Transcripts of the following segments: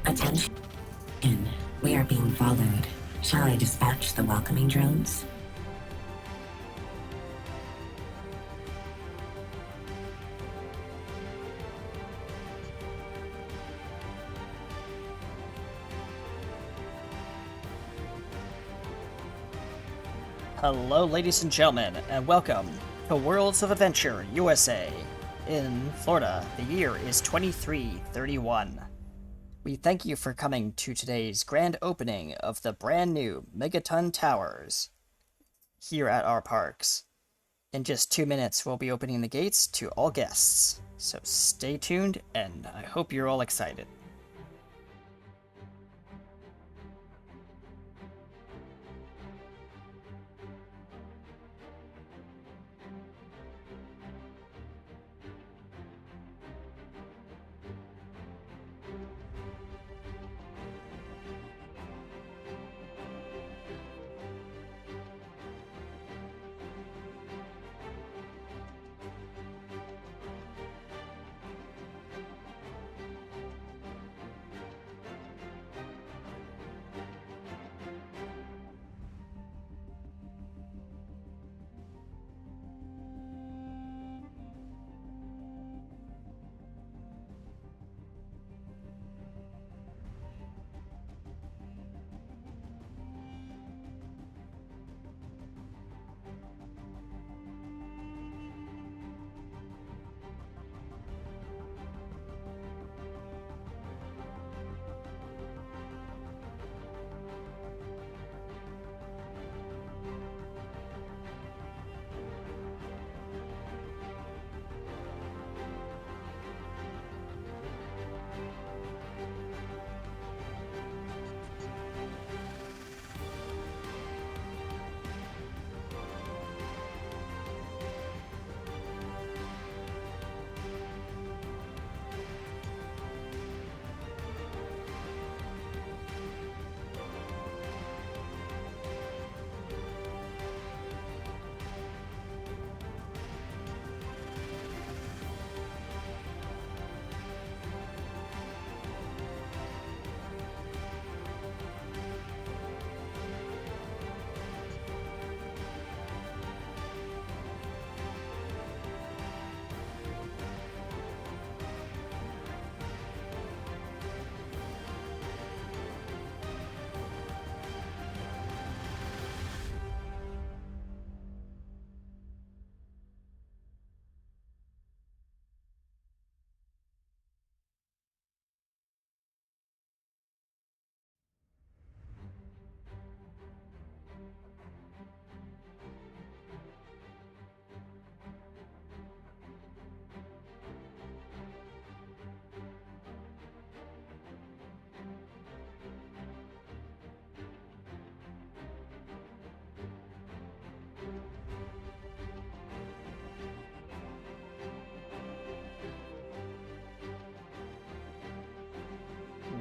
Attention. We are being followed. Shall I dispatch the welcoming drones? Hello, ladies and gentlemen, and welcome to Worlds of Adventure USA. In Florida, the year is 2331. We thank you for coming to today's grand opening of the brand new Megaton Towers here at our parks. In just 2 minutes, we'll be opening the gates to all guests, so stay tuned, and I hope you're all excited.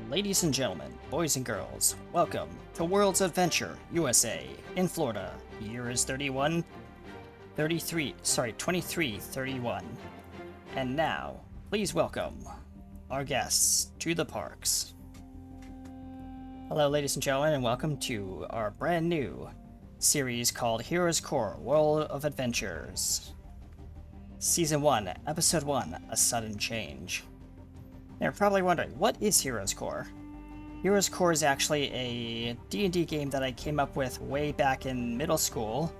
Ladies and gentlemen, boys and girls, welcome to Worlds of Adventure USA in Florida. The year is 2331. And now, please welcome our guests to the parks. Hello, ladies and gentlemen, and welcome to our brand new series called Heroes Core World of Adventures. Season 1, Episode 1, A Sudden Change. You're probably wondering, what is Heroes Core? Heroes Core is actually a D&D game that I came up with way back in middle school,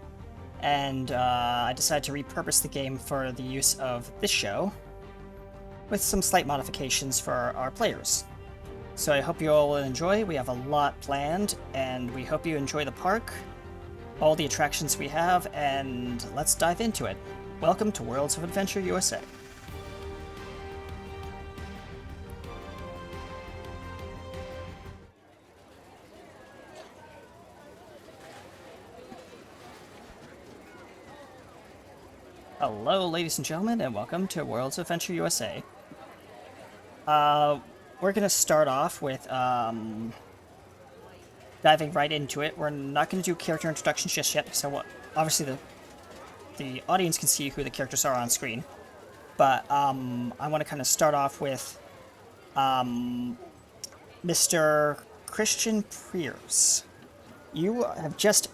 and I decided to repurpose the game for the use of this show, with some slight modifications for our players. So I hope you all will enjoy. We have a lot planned, and we hope you enjoy the park, all the attractions we have, and let's dive into it. Welcome to Worlds of Adventure USA. Hello, ladies and gentlemen, and welcome to Worlds of Adventure USA. We're going to start off with diving right into it. We're not going to do character introductions just yet, so obviously the audience can see who the characters are on screen. But I want to kind of start off with Mr. Christian Priers, you have just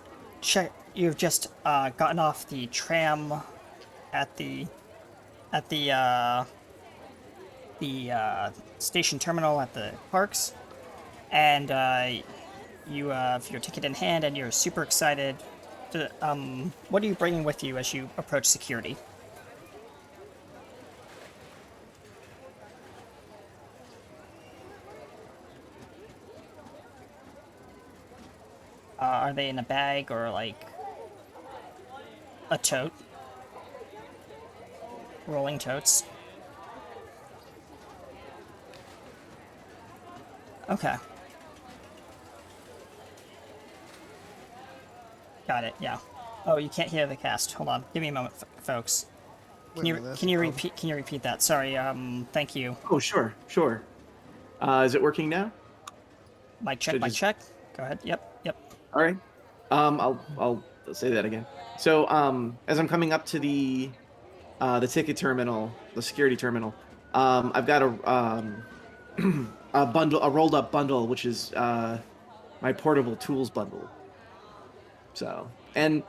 You've just gotten off the tram at the station terminal at the parks, and you have your ticket in hand, and you're super excited. What are you bringing with you as you approach security? Are they in a bag or like a tote? Rolling totes. Okay. Got it. Yeah. Oh, you can't hear the cast. Hold on. Give me a moment, folks. Wait a minute, that's Can a you problem. repeat? Can you repeat that? Sorry. Thank you. Oh, sure, sure. Is it working now? Mic check. Should Mic just- check. Go ahead. Yep. Yep. All right. I'll say that again. So, as I'm coming up to the ticket terminal, the security terminal, I've got a bundle, a rolled up bundle, which is my portable tools bundle. So, and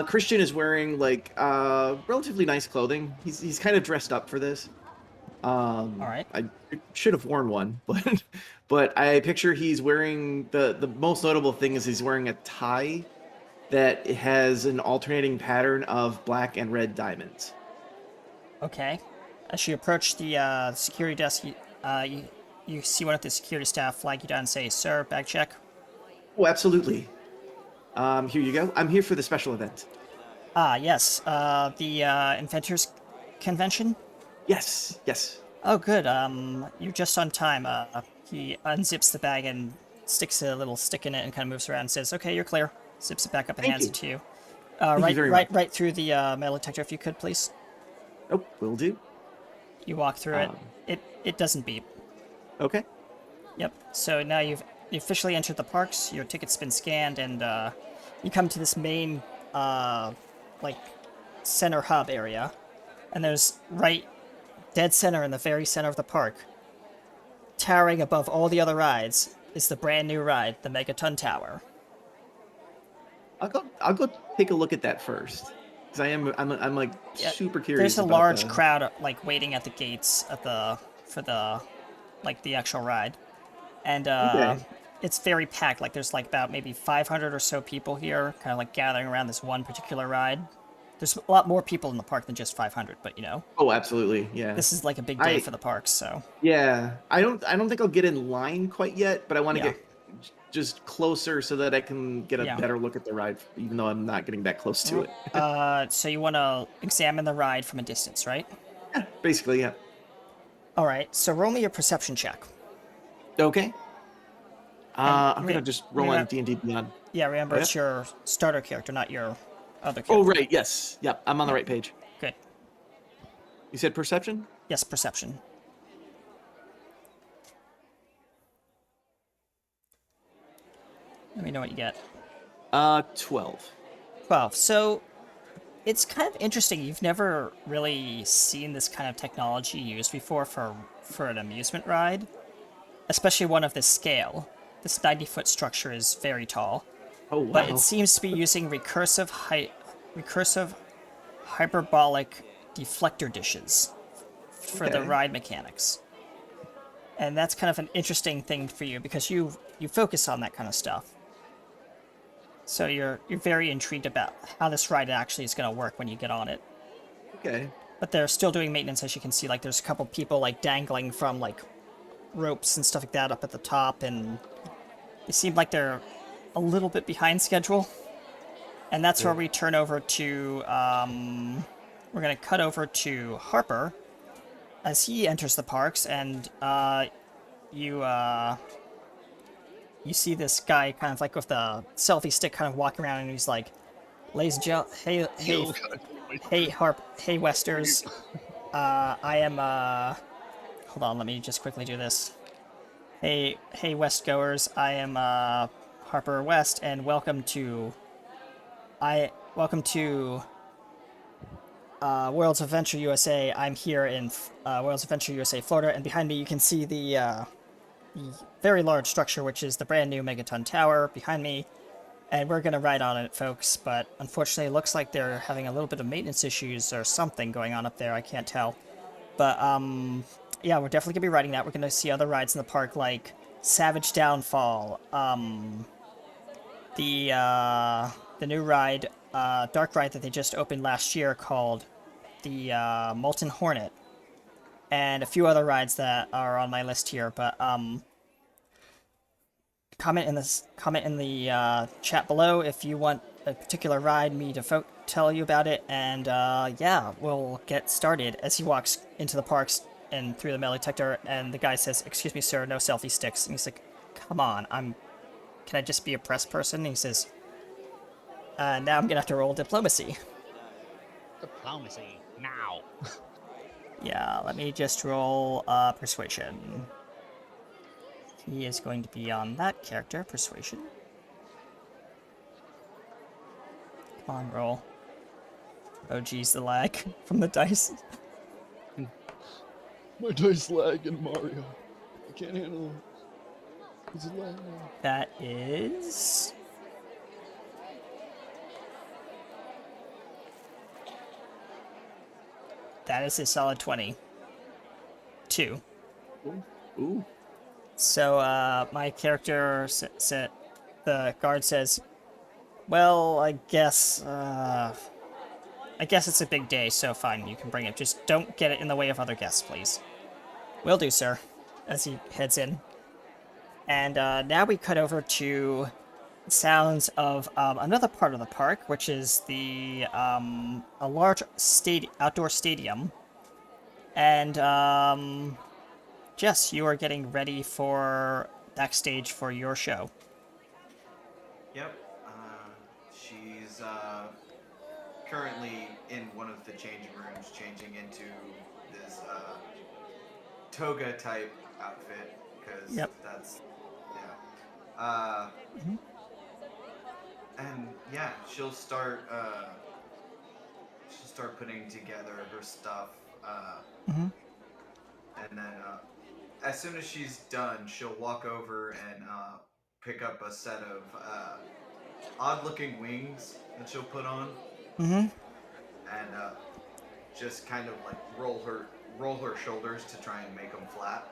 Christian is wearing like relatively nice clothing. He's kind of dressed up for this. All right. I should have worn one, but I picture he's wearing the most notable thing is he's wearing a tie that has an alternating pattern of black and red diamonds. Okay. As you approach the security desk, you see one of the security staff flag you down and say, "Sir, bag check." Oh, absolutely. Here you go. I'm here for the special event. Ah, yes. The Inventors Convention. Yes. Oh, good. You're just on time. He unzips the bag and sticks a little stick in it and kind of moves around and says, "Okay, you're clear." Zips it back up and Thank hands you. it to you. Thank you very much. Right through the metal detector, if you could, please. Oh, will do. You walk through it. Um. It doesn't beep. Okay. Yep. So now you officially entered the parks. Your ticket's been scanned, and you come to this main, like, center hub area, and there's right dead center in the very center of the park, towering above all the other rides, is the brand new ride, the Megaton Tower. I'll go take a look at that first, because I'm like Yeah, super curious. There's a about large the- crowd like waiting at the gates at for the actual ride, and Okay. it's very packed. Like there's like about maybe 500 or so people here, kind of like gathering around this one particular ride. There's a lot more people in the park than just 500, but you know, Oh, absolutely. Yeah. this is like a big day I- for the parks. So Yeah. I don't think I'll get in line quite yet, but I want to Yeah. get just closer so that I can get a Yeah. better look at the ride, even though I'm not getting that close to it. so you want to examine the ride from a distance, right? Basically, yeah. All right. So roll me a perception check. Okay. I'm re- gonna just roll on remem- D&D Beyond. Yeah, remember Oh, it's your starter character, not your other character. Oh, right. Yes. Yep. I'm on the right page. Good. You said perception? Yes, perception. Let me know what you get. 12. 12. So it's kind of interesting. You've never really seen this kind of technology used before for an amusement ride, especially one of this scale. This 90-foot structure is very tall, Oh, wow. but it seems to be using recursive hyperbolic deflector dishes for the Okay. ride mechanics. And that's kind of an interesting thing for you because you focus on that kind of stuff. So you're very intrigued about how this ride actually is going to work when you get on it. Okay. But they're still doing maintenance, as you can see. Like there's a couple people like dangling from like ropes and stuff like that up at the top, and they seem like they're a little bit behind schedule. And that's where we turn over to we're gonna cut over to Harper as he enters the parks, and you see this guy kind of like with the selfie stick kind of walking around, and he's like, "Ladies and gentlemen, hey, hey, Westers, I am, hold on, let me just quickly do this. Hey, West goers, I am, Harper West, and welcome to World's Adventure USA. I'm here in, World's Adventure USA, Florida, and behind me you can see the very large structure, which is the brand new Megaton Tower behind me. And we're going to ride on it, folks, but unfortunately it looks like they're having a little bit of maintenance issues or something going on up there, I can't tell. But, yeah, we're definitely going to be riding that. We're going to see other rides in the park like Savage Downfall, the new ride, dark ride that they just opened last year called the Molten Hornet, and a few other rides that are on my list here. But comment in the chat below if you want a particular ride me to tell you about it, and yeah, we'll get started. As he walks into the parks and through the metal detector, and the guy says, "Excuse me, sir, no selfie sticks." And he's like, "Come on, can I just be a press person?" And he says, "Now I'm gonna have to roll diplomacy." Diplomacy, now. Yeah, let me just roll persuasion. He is going to be on that character, persuasion. Come on, roll. Oh geez, the lag from the dice. My dice lagging, Mario. I can't handle it. It's lagging. That is... That is a solid 20. 2. Ooh. So, my character the guard says, "Well, I guess it's a big day, so fine, you can bring it. Just don't get it in the way of other guests, please." "Will do, sir," as he heads in. And now we cut over to sounds of another part of the park, which is the a large outdoor stadium. And Jess, you are getting ready for backstage for your show. Yep. She's currently in one of the changing rooms, changing into this toga type outfit because that's and yeah, she'll start putting together her stuff, and then as soon as she's done, she'll walk over and pick up a set of odd-looking wings that she'll put on, and just kind of like roll her shoulders to try and make them flat.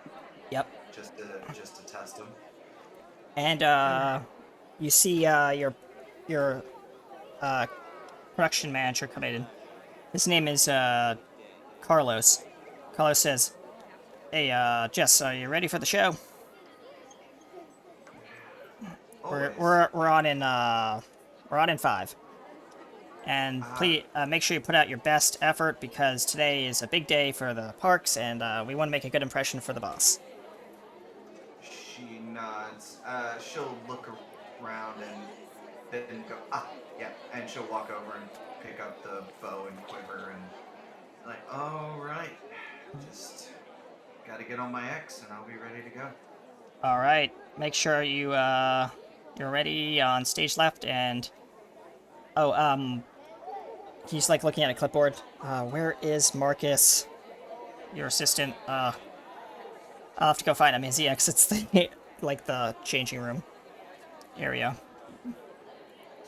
Yep. Just to test them. And you see your production manager come in. His name is Carlos. Carlos says, "Hey, Jess, are you ready for the show?" We're on in 5. And please make sure you put out your best effort because today is a big day for the parks, and we want to make a good impression for the boss. She nods. She'll look around and then go, yeah, and she'll walk over and pick up the bow and quiver and like, all right, just gotta get on my X and I'll be ready to go. All right, make sure you're ready on stage left, and he's like looking at a clipboard. Where is Marcus, your assistant? I'll have to go find him as he exits the the changing room area.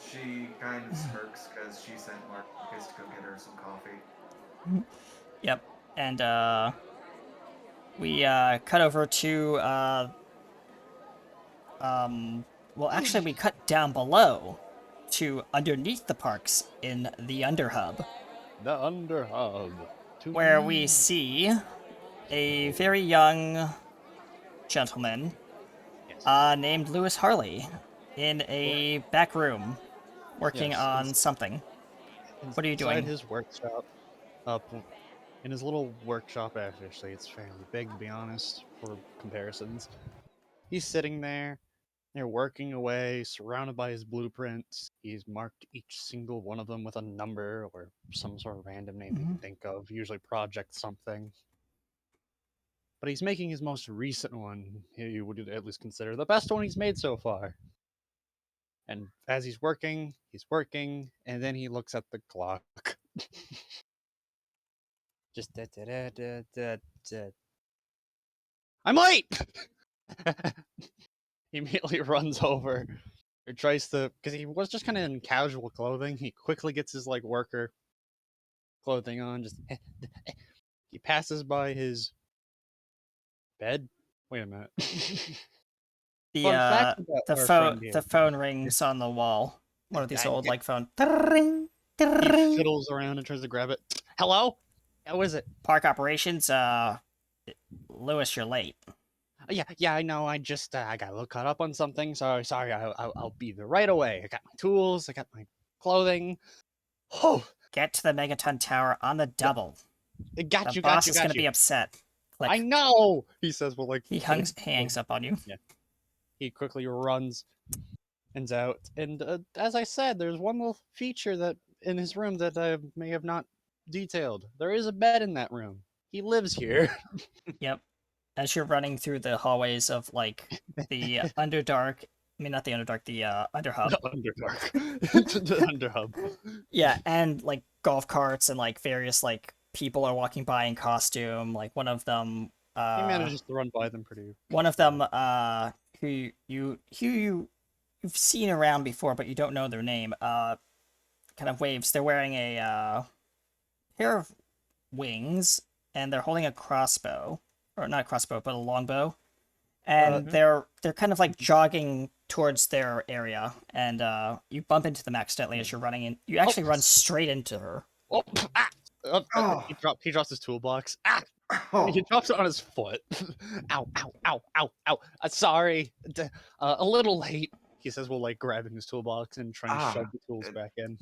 She kind of smirks because she sent Marcus to go get her some coffee. Yep, and we cut over to well, actually, we cut down below to underneath the parks in the Underhub. The Underhub. Where we see a very young gentleman named Lewis Harley in a back room working on something. What are you doing? Inside his workshop. In his little workshop, actually, it's fairly big, to be honest, for comparisons. He's sitting there. They're working away, surrounded by his blueprints. He's marked each single one of them with a number or some sort of random name you can think of, usually project something. But he's making his most recent one, you would at least consider the best one he's made so far. And as he's working, and then he looks at the clock. Just I'm late! He immediately runs over or tries to, because he was just kind of in casual clothing. He quickly gets his like worker clothing on. Just he passes by his bed. Wait a minute. The Fun fact about the our phone friend here. the phone rings on the wall. One of these old like phone. He fiddles around and tries to grab it. Hello? How is it? Park operations. Lewis, you're late. Yeah, I know. I just I got a little caught up on something. Sorry. I'll be there right away. I got my tools. I got my clothing. Oh, Get to the Megaton Tower on the double. got The you. boss is gonna be upset. Click. I know. He says, "Well, like He hangs up on you. He quickly runs and out. And as I said, there's one little feature that in his room that I may have not detailed. There is a bed in that room. He lives here. Yep. As you're running through the hallways of like the Underdark, I mean not the Underdark, the Underhub. Underdark. The Underhub. Yeah, and like golf carts and like various like people are walking by in costume. Like one of them, He manages to run by them pretty. one of them, who you've seen around before, but you don't know their name. Kind of waves. They're wearing a pair of wings, and they're holding a crossbow, or not a crossbow, but a longbow. And they're kind of like jogging towards their area, and you bump into them accidentally as you're running in. You actually run straight into her. Oh, ah! Oh. He drops his toolbox. Ah! Oh, He drops it on his foot. Ow! Sorry. A little late. He says, "Well, like grabbing his toolbox and trying to shove the tools back in."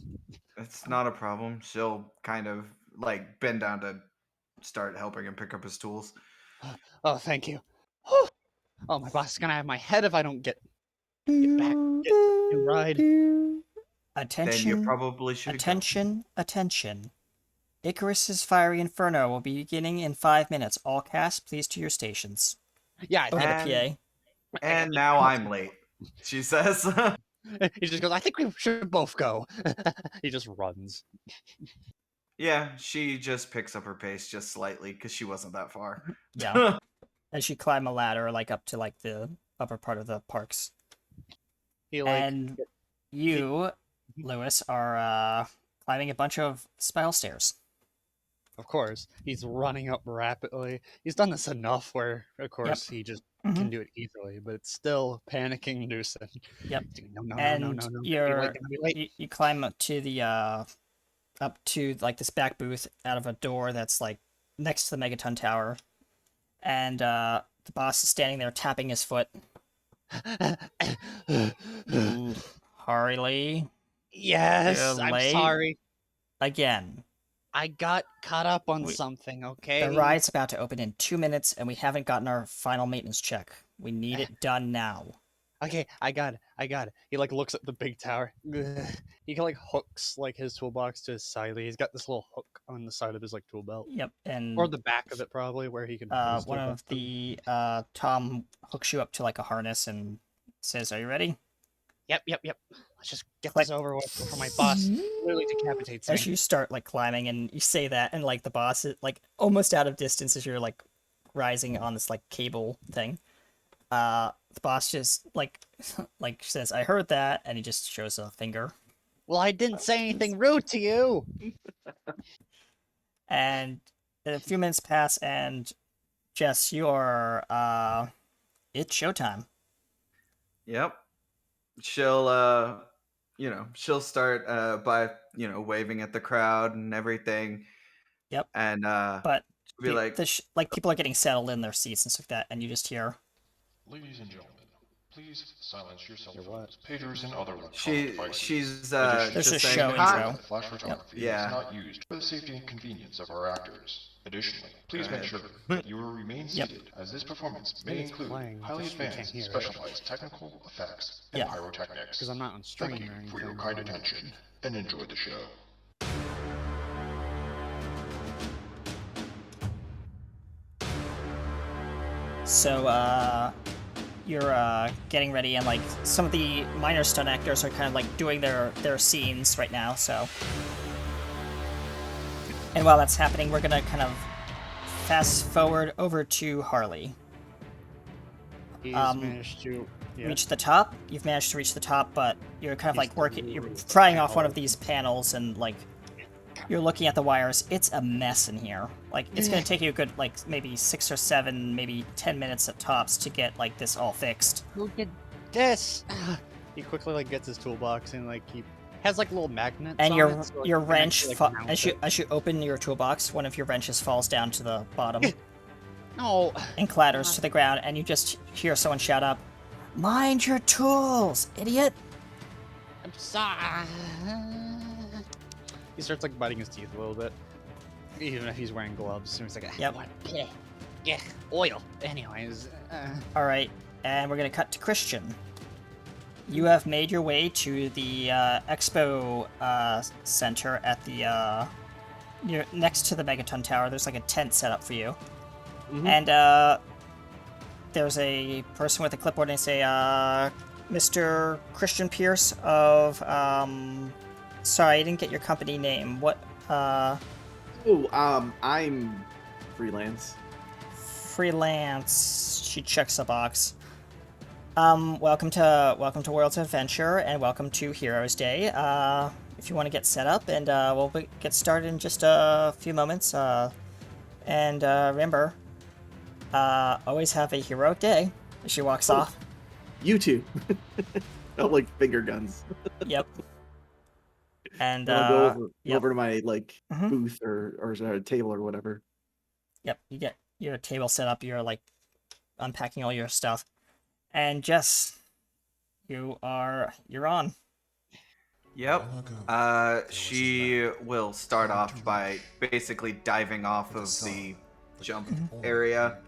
it's not a problem. She'll kind of like bend down to start helping him pick up his tools. Oh, thank you. Oh, my boss is gonna have my head if I don't get back. Get a ride. Then you Attention! probably should. Attention! Attention! Icarus's fiery inferno will be beginning in 5 minutes. All cast, please to your stations. Yeah, I Over think the And- PA. And now I'm late. She says. he just goes, "I think we should both go." He just runs. Yeah, she just picks up her pace just slightly because she wasn't that far. Yeah. As you climb a ladder, like up to like the upper part of the parks. He like And you, Lewis, are climbing a bunch of spiral stairs. Of course, he's running up rapidly. He's done this enough where, of course, he just can do it easily, but it's still panicking inducing. Yep. No. And You're you climb up to the up to like this back booth out of a door that's like next to the Megaton Tower, and the boss is standing there tapping his foot. Harley, Yes, You're I'm late. sorry. again. I got caught up on We- something, okay? The ride's about to open in 2 minutes, and we haven't gotten our final maintenance check. We need it done now. Okay, I got it. He like looks at the big tower. He like hooks like his toolbox to his side. He's got this little hook on the side of his like tool belt. Yep, and Or the back of it probably, where he can put his one toolbox of the Tom hooks you up to like a harness and says, "Are you ready?" Yep. Let's just get Click. this over with before my boss literally decapitates As me. you start like climbing and you say that, and like the boss is like almost out of distance as you're like rising on this like cable thing. The boss just like like says, "I heard that," and he just shows a finger. Well, I didn't say anything rude to you. And a few minutes pass, and Jess, you are it's showtime. Yep. She'll she'll start by, waving at the crowd and everything. Yep. And But she'll be like, like people are getting settled in their seats and stuff like that, and you just hear, Ladies and gentlemen, please silence your cell Your what? phones, pagers, and other electronic devices. she's Additionally, There's a just saying, show "Hi." intro. Flash photography Yeah. is not used for the safety and convenience of our actors. Additionally, please Go make ahead. sure that you will remain Yep. seated, as this performance may It's include playing, highly just we can't advanced hear it. specialized technical effects and Yeah. pyrotechnics. Because I'm not on stream Thank or you anything. for your kind attention, and enjoy the show. So you're getting ready, and like some of the minor stunt actors are kind of like doing their scenes right now. So, and while that's happening, we're gonna kind of fast forward over to Harley. He's Um, managed to reach the top. You've managed to reach the top, but you're kind of like working. You're prying off one of these panels, and like you're looking at the wires. It's a mess in here. Like it's gonna take you a good like maybe 6 or 7, maybe 10 minutes at tops to get like this all fixed. Who did this? He quickly like gets his toolbox and like he has like little magnets. And on your it, so, like, your you can wrench, actually, like, mount it. as you open your toolbox, one of your wrenches falls down to the bottom No. and clatters to the ground, and you just hear someone shout up, "Mind your tools, idiot!" I'm sorry. He starts like biting his teeth a little bit, even if he's wearing gloves. So he's like, Yep. What? Yeah, oil. Anyways. All right, and we're gonna cut to Christian. You have made your way to the expo center at the near next to the Megaton Tower. There's like a tent set up for you, and there's a person with a clipboard, and they say, "Mr. Christian Pierce of sorry, I didn't get your company name. What I'm freelance. freelance?" She checks a box. Welcome to World's Adventure, and welcome to Heroes Day. If you want to get set up, and we'll get started in just a few moments. And remember, always have a heroic day. She walks off. You too. Oh, like finger guns. Yep. And I'll go over, yep. over to my like Mhm. booth or table or whatever. Yep, you get your table set up. You're like unpacking all your stuff, and Jess, you're on. Yep. She will start off by basically diving off of the jump area,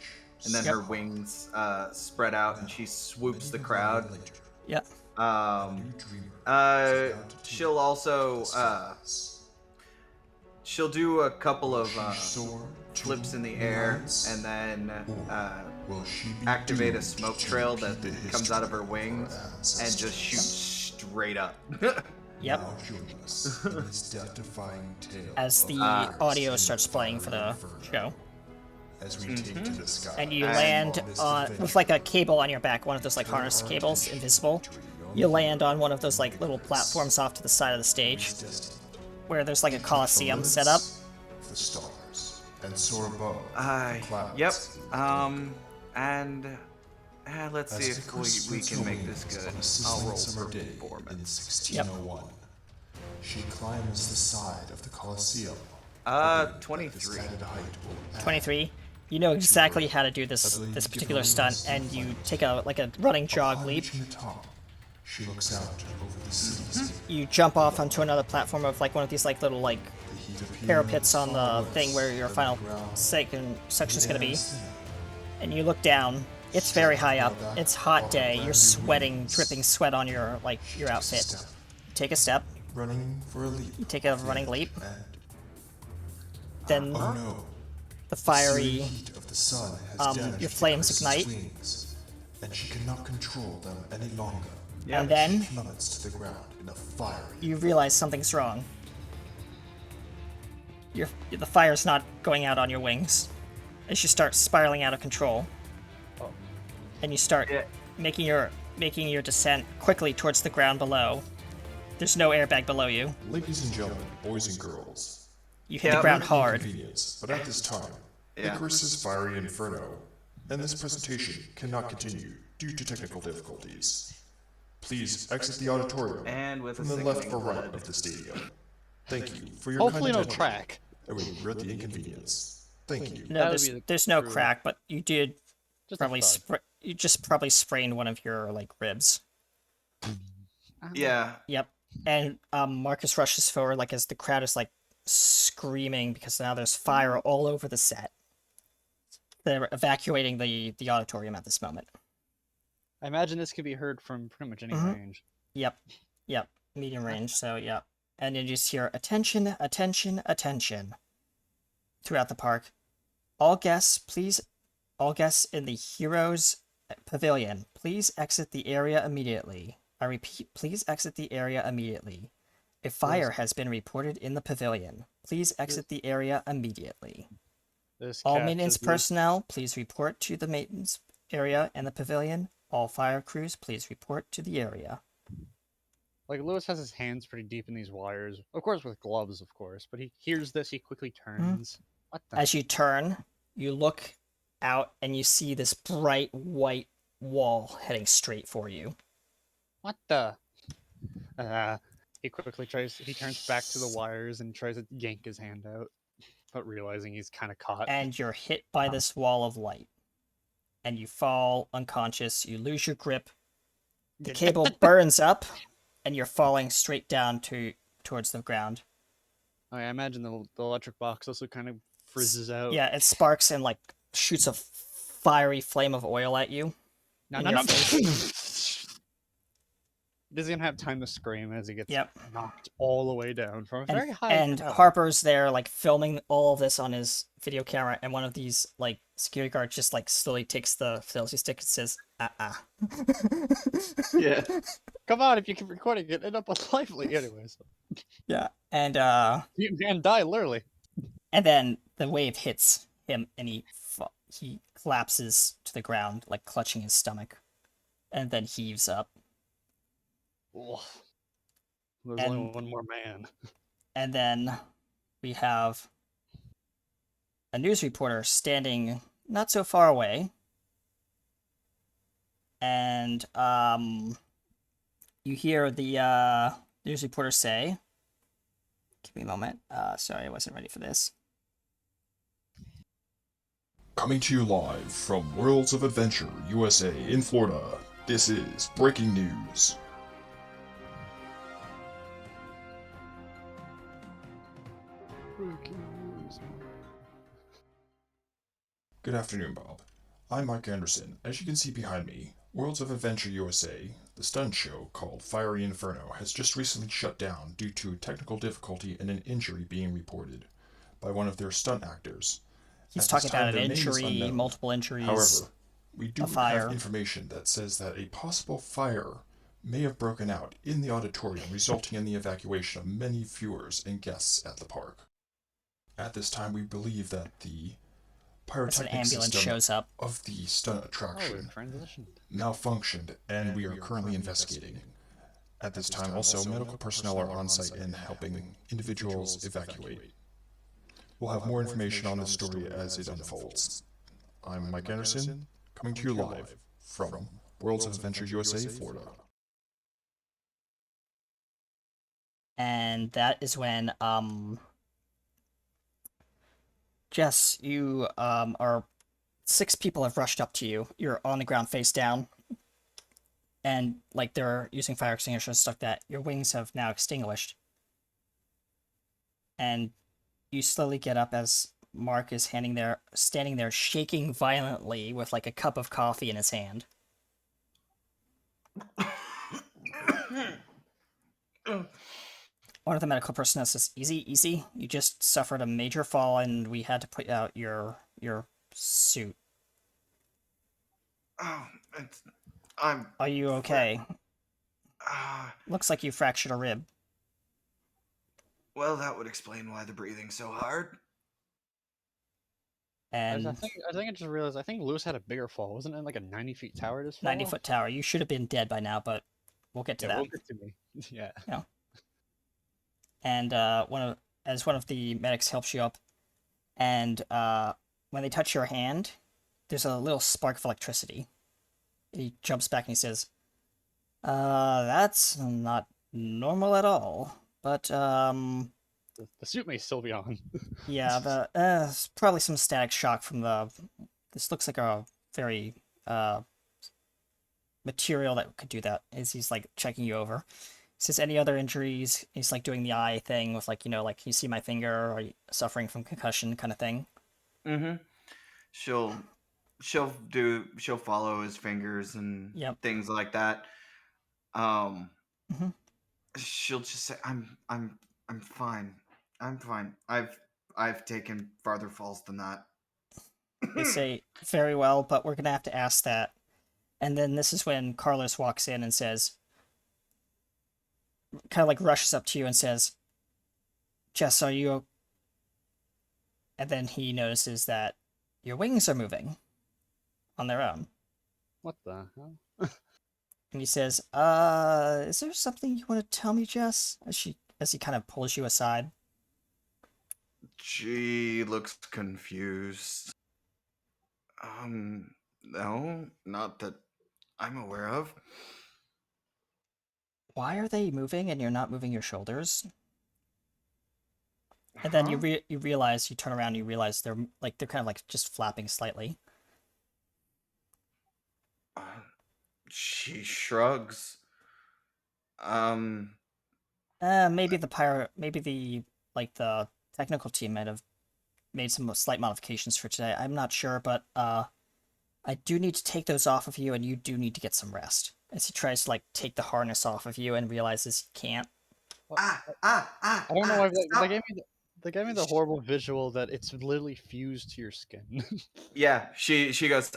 and then Yep. her wings spread out, and she swoops the crowd. Yep. She'll also she'll do a couple of flips in the air, and then activate a smoke trail that comes out of her wings and just shoot straight up. Yep. As the audio starts playing for the show. As we take to the sky. And you land on with like a cable on your back, one of those like harness cables, invisible. You land on one of those like little platforms off to the side of the stage, where there's like a coliseum set up. The stars and soar above Yep. And let's see if we can make this good. I'll roll for day performance. in 1601. She climbs the side of the Colosseum. 23. 23. You know exactly how to do this particular stunt, and you take a running jog leap. Reaching the top, she looks out over the city. You jump off onto another platform of like one of these like little like The heat appears parapets on the far thing where your west final from the ground. section's gonna be. And you look down. It's very high up. It's hot day. You're sweating, dripping sweat on your outfit. You take a step. Running for a leap. You take a running leap. And Then oh no, the the fiery heat of the sun has damaged your the flames Chris's ignite. wings, and she cannot control them any longer. and then She plummets to the ground in a fiery. you realize something's wrong. The fire's not going out on your wings as you start spiraling out of control. And you start Yeah. making your descent quickly towards the ground below. There's no airbag below you. Ladies and gentlemen, boys and girls. You hit the Yeah. ground hard. Inconvenience, but at this time, Yeah. Icarus's fiery inferno, and this presentation cannot continue due to technical difficulties. Please exit the auditorium And with a from the left sickening or right thud. of the stadium. Thank you for your Hopefully kind no attention, track. and we regret the inconvenience. Thank you. No, That would be the there's no crew. crack, but you did Just probably a thud. you just probably sprained one of your like ribs. Yeah. Yep. And Marcus rushes forward like as the crowd is like screaming because now there's fire all over the set. They're evacuating the auditorium at this moment. I imagine this could be heard from pretty much any Mhm. range. Yep. Medium range, so yep. And you just hear attention, attention, attention throughout the park. All guests in the Heroes Pavilion, please exit the area immediately. I repeat, please exit the area immediately. A fire has been reported in the pavilion. Please exit the area immediately. This All cat maintenance just personnel, please report to the maintenance area and the pavilion. All fire crews, please report to the area. Like, Lewis has his hands pretty deep in these wires, of course with gloves, of course, but he hears this, he quickly turns. What the? As you turn, you look out and you see this bright white wall heading straight for you. What the? He turns back to the wires and tries to yank his hand out, but realizing he's kind of caught. And you're hit by this wall of light. And you fall unconscious, you lose your grip, the cable burns up, and you're falling straight down towards the ground. I imagine the electric box also kind of frizzes out. Yeah, it sparks and like shoots a fiery flame of oil at you. No, in no, your no. face. Doesn't have time to scream as he gets Yep. knocked all the way down from a very high. And tower. Harper's there, like filming all of this on his video camera, and one of these like security guards just like slowly takes the selfie stick and says, Yeah. Come on, if you keep recording it, end up on Lively anyways. Yeah, and You can die literally. and then the wave hits him, and he collapses to the ground, like clutching his stomach, and then heaves up. Ugh. There's only And- one more man. And then we have a news reporter standing not so far away. And you hear the news reporter say, give me a moment. Sorry, I wasn't ready for this. Coming to you live from Worlds of Adventure, USA in Florida, this is Breaking News. Good afternoon, Bob. I'm Mike Anderson. As you can see behind me, Worlds of Adventure USA, the stunt show called Fiery Inferno, has just recently shut down due to technical difficulty and an injury being reported by one of their stunt actors. He's At this talking time, about an their name is injury, unknown. multiple injuries. However, we do a fire. have information that says that a possible fire may have broken out in the auditorium, resulting in the evacuation of many viewers and guests at the park. At this time, we believe that the As an pyrotechnic ambulance system shows up. of the stunt Oh, attraction we're transitioned. malfunctioned, and we are currently investigating. At this time, also, medical personnel are on site and helping individuals evacuate. We'll have more information on this story as it unfolds. I'm Mike Anderson, coming to you live from Worlds of Adventure USA, Florida. And that is when Jess, you are 6 people have rushed up to you. You're on the ground face down. And like they're using fire extinguishers and stuff like that. Your wings have now extinguished. And you slowly get up as Mark is standing there shaking violently with like a cup of coffee in his hand. One of the medical personnel says, "Easy, easy. You just suffered a major fall, and we had to put out your suit. Oh, I'm. Are you okay? Uh, Looks like you fractured a rib." well, that would explain why the breathing's so hard. And I think I just realized. I think Lewis had a bigger fall. Wasn't it like a 90-foot tower? This 90-foot tower. You should have been dead by now, but we'll get to Yeah, that. we'll get to me. Yeah. And one of the medics helps you up, and when they touch your hand, there's a little spark of electricity. He jumps back and he says, "That's not normal at all. But The suit may still be on. yeah, it's probably some static shock from the. This looks like a very material that could do that." As he's like checking you over. He says, "Any other injuries?" He's like doing the eye thing with like, like, "You see my finger? Are you suffering from concussion?" kind of thing. Mm-hmm. She'll follow his fingers and Yep. things like that. Mhm. She'll just say, I'm fine. I'm fine. I've taken farther falls than that." They say, "Very well, but we're gonna have to ask that." And then this is when Carlos walks in and says, kind of like rushes up to you and says, "Jess, are you?" And then he notices that your wings are moving on their own. What the hell? And he says, is there something you want to tell me, Jess? As he kind of pulls you aside. She looks confused. No, not that I'm aware of. Why are they moving and you're not moving your shoulders? And then Huh? you realize, you turn around and you realize they're kind of like just flapping slightly. Uh, she shrugs. Um, Maybe the technical team might have made some slight modifications for today. I'm not sure, but I do need to take those off of you, and you do need to get some rest. As he tries to like take the harness off of you and realizes he can't. ah, I don't know why they stop. they gave me the horrible visual that it's literally fused to your skin. Yeah, she goes,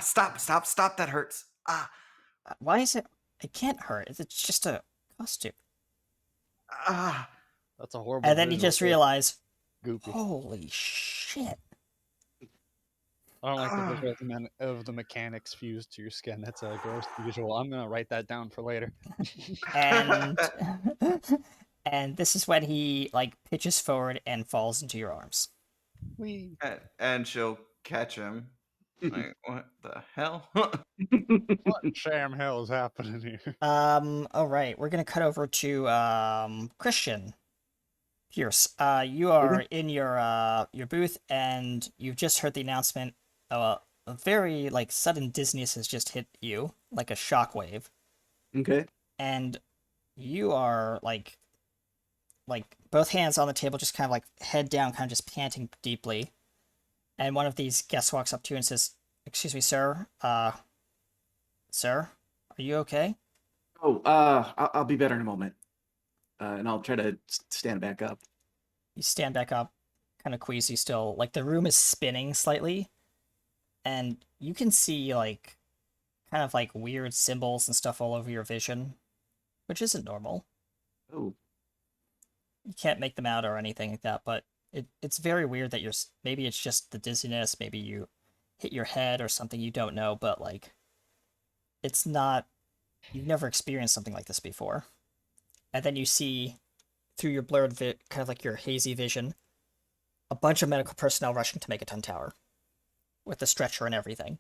stop, that hurts. Why is it? It can't hurt. It's just a costume. Ah. That's a horrible. And then you visual. just realize, Goopy. holy shit! I don't like the visual of the mechanics fused to your skin. That's a gross visual. I'm gonna write that down for later. And and this is when he like pitches forward and falls into your arms. Wee. And she'll catch him. Like, what the hell? What sham hell is happening here? All right, we're gonna cut over to Christian Pierce. You are in your booth, and you've just heard the announcement. A very like sudden dizziness has just hit you, like a shockwave, Okay. and you are like both hands on the table, just kind of like head down, kind of just panting deeply. And one of these guests walks up to you and says, "Excuse me, sir. Sir, are you okay?" Oh, I'll be better in a moment. And I'll try to stand back up. You stand back up, kind of queasy still. Like the room is spinning slightly, and you can see like kind of like weird symbols and stuff all over your vision, which isn't normal. Oh, You can't make them out or anything like that, but it's very weird that maybe it's just the dizziness, maybe you hit your head or something, you don't know, but like it's not, you've never experienced something like this before. And then you see through your blurred kind of like your hazy vision, a bunch of medical personnel rushing to Megaton Tower with the stretcher and everything.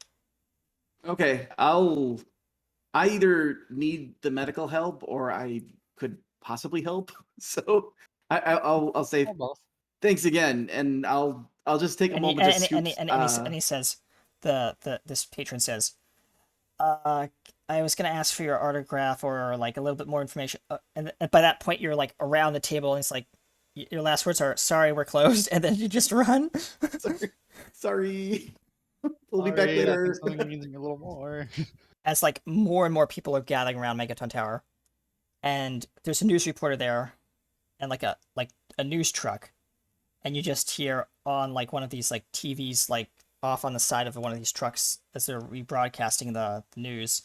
okay. I either need the medical help or I could possibly help. So I'll say Or both. thanks again, and I'll just take a And moment to scoop. he says, this patron says, I was gonna ask for your autograph or like a little bit more information, and by that point you're like around the table, and it's like your last words are "Sorry, we're closed," and then you just run. Sorry. We'll be back Sorry, I think later. something needs a little more. As like more and more people are gathering around Megaton Tower, and there's a news reporter there, and like a news truck, and you just hear on like one of these like TVs like off on the side of one of these trucks as they're rebroadcasting the news.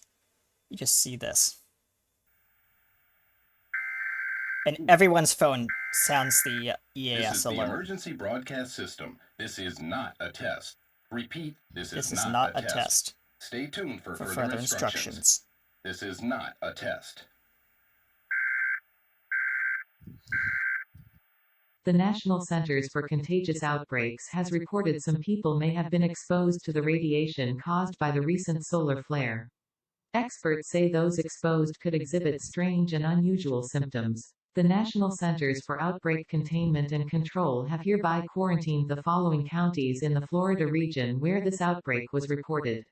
You just see this. And everyone's phone sounds the EAS This is the alert. emergency broadcast system. This is not a test. Repeat, this This is is not a test. Stay tuned for further instructions. This is not a test. The National Centers for Contagious Outbreaks has reported some people may have been exposed to the radiation caused by the recent solar flare. Experts say those exposed could exhibit strange and unusual symptoms. The National Centers for Outbreak Containment and Control have hereby quarantined the following counties in the Florida region where this outbreak was reported: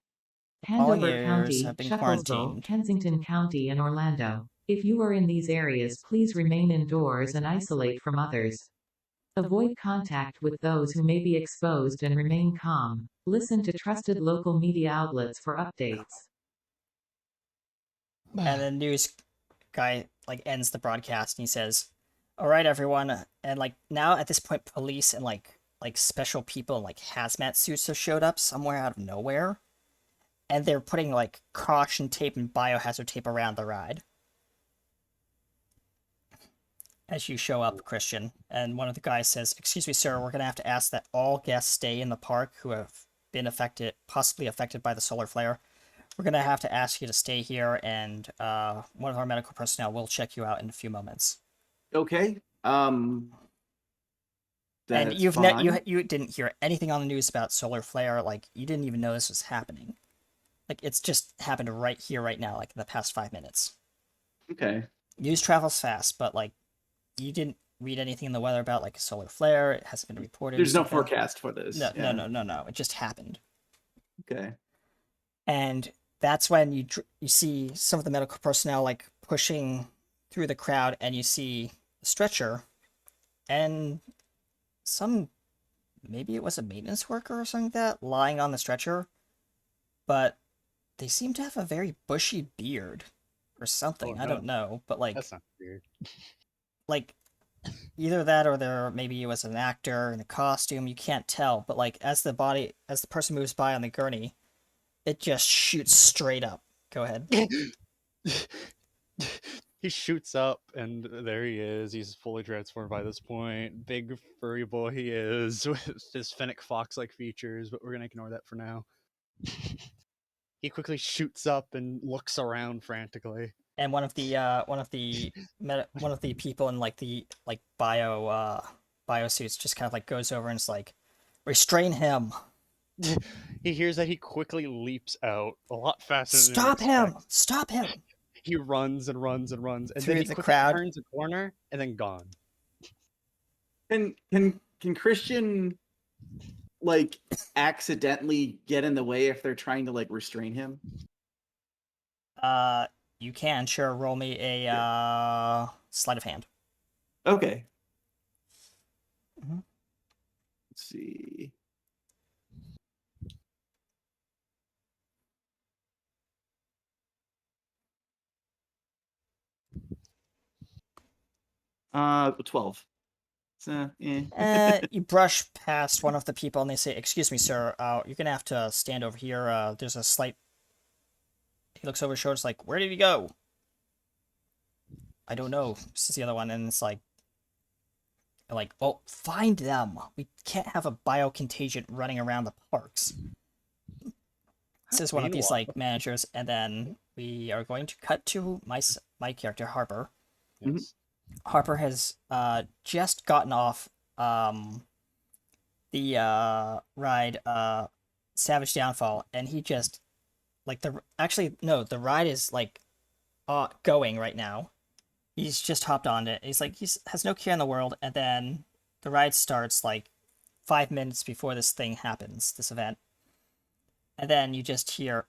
Hanover years County, have been Shufflesville, quarantined. Kensington County, and Orlando. If you are in these areas, please remain indoors and isolate from others. Avoid contact with those who may be exposed and remain calm. Listen to trusted local media outlets for updates. And the news guy like ends the broadcast and he says, "All right, everyone." And like now at this point, police and like special people in like hazmat suits have showed up somewhere out of nowhere, and they're putting like caution tape and biohazard tape around the ride. As you show up, Christian, and one of the guys says, "Excuse me, sir, we're gonna have to ask that all guests stay in the park who have been possibly affected by the solar flare. we're gonna have to ask you to stay here, and one of our medical personnel will check you out in a few moments. Okay. And That's you fine. you didn't hear anything on the news about solar flare. Like, you didn't even know this was happening. Like, it's just happened right here, right now, like in the past 5 minutes. Okay. News travels fast, but like, you didn't read anything in the weather about like a solar flare. It hasn't been reported. There's no stuff like that. forecast for this. No, yeah. no. It just happened. Okay. And that's when you see some of the medical personnel like pushing through the crowd, and you see a stretcher, and maybe it was a maintenance worker or something like that lying on the stretcher, but they seem to have a very bushy beard or something. Oh, I don't know, but like That's not weird. like either that or maybe it was an actor in a costume. You can't tell, but like as the person moves by on the gurney, it just shoots straight up. Go ahead. He shoots up, and there he is. He's fully transformed by this point. Big furry boy he is, with his Fennec Fox-like features, but we're gonna ignore that for now. He quickly shoots up and looks around frantically. And one of the people in like the bio suits just kind of like goes over and is like, restrain him. He hears that. He quickly leaps out a lot faster than Stop him! expects. Stop him! He runs and runs and runs, and Through then he the quickly crowd. turns a corner and then gone. Can Christian like accidentally get in the way if they're trying to like restrain him? You can sure roll me a sleight of hand. Okay. Mhm. Let's see. Uh, 12. So, You brush past one of the people and they say, "Excuse me, sir. You're gonna have to stand over here. There's a slight." He looks over his shoulders, like, "Where did he go?" "I don't know," says the other one, and it's like, "Well, find them. We can't have a biocontagion running around the parks." Says one of these like managers, and then we are going to cut to my character Harper. Yes. Harper has just gotten off the ride Savage Downfall, and he just like the ride is like going right now. He's just hopped on it. He's like has no care in the world, and then the ride starts like 5 minutes before this thing happens, this event. And then you just hear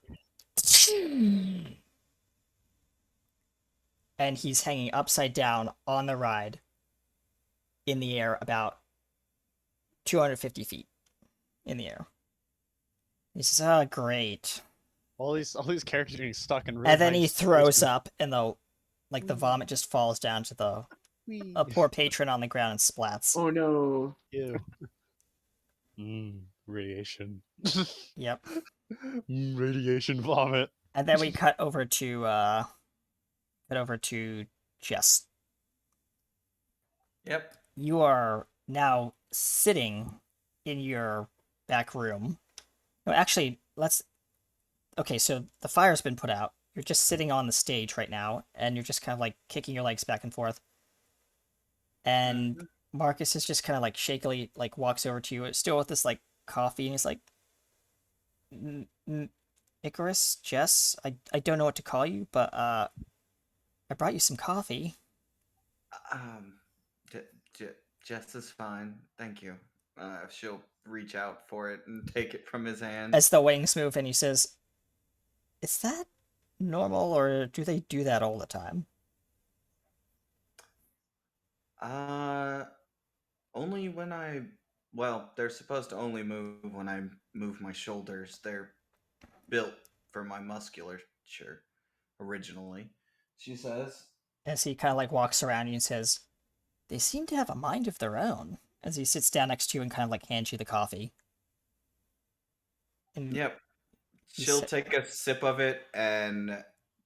and he's hanging upside down on the ride in the air about 250 feet in the air. He says, "Oh, great." All these characters are getting stuck in really And then he nice throws places. up, and the vomit just falls down to a poor patron on the ground and splats. Oh no. Ew. Radiation. Yep. Radiation vomit. And then we cut over to Jess. Yep. You are now sitting in your back room. No, actually, okay, so the fire's been put out. You're just sitting on the stage right now, and you're just kind of like kicking your legs back and forth. And Marcus is just kind of like shakily like walks over to you, still with this like coffee, and he's like, "Icarus, Jess, I don't know what to call you, but I brought you some coffee." Jess is fine, thank you. She'll reach out for it and take it from his hand. As the wings move, and he says, "Is that normal, or do they do that all the time?" Only when they're supposed to only move when I move my shoulders. They're built for my musculature originally, she says. As he kind of like walks around you and says, "They seem to have a mind of their own," as he sits down next to you and kind of like hands you the coffee. And Yep. She'll take a sip of it, and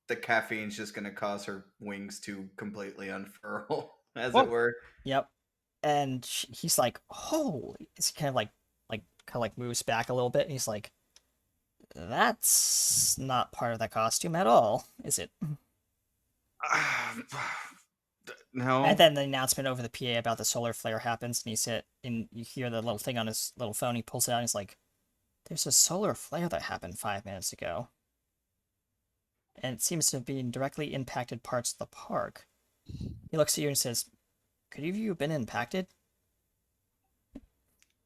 the caffeine's just going to cause her wings to completely unfurl, as it were. Yep. And he's like, "Holy!" It's kind of like moves back a little bit, and he's like, That's not part of the costume at all, is it? No. And then the announcement over the PA about the solar flare happens, and and you hear the little thing on his little phone. He pulls it out, and he's like, "There's a solar flare that happened 5 minutes ago, and it seems to have been directly impacted parts of the park." He looks at you and says, "Could you have been impacted?"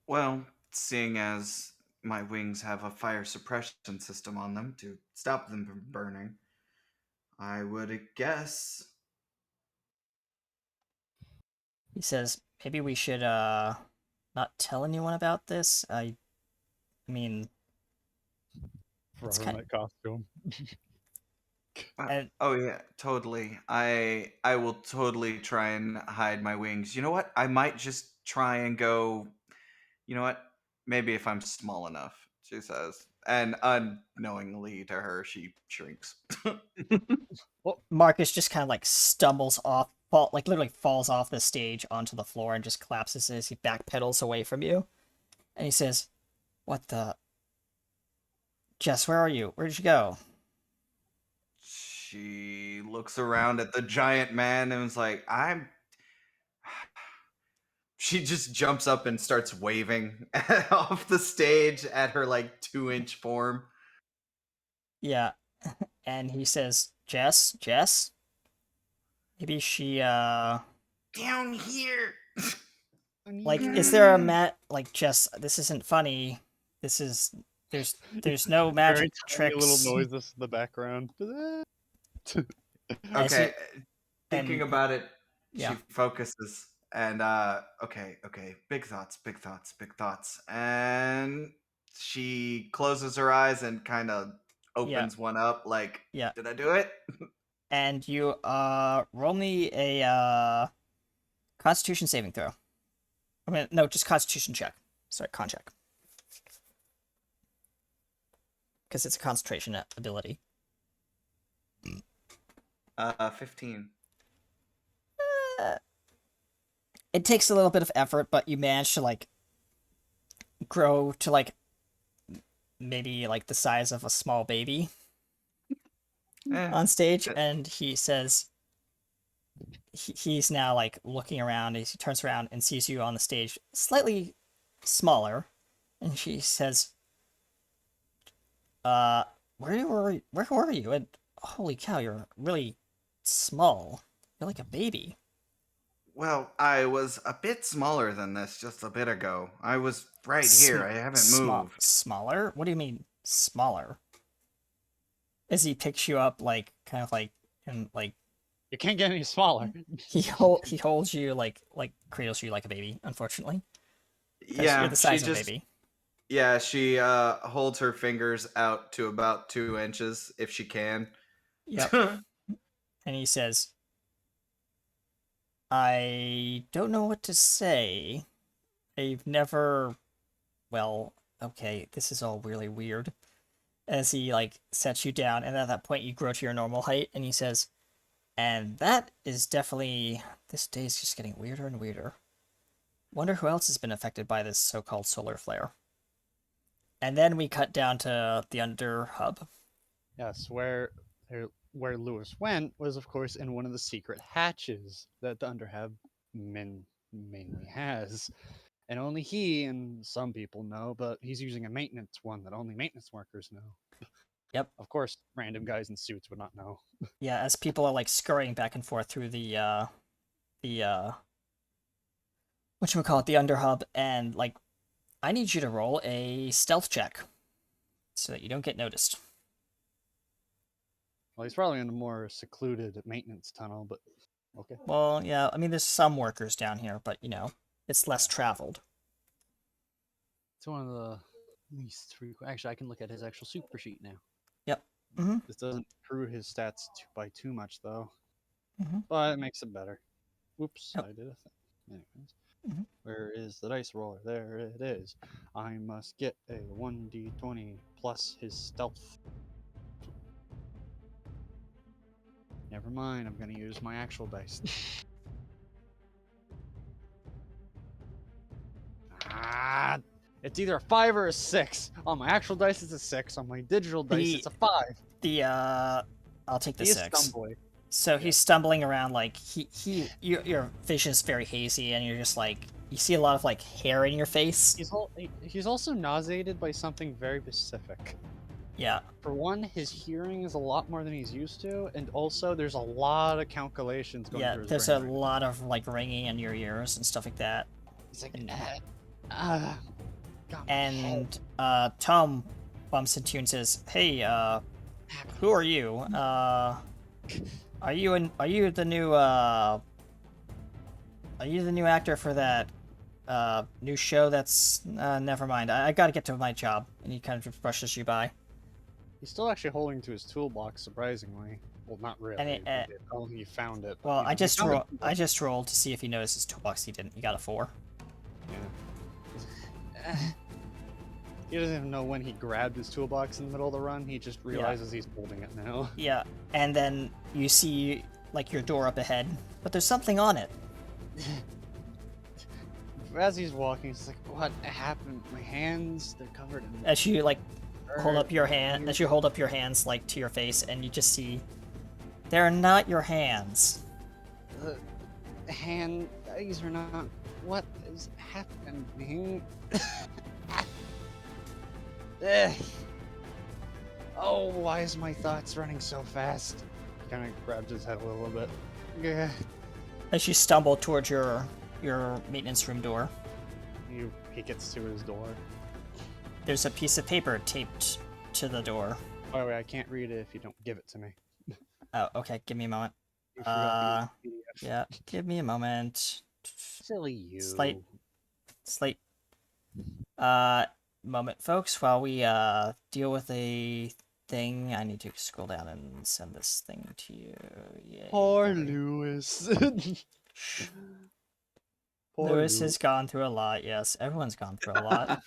Well, seeing as my wings have a fire suppression system on them to stop them from burning, I would guess. He says, "Maybe we should not tell anyone about this. I mean, For It's a kind- hermit costume. and Oh yeah, totally. I will totally try and hide my wings. You know what? I might just try and go. You know what? Maybe if I'm small enough, she says. And unknowingly to her, she shrinks. Marcus just kind of like stumbles off, literally falls off the stage onto the floor and just collapses as he backpedals away from you. And he says, "What the? Jess, where are you? Where did you go?" She looks around at the giant man and is like, I'm. She just jumps up and starts waving off the stage at her like 2-inch form. Yeah. And he says, Jess? Maybe she, Down here. like, is there a Jess, this isn't funny. There's no magic Very tiny tricks. little noises in the background. As he- Okay, thinking and- about it, yeah. she focuses and okay, big thoughts, and she closes her eyes and kind of opens one up like, Yeah. did I do it? And you, roll me a, Constitution saving throw. I mean, no, just Constitution check. Sorry, con check. Because it's a concentration ability. 15. It takes a little bit of effort, but you manage to like grow to like maybe like the size of a small baby on stage. And he says he's now like looking around. He turns around and sees you on the stage, slightly smaller, and she says, where were you? And holy cow, you're really small. You're like a baby." Well, I was a bit smaller than this just a bit ago. I was right here. I haven't moved. Smaller? What do you mean smaller? As he picks you up, like kind of like and like You can't get any smaller. he holds you like cradles you like a baby. Unfortunately, 'cause Yeah, you're the size she of a just baby. yeah she holds her fingers out to about 2 inches if she can. Yep. And he says, "I don't know what to say. I've never. Well, okay, this is all really weird." As he like sets you down, and at that point you grow to your normal height, and he says, "And that is definitely, this day is just getting weirder and weirder. Wonder who else has been affected by this so-called solar flare." And then we cut down to the under hub. Yes, where Lewis went was, of course, in one of the secret hatches that the Underhab mainly has. And only he and some people know, but he's using a maintenance one that only maintenance workers know. Yep. Of course, random guys in suits would not know. Yeah, as people are like scurrying back and forth through the whatchamacallit, the underhub, and like, I need you to roll a stealth check so that you don't get noticed. Well, he's probably in a more secluded maintenance tunnel, but okay. Well, yeah, I mean, there's some workers down here, but you know, it's less traveled. It's one of the least frequent. Actually, I can look at his actual super sheet now. Yep. Mm-hmm. This doesn't improve his stats by too much, though. Mhm. But it makes it better. Whoops, Yep. I did a thing. Anyways, Mhm. where is the dice roller? There it is. I must get a 1d20 plus his stealth. Never mind, I'm gonna use my actual dice. It's either a 5 or a 6. On my actual dice, it's a 6. On my digital dice, it's a 5. I'll take the He is 6. stumbling. So he's stumbling around like your vision's very hazy, and you're just like you see a lot of like hair in your face. He's also nauseated by something very specific. Yeah. For one, his hearing is a lot more than he's used to, and also there's a lot of calculations going through his There's brain a right lot of like ringing in your ears and stuff like that. He's like, And Tom bumps into you and says, "Hey, who are you? Are you the new actor for that new show that's never mind. I gotta get to my job." And he kind of just brushes you by. He's still actually holding to his toolbox, surprisingly. Well, not really. And I don't think he found it. Well, I I just rolled to see if he noticed his toolbox. He didn't. He got a 4. Yeah. He doesn't even know when he grabbed his toolbox in the middle of the run. He just realizes he's holding it now. Yeah, and then you see like your door up ahead, but there's something on it. As he's walking, he's like, "What happened? My hands, they're covered in..." As you like hold up your hand, as you hold up your hands like to your face, and you just see they're not your hands. These are not... What is happening? Oh, why is my thoughts running so fast? Kind of grabs his head a little bit. Yeah. As you stumble towards your maintenance room door, he gets to his door. There's a piece of paper taped to the door. By the way, I can't read it if you don't give it to me. Oh, okay. Give me a moment. You forgot the PDF. Yeah. Give me a moment. Silly you. Slight. Moment, folks. While we deal with a thing, I need to scroll down and send this thing to you. Yeah. Poor Lewis. Lewis has gone through a lot. Yes, everyone's gone through a lot.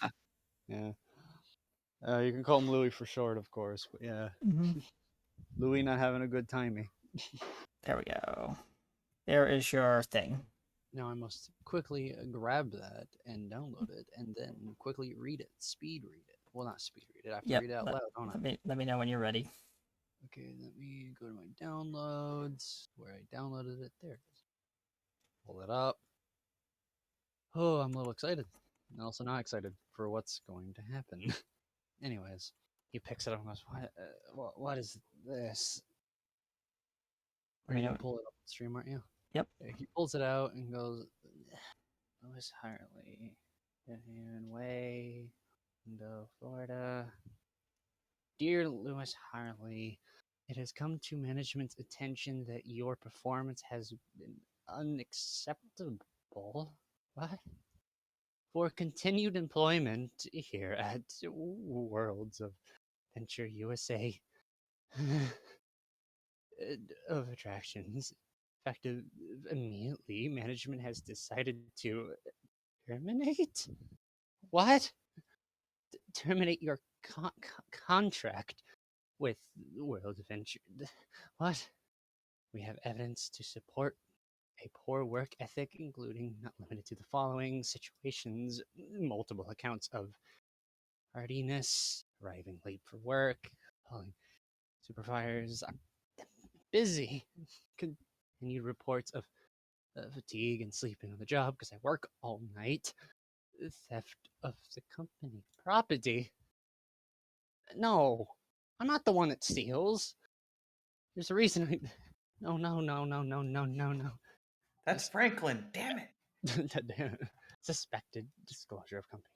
Yeah. You can call him Louis for short, of course, but yeah. Mm-hmm. Louis not having a good timey. There we go. There is your thing. Now I must quickly grab that and download it, and then quickly read it, speed read it. Well, not speed read it. I have to read it out loud, don't I? Let me know when you're ready. Okay, let me go to my downloads, where I downloaded it. There it is. Pull it up. Oh, I'm a little excited. And also not excited for what's going to happen. Anyways, he picks it up and goes, what is this? You're going to pull it up on stream, aren't you? Yep. He pulls it out and goes, Lewis Hartley, Union Way, Florida. Dear Lewis Hartley, it has come to management's attention that your performance has been unacceptable. What? For continued employment here at Worlds of Venture USA of Attractions, effective immediately, management has decided to terminate? What? Terminate your contract with World Adventure. What? We have evidence to support a poor work ethic, including not limited to the following situations: multiple accounts of tardiness, arriving late for work, calling supervisors busy, continued reports of fatigue and sleeping on the job because I work all night, theft of the company property. No, I'm not the one that steals. There's a reason. No. That's Franklin. Damn it. Suspected disclosure of company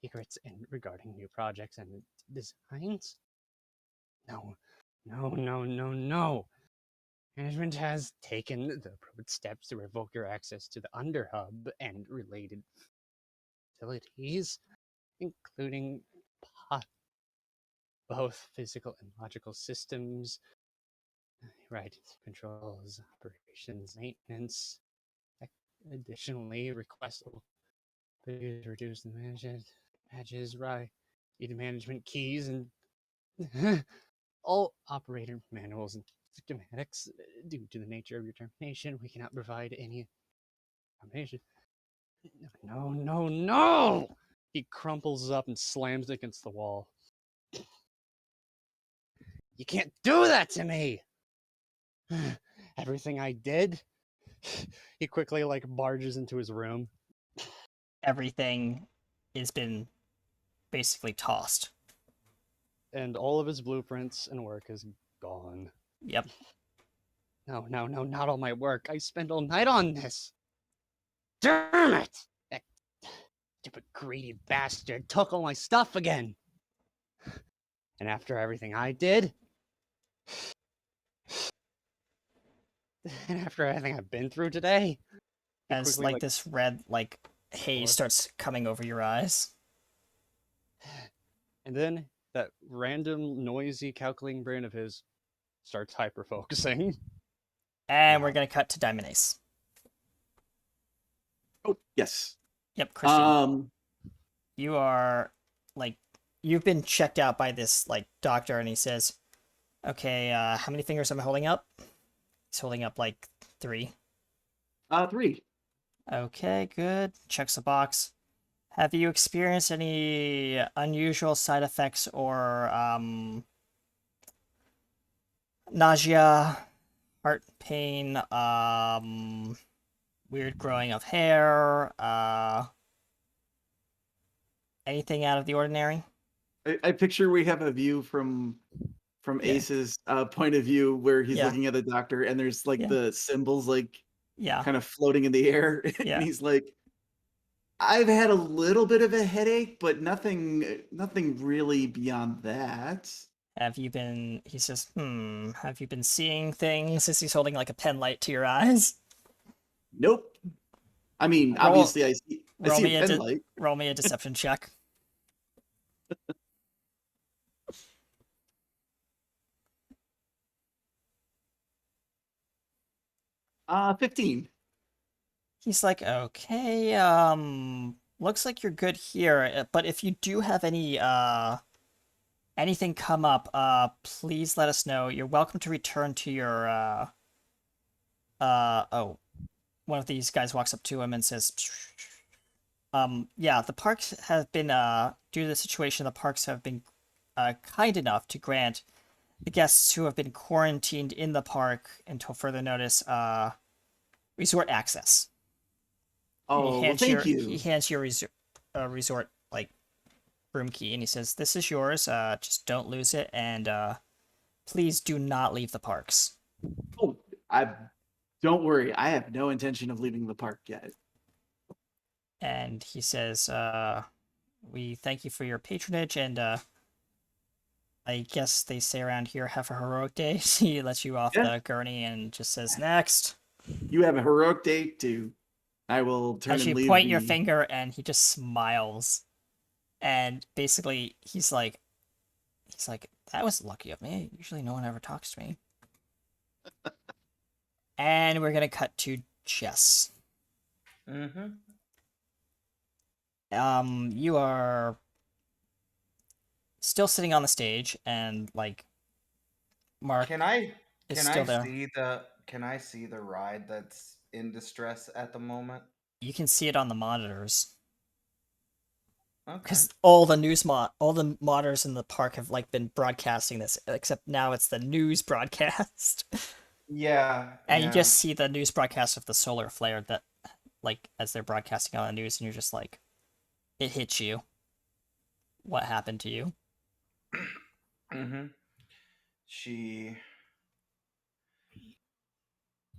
secrets and regarding new projects and designs. No. Management has taken the appropriate steps to revoke your access to the Underhub and related facilities, including both physical and logical systems, right, controls, operations, maintenance. Additionally, request to reduce the management badges, right, management keys, and all operator manuals and schematics. Due to the nature of your termination, we cannot provide any information. No. He crumples up and slams it against the wall. You can't do that to me! Everything I did? He quickly, like, barges into his room. Everything has been basically tossed. And all of his blueprints and work is gone. Yep. No, not all my work. I spent all night on this. Damn it! That stupid greedy bastard took all my stuff again. And after everything I did, and after everything I've been through today, he As quickly, like this red like haze starts coming over your eyes. and then that random noisy calculating brain of his starts hyper focusing. And we're gonna cut to Diamond Ace. Oh, yes. Yep, Christian. You are like you've been checked out by this like doctor, and he says, "Okay, how many fingers am I holding up?" He's holding up like 3. 3. Okay, good. Checks the box. Have you experienced any unusual side effects or nausea, heart pain, weird growing of hair, anything out of the ordinary? I picture we have a view from Ace's point of view where he's Yeah. looking at the doctor and there's like Yeah. the symbols like Yeah. kind of floating in the air. Yeah. And he's like, I've had a little bit of a headache, but nothing really beyond that. Have you been, he says, have you been seeing things as he's holding like a pen light to your eyes? Nope. I mean, Roll- obviously I see Roll me, a pen light. roll me a deception check. 15. He's like, okay, looks like you're good here, but if you do have any, anything come up, please let us know. You're welcome to return to your, one of these guys walks up to him and says, yeah, the parks have been, due to the situation, the parks have been, kind enough to grant the guests who have been quarantined in the park until further notice, resort access. Oh, well, thank you. He hands you a resort like room key, and he says, "This is yours. Just don't lose it, and please do not leave the parks." Oh, don't worry. I have no intention of leaving the park yet. And he says, "We thank you for your patronage, and I guess they say around here, have a heroic day." He lets you off the gurney and just says, "Next." You have a heroic day too. I will turn As and you leave point your finger, and he just smiles, and basically he's like, "That was lucky of me. Usually no one ever talks to me." And we're gonna cut to Jess. You are still sitting on the stage, and like Mark Can I still there. Can I see the ride that's in distress at the moment? You can see it on the monitors. Okay. Because all the monitors in the park have like been broadcasting this, except now it's the news broadcast. Yeah. And you just see the news broadcast of the solar flare that, like, as they're broadcasting on the news, and you're just like, it hits you. What happened to you? She.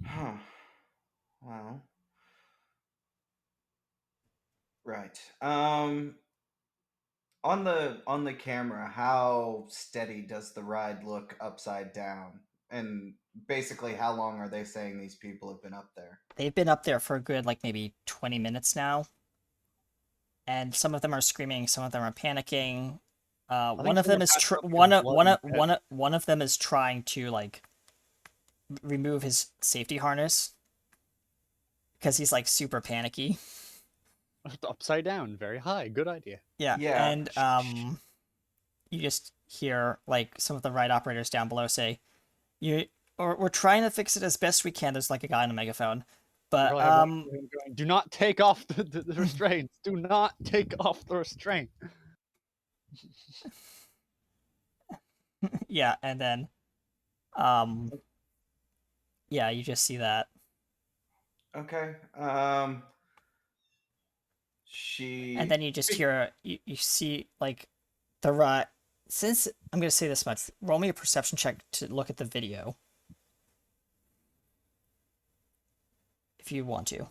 Huh. Well. Right. On the camera, how steady does the ride look upside down? And basically, how long are they saying these people have been up there? They've been up there for a good, like, maybe 20 minutes now. And some of them are screaming, some of them are panicking. One of them is one of them is trying to like remove his safety harness because he's like super panicky. Upside down, very high. Good idea. Yeah. And you just hear like some of the ride operators down below say, we're trying to fix it as best we can." There's like a guy on a megaphone. But Really have one of him going, do not take off the restraints. Do not take off the restraint. yeah, and then yeah, you just see that. Okay. She. And then you just hear you see like the ride. Since I'm gonna say this much, roll me a perception check to look at the video. If you want to.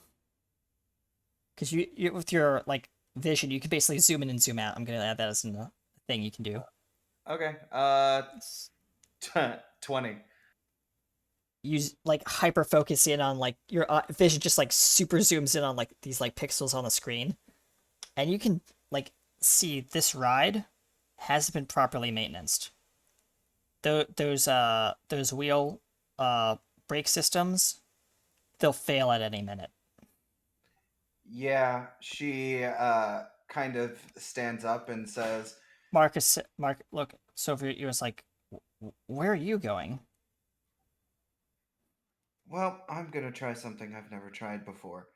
Because you with your like vision, you can basically zoom in and zoom out. I'm gonna add that as a thing you can do. Okay. 20. You like hyper focus in on like your vision just like super zooms in on like these like pixels on the screen, and you can like see this ride hasn't been properly maintained. Those wheel brake systems, they'll fail at any minute. Yeah, she kind of stands up and says, Mark, look, Sophie was like, where are you going? well, I'm gonna try something I've never tried before.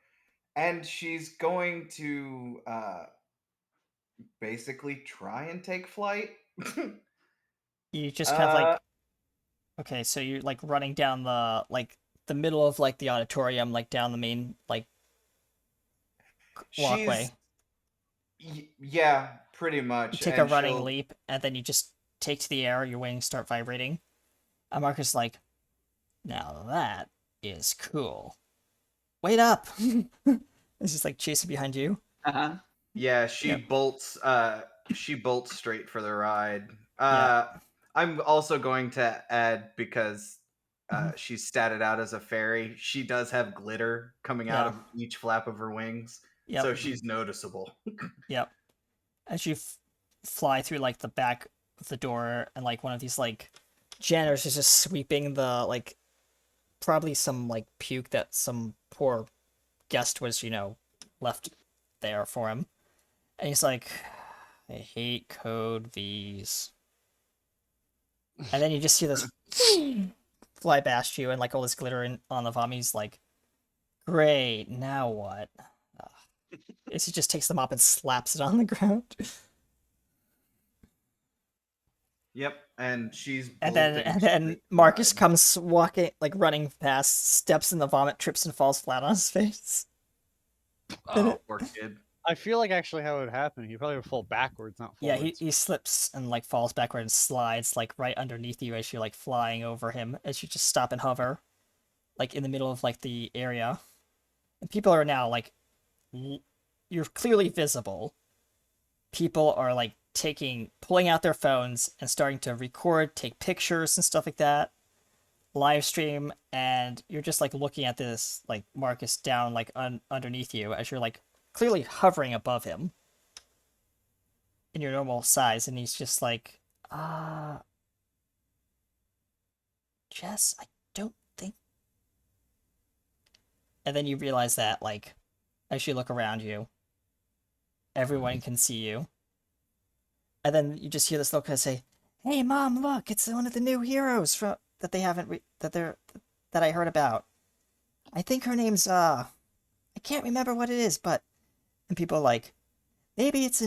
And she's going to basically try and take flight. You just kind of like, okay, so you're like running down the middle of like the auditorium, like down the main like walkway. Yeah, pretty much. You take a running leap, and then you just take to the air, your wings start vibrating. And Marcus is like, now that is cool. Wait up! It's just like chasing behind you. Uh-huh. Yeah, she bolts straight for the ride. Yeah. I'm also going to add, because she's statted out as a fairy, she does have glitter coming out of each flap of her wings. Yep. So she's noticeable. Yep. As you fly through like the back of the door, and like one of these like janitors is just sweeping the like probably some like puke that some poor guest was, left there for him. And he's like, I hate code V's. And then you just see this fly past you and like all this glitter on the vomit. He's like, great, now what? He just takes the mop and slaps it on the ground. Yep, and she's and then Marcus comes walking, like running past, steps in the vomit, trips and falls flat on his face. Oh, poor kid. I feel like actually how it would happen, he probably would fall backwards, not forwards. Yeah, he slips and like falls backward and slides like right underneath you as you're like flying over him, as you just stop and hover, like in the middle of like the area. And people are now like, you're clearly visible. People are like pulling out their phones and starting to record, take pictures and stuff like that, live stream, and you're just like looking at this like Marcus down like underneath you as you're like clearly hovering above him in your normal size, and he's just like, Jess, I don't think. And then you realize that like as you look around you, everyone can see you. And then you just hear this little kid say, "Hey, Mom, look! It's one of the new heroes that they haven't that I heard about. I think her name's I can't remember what it is, but." And people are like, maybe it's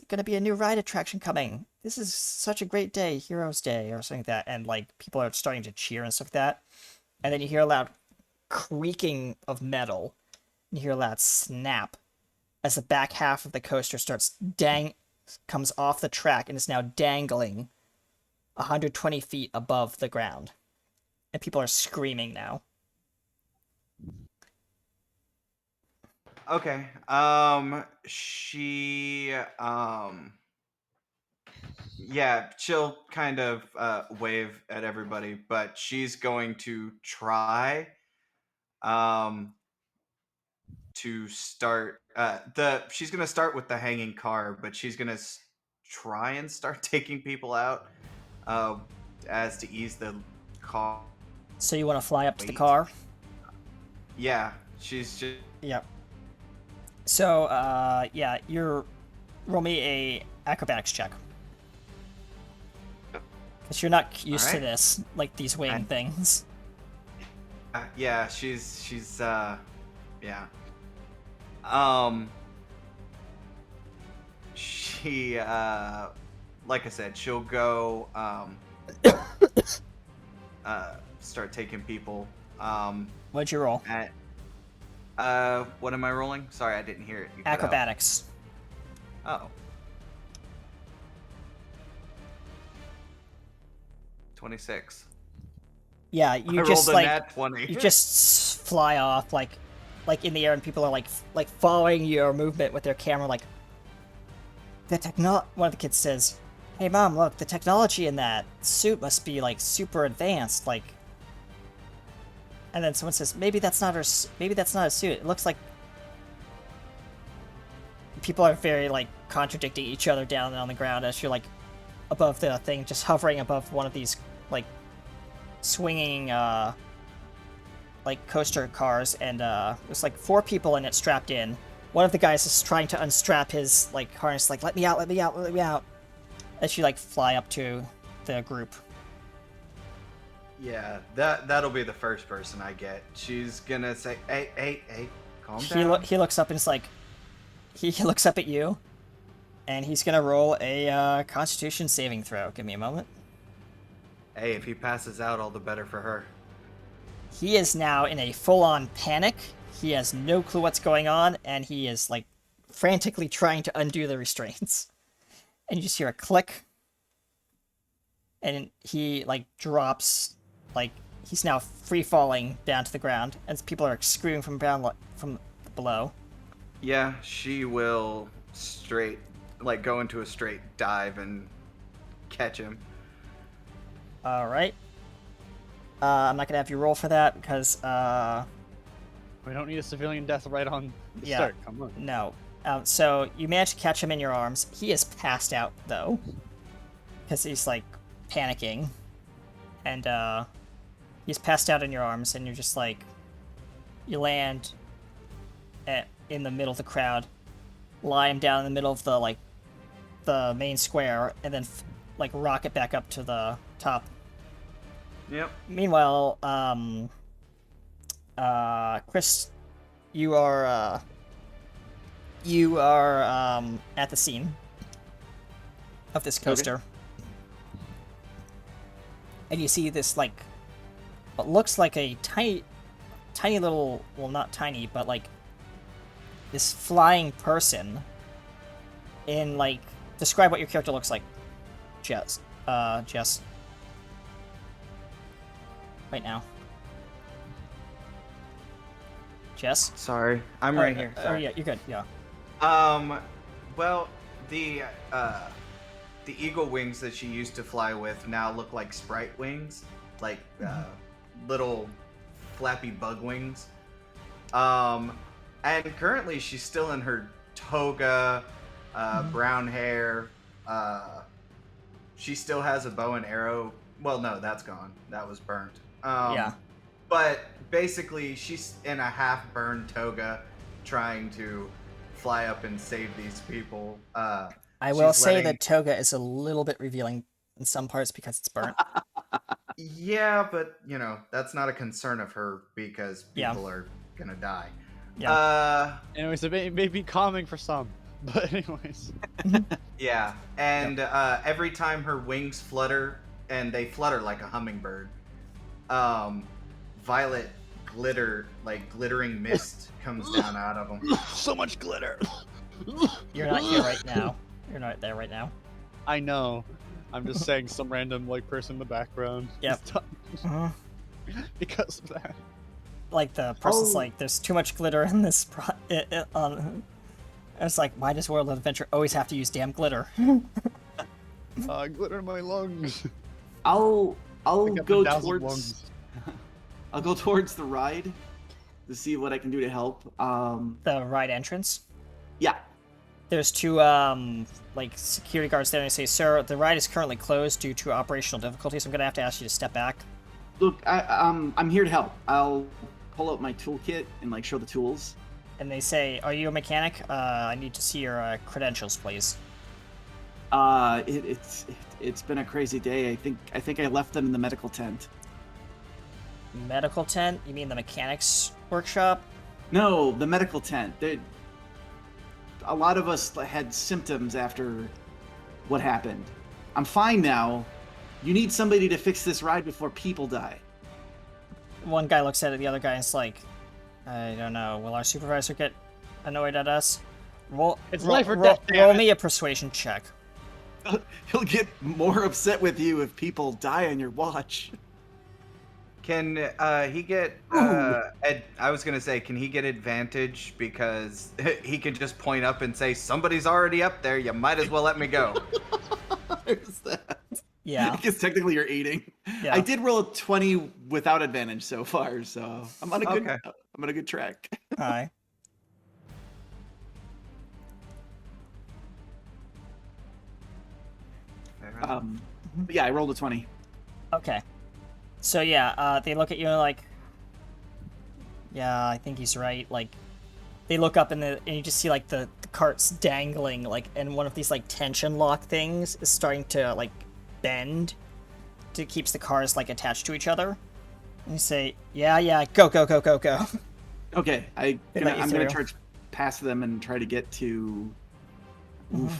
gonna be a new ride attraction coming. This is such a great day, Heroes Day, or something like that. And like people are starting to cheer and stuff like that. And then you hear a loud creaking of metal. And you hear a loud snap as the back half of the coaster comes off the track and is now dangling 120 feet above the ground. And people are screaming now. Okay. She yeah, she'll kind of wave at everybody, but she's going to try to start she's going to start with the hanging car, but she's going to try and start taking people out as to ease the car. So you want to fly up to the car? Yeah, she's just... Yep. So, yeah, roll me a acrobatics check. Because you're not used to this, like these wing things. yeah, she's yeah. She like I said, she'll go start taking people. What'd you roll? At what am I rolling? Sorry, I didn't hear it. You cut out. Acrobatics. Oh. 26. Yeah, I you just rolled a like nat 20. you just fly off like in the air, and people are like following your movement with their camera. Like one of the kids says, "Hey, mom, look, the technology in that suit must be like super advanced." Like, and then someone says, "Maybe that's not her. Maybe that's not a suit. It looks like." People are very like contradicting each other down on the ground as you're like above the thing, just hovering above one of these like swinging like coaster cars, and there's like 4 people in it strapped in. One of the guys is trying to unstrap his like harness, like let me out, let me out, let me out, as you like fly up to the group. Yeah, that'll be the first person I get. She's gonna say, hey, calm down. He looks up and it's like he looks up at you, and he's gonna roll a Constitution saving throw. Give me a moment. Hey, if he passes out, all the better for her. He is now in a full-on panic. He has no clue what's going on, and he is like frantically trying to undo the restraints. And you just hear a click, and he like drops, like he's now free falling down to the ground, as people are screaming from below. Yeah, she will go into a straight dive and catch him. All right. I'm not gonna have you roll for that because We don't need a civilian death right on the yeah, start. Come on. no. So you managed to catch him in your arms. He is passed out though, because he's like panicking, and he's passed out in your arms, and you're just like, you land in the middle of the crowd, lie him down in the middle of the main square, and then like rocket back up to the top. Yep. Meanwhile, Chris, you are at the scene of this coaster. Okay. And you see this like what looks like a tiny little, well, not tiny, but like this flying person in like, describe what your character looks like, Jess. Right now. Jess? Sorry, I'm right here. Oh Sorry. yeah, you're good. Yeah. Well, the eagle wings that she used to fly with now look like sprite wings, like little flappy bug wings. And currently she's still in her toga, brown hair. She still has a bow and arrow. Well, no, that's gone. That was burnt. Yeah. But basically, she's in a half-burned toga, trying to fly up and save these people. I will say that toga is a little bit revealing in some parts because it's burnt. Yeah, but that's not a concern of her because people are gonna die. Yeah. Anyways, it may be calming for some, but anyways. Yeah, and every time her wings flutter, and they flutter like a hummingbird, violet glittering mist comes down out of them. So much glitter. You're not here right now. You're not there right now. I know. I'm just saying some random person in the background. Yep. Because of that. Like the person's like, there's too much glitter in this. It's like, why does World of Adventure always have to use damn glitter? Glitter in my lungs. I'll go $1,000 towards. lungs. I'll go towards the ride to see what I can do to help. The ride entrance. Yeah. There's 2 like security guards there, and they say, "Sir, the ride is currently closed due to operational difficulties. I'm gonna have to ask you to step back." Look, I'm here to help. I'll pull out my toolkit and show the tools. And they say, "Are you a mechanic? I need to see your credentials, please." It's been a crazy day. I think I left them in the medical tent. medical tent? You mean the mechanics workshop? No, the medical tent. A lot of us had symptoms after what happened. I'm fine now. You need somebody to fix this ride before people die. One guy looks at it, the other guy is like, I don't know, will our supervisor get annoyed at us? It's life or death, damn roll it. me a persuasion check. He'll get more upset with you if people die on your watch. Can he get? I was gonna say, can he get advantage because he can just point up and say, "Somebody's already up there. You might as well let me go." There's that. Yeah. Because technically you're aiding. Yeah. I did roll a 20 without advantage so far, so I'm on a good. Okay. I'm on a good track. Alright. Yeah, I rolled a 20. Okay. So yeah, they look at you and like, yeah, I think he's right. Like, they look up and you just see like the carts dangling, like, and one of these like tension lock things is starting to like bend to keeps the cars like attached to each other. And you say, yeah, go. Okay, I'm They let you gonna through. charge past them and try to get to,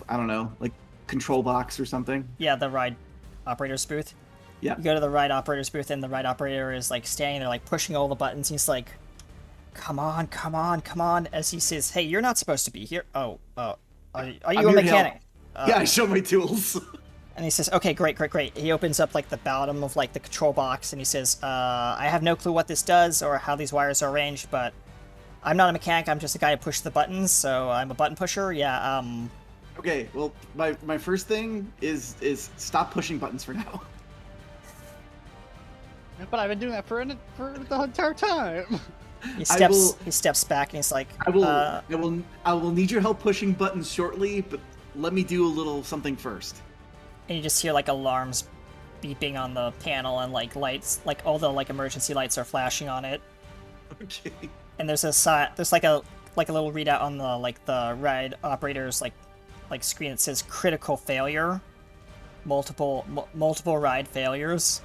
I don't know, like control box or something. Yeah, the ride operator's booth. Yeah. You go to the ride operator's booth, and the ride operator is like standing there, like pushing all the buttons. He's like, "Come on!" As he says, "Hey, you're not supposed to be here." Are you I'm a here to mechanic? Yeah, I show my tools. And he says, "Okay, great." He opens up like the bottom of like the control box, and he says, "I have no clue what this does or how these wires are arranged, but I'm not a mechanic. I'm just a guy who pushes the buttons, so I'm a button pusher." Yeah. Okay, well, my first thing is stop pushing buttons for now. But I've been doing that for the entire time. He steps back, and he's like, I will need your help pushing buttons shortly, but let me do a little something first. And you just hear like alarms beeping on the panel, and like lights, like all the like emergency lights are flashing on it. Okay. And there's like a little readout on the like the ride operator's like screen that says critical failure, multiple ride failures.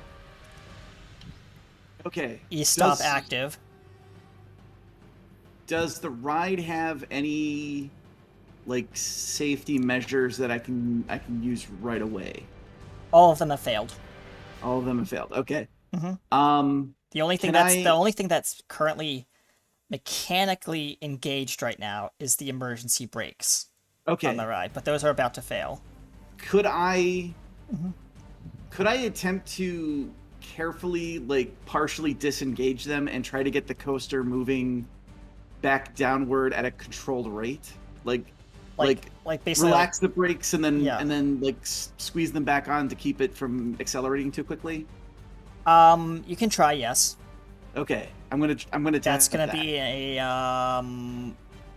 Okay. E-stop active. Does the ride have any like safety measures that I can use right away? All of them have failed. All of them have failed. Okay. Mm-hmm. The only thing Can that's currently mechanically engaged right now is the emergency brakes on the ride, but those are about to fail. Could I attempt to carefully like partially disengage them and try to get the coaster moving back downward at a controlled rate? Like basically relax the brakes and then like squeeze them back on to keep it from accelerating too quickly? You can try, yes. Okay. I'm gonna That's test gonna that. be a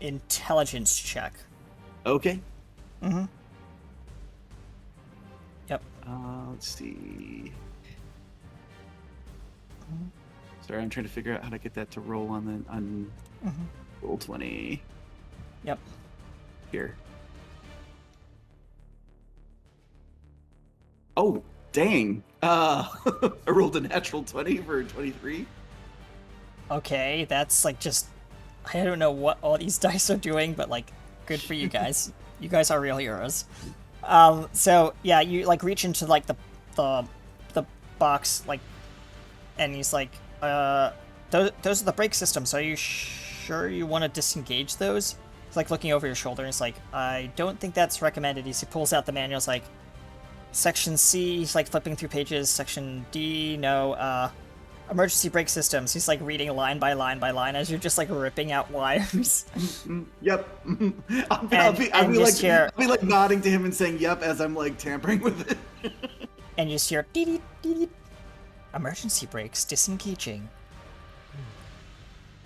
intelligence check. Okay. Mm-hmm. Yep. Let's see. Sorry, I'm trying to figure out how to get that to roll on roll 20. Yep. Here. Oh, dang. I rolled a natural 20 for 23. Okay, that's like just I don't know what all these dice are doing, but like good for you guys. You guys are real heroes. So yeah, you like reach into like the box like, and he's like, those are the brake systems. Are you sure you want to disengage those? He's like looking over your shoulder, and he's like, I don't think that's recommended. He pulls out the manual. He's like, Section C. He's like flipping through pages. Section D, no. Emergency brake systems. He's like reading line by line by line as you're just like ripping out wires. Yep. I'll be like nodding to him and saying yep as I'm like tampering with it. And you just hear dee dee. Emergency brakes disengaging.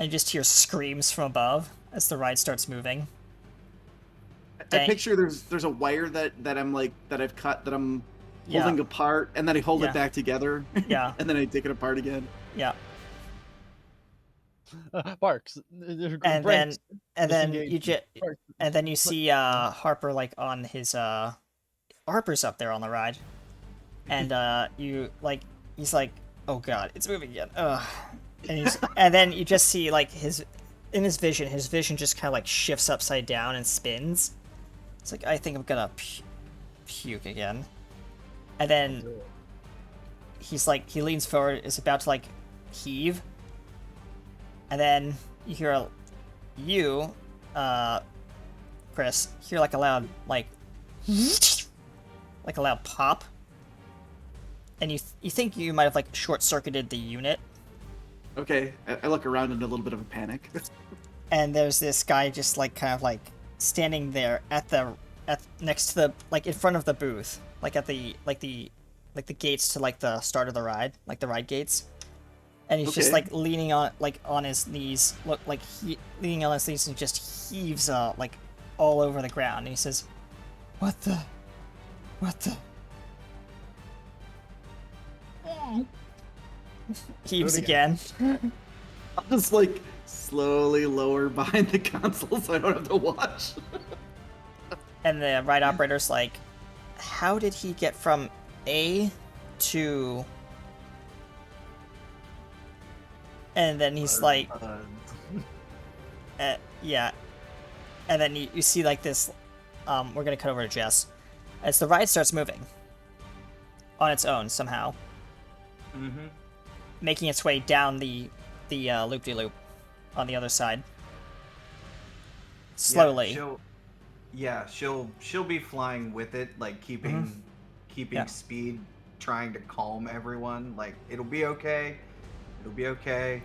And you just hear screams from above as the ride starts moving. I picture there's a wire that I've cut that I'm holding apart, and then I hold it back together. Yeah. And then I take it apart again. Yeah. Barks. And then you see Harper like on his Harper's up there on the ride, and he's like, oh god, it's moving again. And then you just see like his vision just kind of like shifts upside down and spins. It's like, I think I'm gonna puke again. And then he's like, he leans forward, is about to like heave, and then you hear Chris, hear like a loud like a loud pop, and you think you might have like short-circuited the unit. Okay, I look around in a little bit of a panic. And there's this guy just like kind of like standing there at next to the, like in front of the booth, like at the gates to like the start of the ride, like the ride gates. And he's just like leaning on his knees, leaning on his knees, and just heaves like all over the ground. And he says, "What the?" Heaves again. I'll just like slowly lower behind the console so I don't have to watch. And the ride operator's like, "How did he get from A to..." And then he's like, yeah. And then you see like this, we're gonna cut over to Jess. As the ride starts moving on its own somehow. Mm-hmm. Making its way down the loop-de-loop on the other side. Slowly. She'll be flying with it, like keeping speed, trying to calm everyone. Like, it'll be okay. It'll be okay.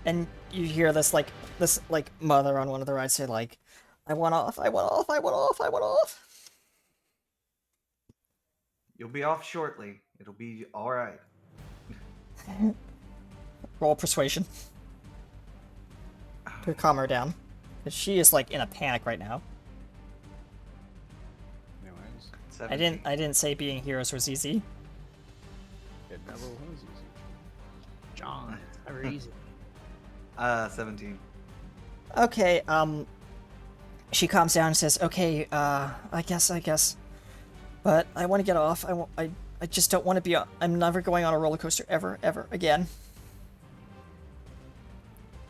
And you hear this mother on one of the rides say like, I want off. You'll be off shortly. It'll be all right. Roll persuasion to calm her down. 'Cause she is like in a panic right now. Anyways, 17. I didn't say being heroes was easy. it never was easy. John, it's never easy. 17. Okay, she calms down and says, "Okay, I guess. But I want to get off. I just don't want to be I'm never going on a roller coaster ever again."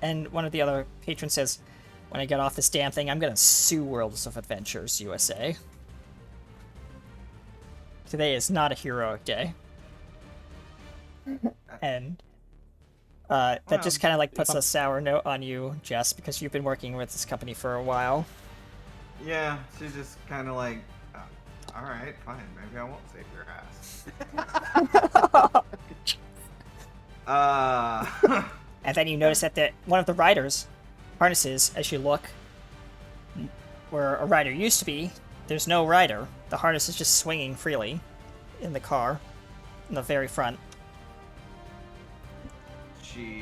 And one of the other patrons says, "When I get off this damn thing, I'm gonna sue Worlds of Adventures USA. Today is not a heroic day." And that just kind of like puts a sour note on you, Jess, because you've been working with this company for a while. Yeah, she's just kind of like, all right, fine, maybe I won't save your ass. And then you notice that one of the riders' harnesses, as you look, where a rider used to be, there's no rider. The harness is just swinging freely in the car, in the very front.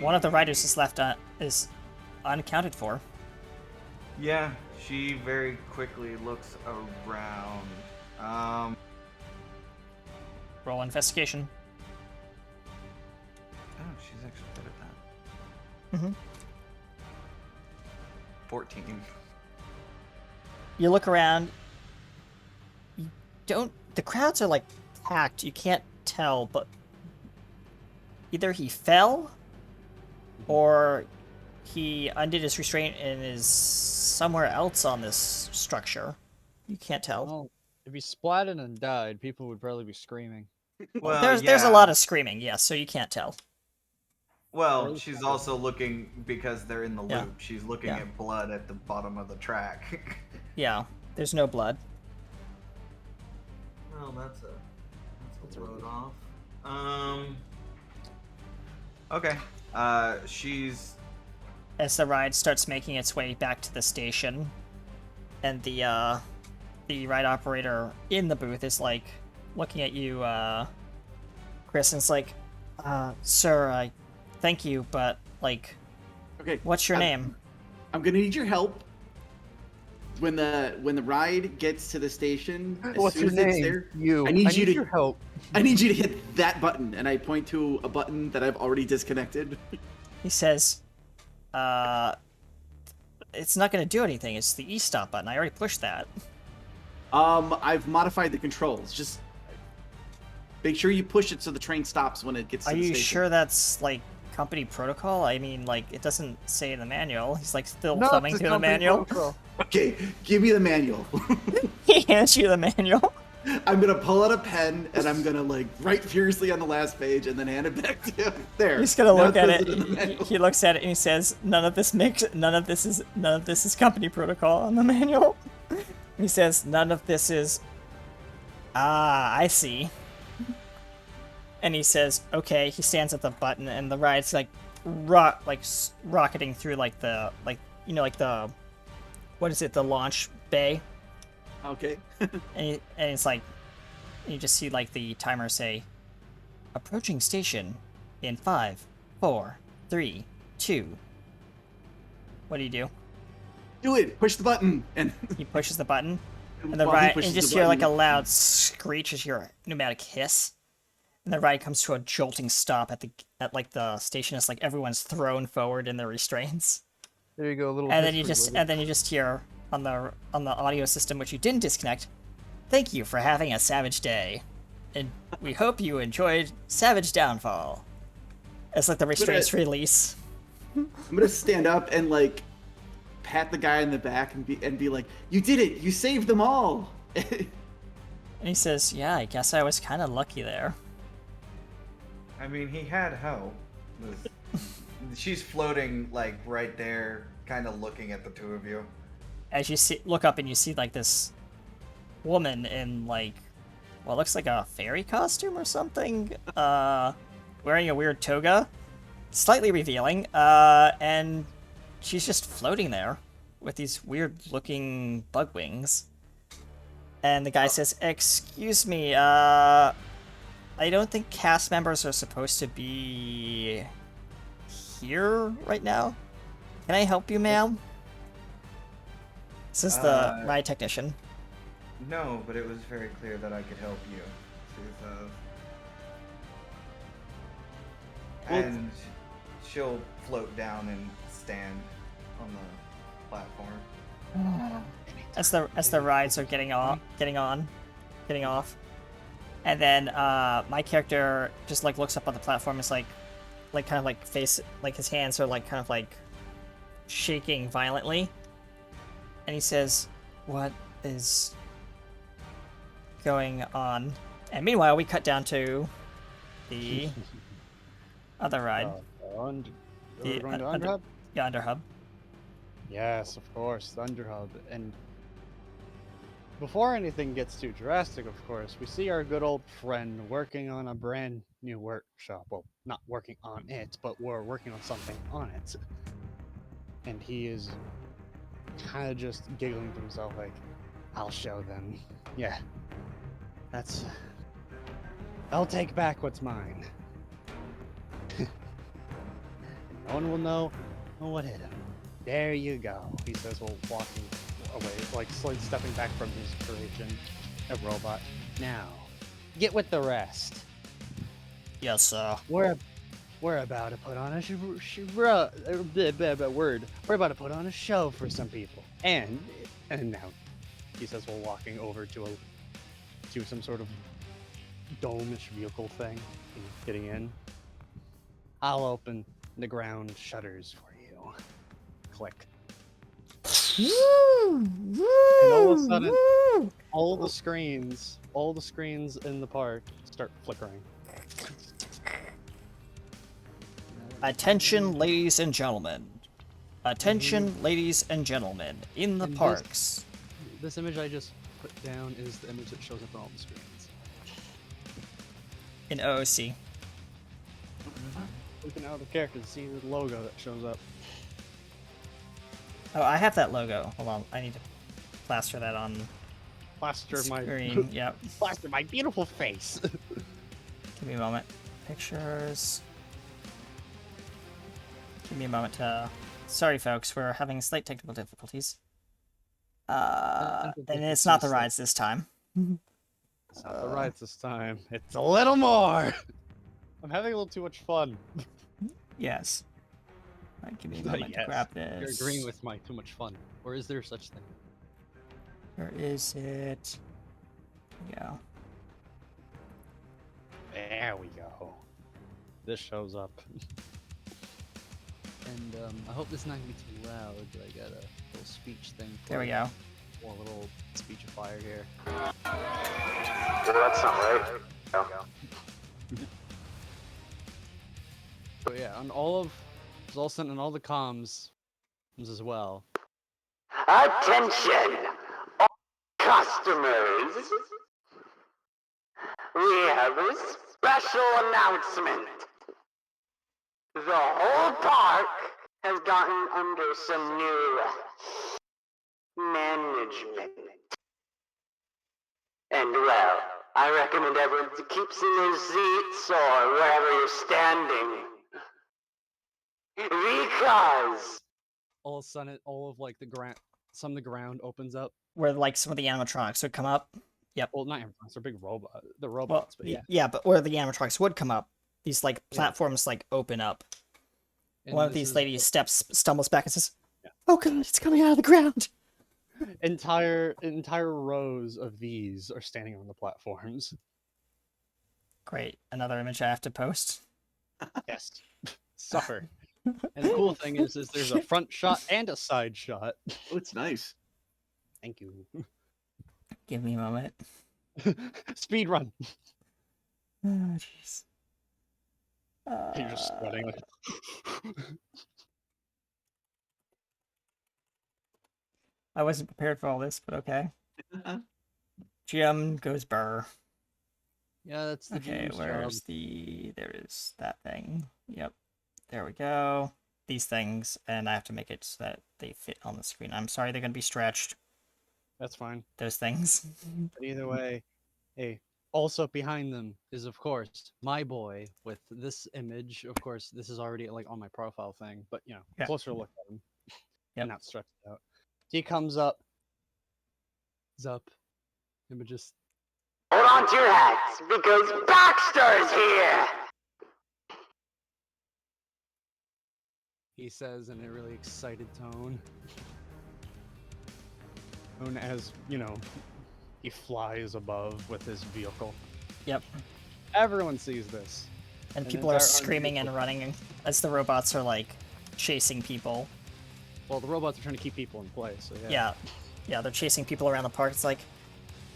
One of the riders is unaccounted for. Yeah, she very quickly looks around. Roll investigation. Oh, she's actually good at that. 14. You look around. The crowds are like packed. You can't tell, but either he fell or he undid his restraint and is somewhere else on this structure. You can't tell. Well, if he splatted and died, people would probably be screaming. Well, there's a lot of screaming, yes, so you can't tell. Well, she's also looking, because they're in the loop, Yeah. she's looking Yeah. at blood at the bottom of the track. Yeah, there's no blood. Well, that's a load off. Okay. She's... As the ride starts making its way back to the station, and the ride operator in the booth is like looking at you, Chris, and it's like, "Sir, I thank you, but like, Okay. what's your name?" I'm gonna need your help. When the ride gets to the station, as What's soon your as it's name? there, You. I need you to your help. I need you to hit that button, and I point to a button that I've already disconnected. He says, "It's not gonna do anything. It's the E-stop button. I already pushed that." I've modified the controls. Just make sure you push it so the train stops when it gets to Are the you station. sure that's like company protocol? I mean, like, it doesn't say in the manual. He's like still Not thumbing the through the company manual. protocol. Okay, give me the manual. He hands you the manual. I'm gonna pull out a pen and I'm gonna like write furiously on the last page and then hand it back to him. There. He's gonna now look at says it. in the He, manual. he looks at it and he says, none of this is company protocol on the manual. He says, none of this is. Ah, I see. And he says, okay. He stands at the button, and the ride's like, rocketing through like the what is it? The launch bay. Okay. And it's like, you just see like the timer say, approaching station in 5, 4, 3, 2. What do you do? Do it. Push the button. And He pushes the button, and the while he ride, pushes and you just the hear like a button- loud screech as your pneumatic hiss, and the ride comes to a jolting stop at like the station. It's like everyone's thrown forward in their restraints, There you go, a little. and then you history just lesson. hear on the audio system, which you didn't disconnect. Thank you for having a savage day, and we hope you enjoyed Savage Downfall. It's like the restraints release. I'm gonna stand up and like pat the guy in the back and be like, "You did it! You saved them all!" And he says, "Yeah, I guess I was kind of lucky there." I mean, he had help. She's floating like right there, kind of looking at the two of you. As you look up and you see like this woman in like what looks like a fairy costume or something, wearing a weird toga, slightly revealing, and she's just floating there with these weird looking bug wings. And the guy says, "Excuse me, I don't think cast members are supposed to be here right now. Can I help you, ma'am?" This is the ride technician. No, but it was very clear that I could help you. And she'll float down and stand on the platform. As the rides are getting off, and then my character just like looks up on the platform. It's like kind of like his hands are like kind of like shaking violently, and he says, "What is going on?" And meanwhile, we cut down to the other ride, We're the going to Underhub? Yeah, Underhub. Yes, of course, the Underhub. And before anything gets too drastic, of course, we see our good old friend working on a brand new workshop. Well, not working on it, but we're working on something on it. And he is kind of just giggling to himself like, I'll show them. Yeah. I'll take back what's mine. No one will know what hit him. There you go, he says while walking away, like slowly stepping back from his creation, a robot. Now, get with the rest. Yes, sir. We're about to put on We're about to put on a show for some people. And now, he says while walking over to some sort of dome-ish vehicle thing, and getting in. I'll open the ground shutters for you. Click. And all of a sudden, all the screens in the park start flickering. Attention, ladies and gentlemen. Attention, ladies and gentlemen, in the And parks. This image I just put down is the image that shows up on all the screens. In OOC. Looking out of the character to see the logo that shows up. Oh, I have that logo. Hold on, I need to plaster that on Plaster my screen. Yep. plaster my beautiful face. Give me a moment. Pictures. Give me a moment to. Sorry, folks, we're having slight technical difficulties. And it's not the rides this time. It's not the rides this time. It's a little more. I'm having a little too much fun. Yes. Alright, give me a moment to Yes, grab you're this. agreeing with my too much fun. Or is there such thing? Where is it? Yeah. There we go. This shows up. And I hope this is not gonna be too loud, but I got a little speech thing. There we go. A little speechifier here. Well, that's not right. But yeah, on all of, it's all sent on all the comms as well. Attention, all customers. We have a special announcement. The whole park has gotten under some new management. And well, I recommend everyone to keep in their seats or wherever you're standing. Because All of a sudden, all of like the ground, some of the ground opens up. Where like some of the animatronics would come up. Yep. Well, not animatronics, they're big robots. The Well, robots, but yeah. yeah, but where the animatronics would come up, these like platforms like open up. And One of this these is ladies stumbles back and says, "Oh god, it's coming out of the ground!" entire rows of these are standing on the platforms. Great, another image I have to post. Yes, suffer. And the cool thing is there's a front shot and a side shot. Oh, it's nice. Thank you. Give me a moment. Speed run. Oh jeez. You're just sweating. Like... I wasn't prepared for all this, but okay. Jim goes burr. Yeah, that's the Okay, GM's where's job. there is that thing. Yep. There we go. These things, and I have to make it so that they fit on the screen. I'm sorry they're gonna be stretched. That's fine. Those things. But either way, hey, also behind them is of course my boy with this image. Of course, this is already like on my profile thing, but you know, Yeah. closer look at him. Yep. Not stretched out. He comes up. And just hold on to your hats, because Baxter's here! he says in a really excited tone. Known as, you know, he flies above with his vehicle. Yep. Everyone sees this. And An people are entire screaming and vehicle- running as the robots are like chasing people. Well, the robots are trying to keep people in place, so yeah. Yeah. Yeah, they're chasing people around the park. It's like,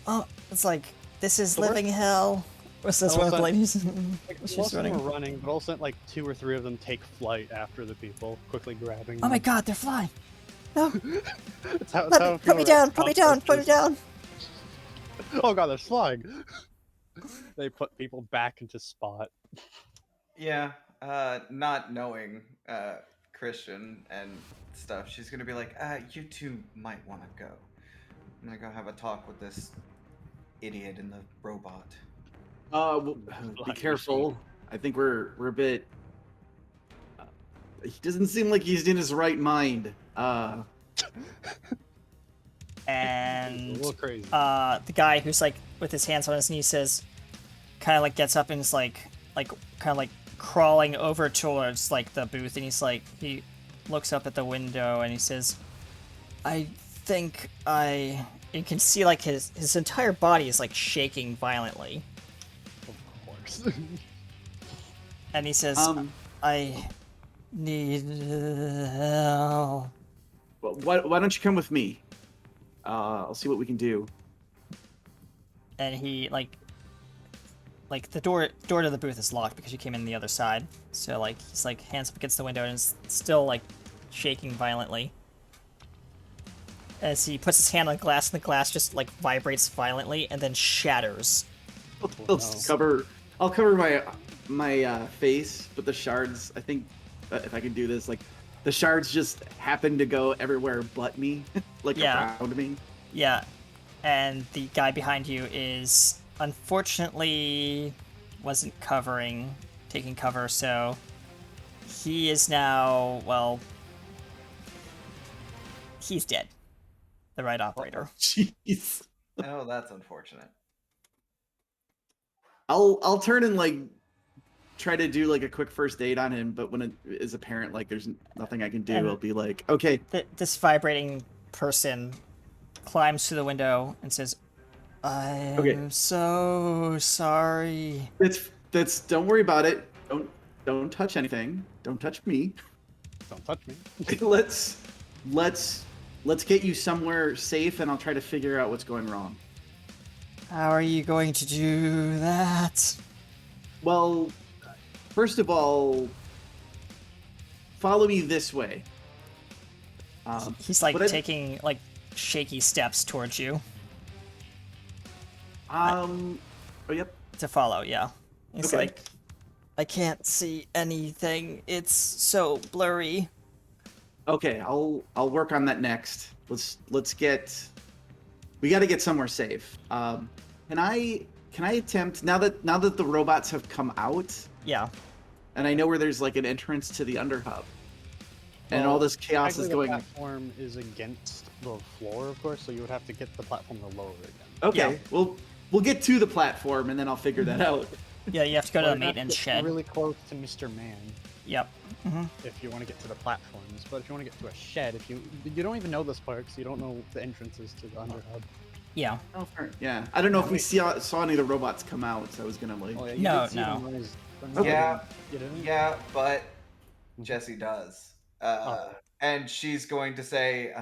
oh, it's like, this is The worst- living hell. What's this All one of of a the ladies? Like, She's most of them running. are running, but also like 2 or 3 of them take flight after the people, quickly grabbing Oh my them. god, they're flying. No. That's how Put me down, put me down, put me down. Oh god, they're flying. They put people back into spot. Yeah, not knowing Christian and stuff, she's gonna be like, you two might want to go. I'm gonna go have a talk with this idiot in the robot. Well, be careful. I think we're a bit. He doesn't seem like he's in his right mind. And A little crazy. the guy who's like with his hands on his knees says, kind of like gets up and is like kind of like crawling over towards like the booth, and he's like, he looks up at the window and he says, I think you can see like his entire body is like shaking violently, Of course. and he says, I need help. Why don't you come with me? I'll see what we can do. And he like the door to the booth is locked because you came in the other side. So like he's like hands up against the window and is still like shaking violently. As he puts his hand on glass, and the glass just like vibrates violently and then shatters. I'll cover my face, but the shards. I think if I can do this, like the shards just happen to go everywhere but me, like around me. Yeah, and the guy behind you is unfortunately wasn't taking cover, so he is now, well, he's dead. The right operator. Jeez. Oh, that's unfortunate. I'll turn and like try to do like a quick first aid on him, but when it is apparent like there's nothing I can do, And I'll be like, okay. This vibrating person climbs through the window and says, I'm so sorry. That's don't worry about it. Don't touch anything. Don't touch me. Don't touch me. let's get you somewhere safe, and I'll try to figure out what's going wrong. How are you going to do that? Well, first of all, follow me this way. He's like what I- taking like shaky steps towards you Oh, yep. to follow. Yeah. He's Okay. like, I can't see anything. It's so blurry. Okay, I'll work on that next. Let's get. We got to get somewhere safe. Can I attempt now that the robots have come out, Yeah. and I know where there's like an entrance to the underhub, and all this chaos is Technically, going. The platform is against the floor, of course, so you would have to get the platform to lower again. Okay, Yeah. we'll get to the platform, and then I'll figure that out. Yeah, you have to go to Or the you have to maintenance get shed. Really close to Mr. Man. Yep. Hmm. If you want to get to the platforms, but if you want to get to a shed, if you don't even know this park, so you don't know the entrances to the underhub. Yeah. Oh, fair. Yeah, I don't know if we saw any of the robots come out, so I was gonna like. Oh, yeah, you No, did see no. them when I was- Yeah, You didn't? yeah, but Jesse does. And she's going to say,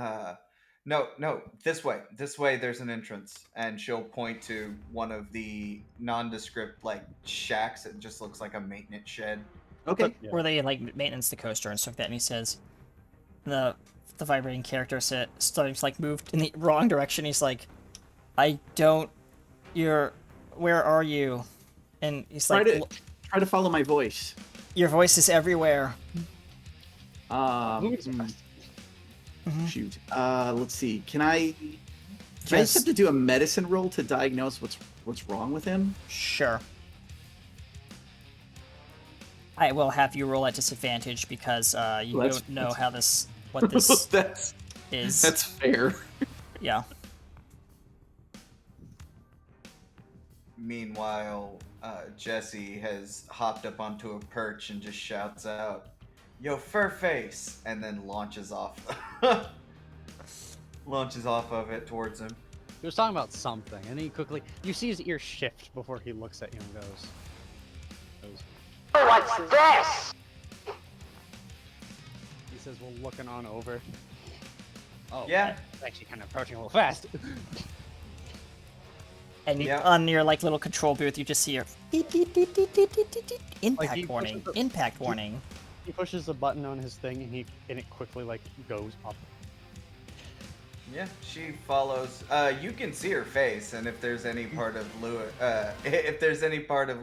no, this way. This way there's an entrance. And she'll point to one of the nondescript, like, shacks. It just looks like a maintenance shed. Okay. Where they like maintenance the coaster and stuff like that, and he says, the vibrating character starting to like move in the wrong direction. He's like, where are you? And he's like, Try to follow my voice. your voice is everywhere. Shoot. Let's see. Can I just Just- have to do a medicine roll to diagnose what's wrong with him? Sure. I will have you roll at disadvantage because you Well, don't know how what this that's is. That's fair. Yeah. Meanwhile, Jesse has hopped up onto a perch and just shouts out, "Yo, Furface!" and then launches off of it towards him. He was talking about something, and he quickly you see his ear shift before he looks at you and goes, What's this? he says, "Well, looking on over." Oh, Yeah. it's actually kind of approaching a little fast. And Yeah. on your like little control booth, you just see your beep, beep, beep, beep, beep, beep, beep, beep, impact he warning, pushes the- impact warning. He pushes a button on his thing, and it quickly like goes up. Yeah, she follows. You can see her face, and if there's any part of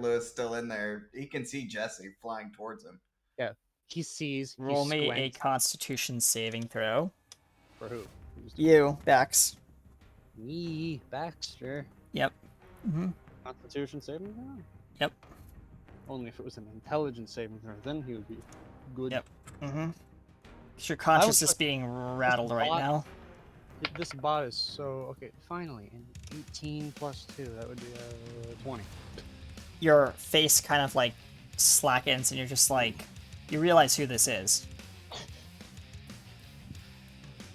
Lewis, still in there, he can see Jesse flying towards him. Yeah, he sees. He Roll me a squints. Constitution saving throw. For who? You, Bex. Me, Baxter. Yep. Mm-hmm. Constitution saving throw? Yep. Only if it was an intelligence saving throw, then he would be good. Yep. Mm-hmm. Is your consciousness like- being rattled right bot- now? This bot is so okay. Finally, an 18 plus 2, that would be 20. Your face kind of like slackens, and you're just like, you realize who this is.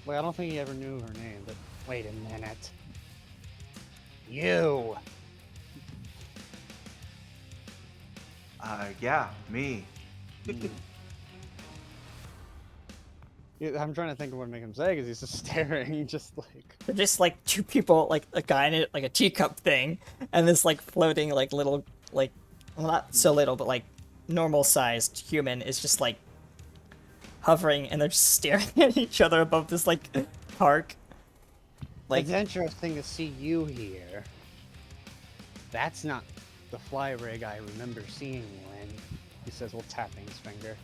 Well, I don't think he ever knew her name, but wait a minute. You. Yeah, me. Yeah, I'm trying to think of what to make him say because he's just staring, just like. They're just like two people, like a guy in it, like a teacup thing, and this like floating like little, like, well, not so little, but like normal sized human is just like hovering, and they're just staring at each other above this like park. Like, It's interesting to see you here. That's not the fly rig I remember seeing you in. He says while tapping his finger.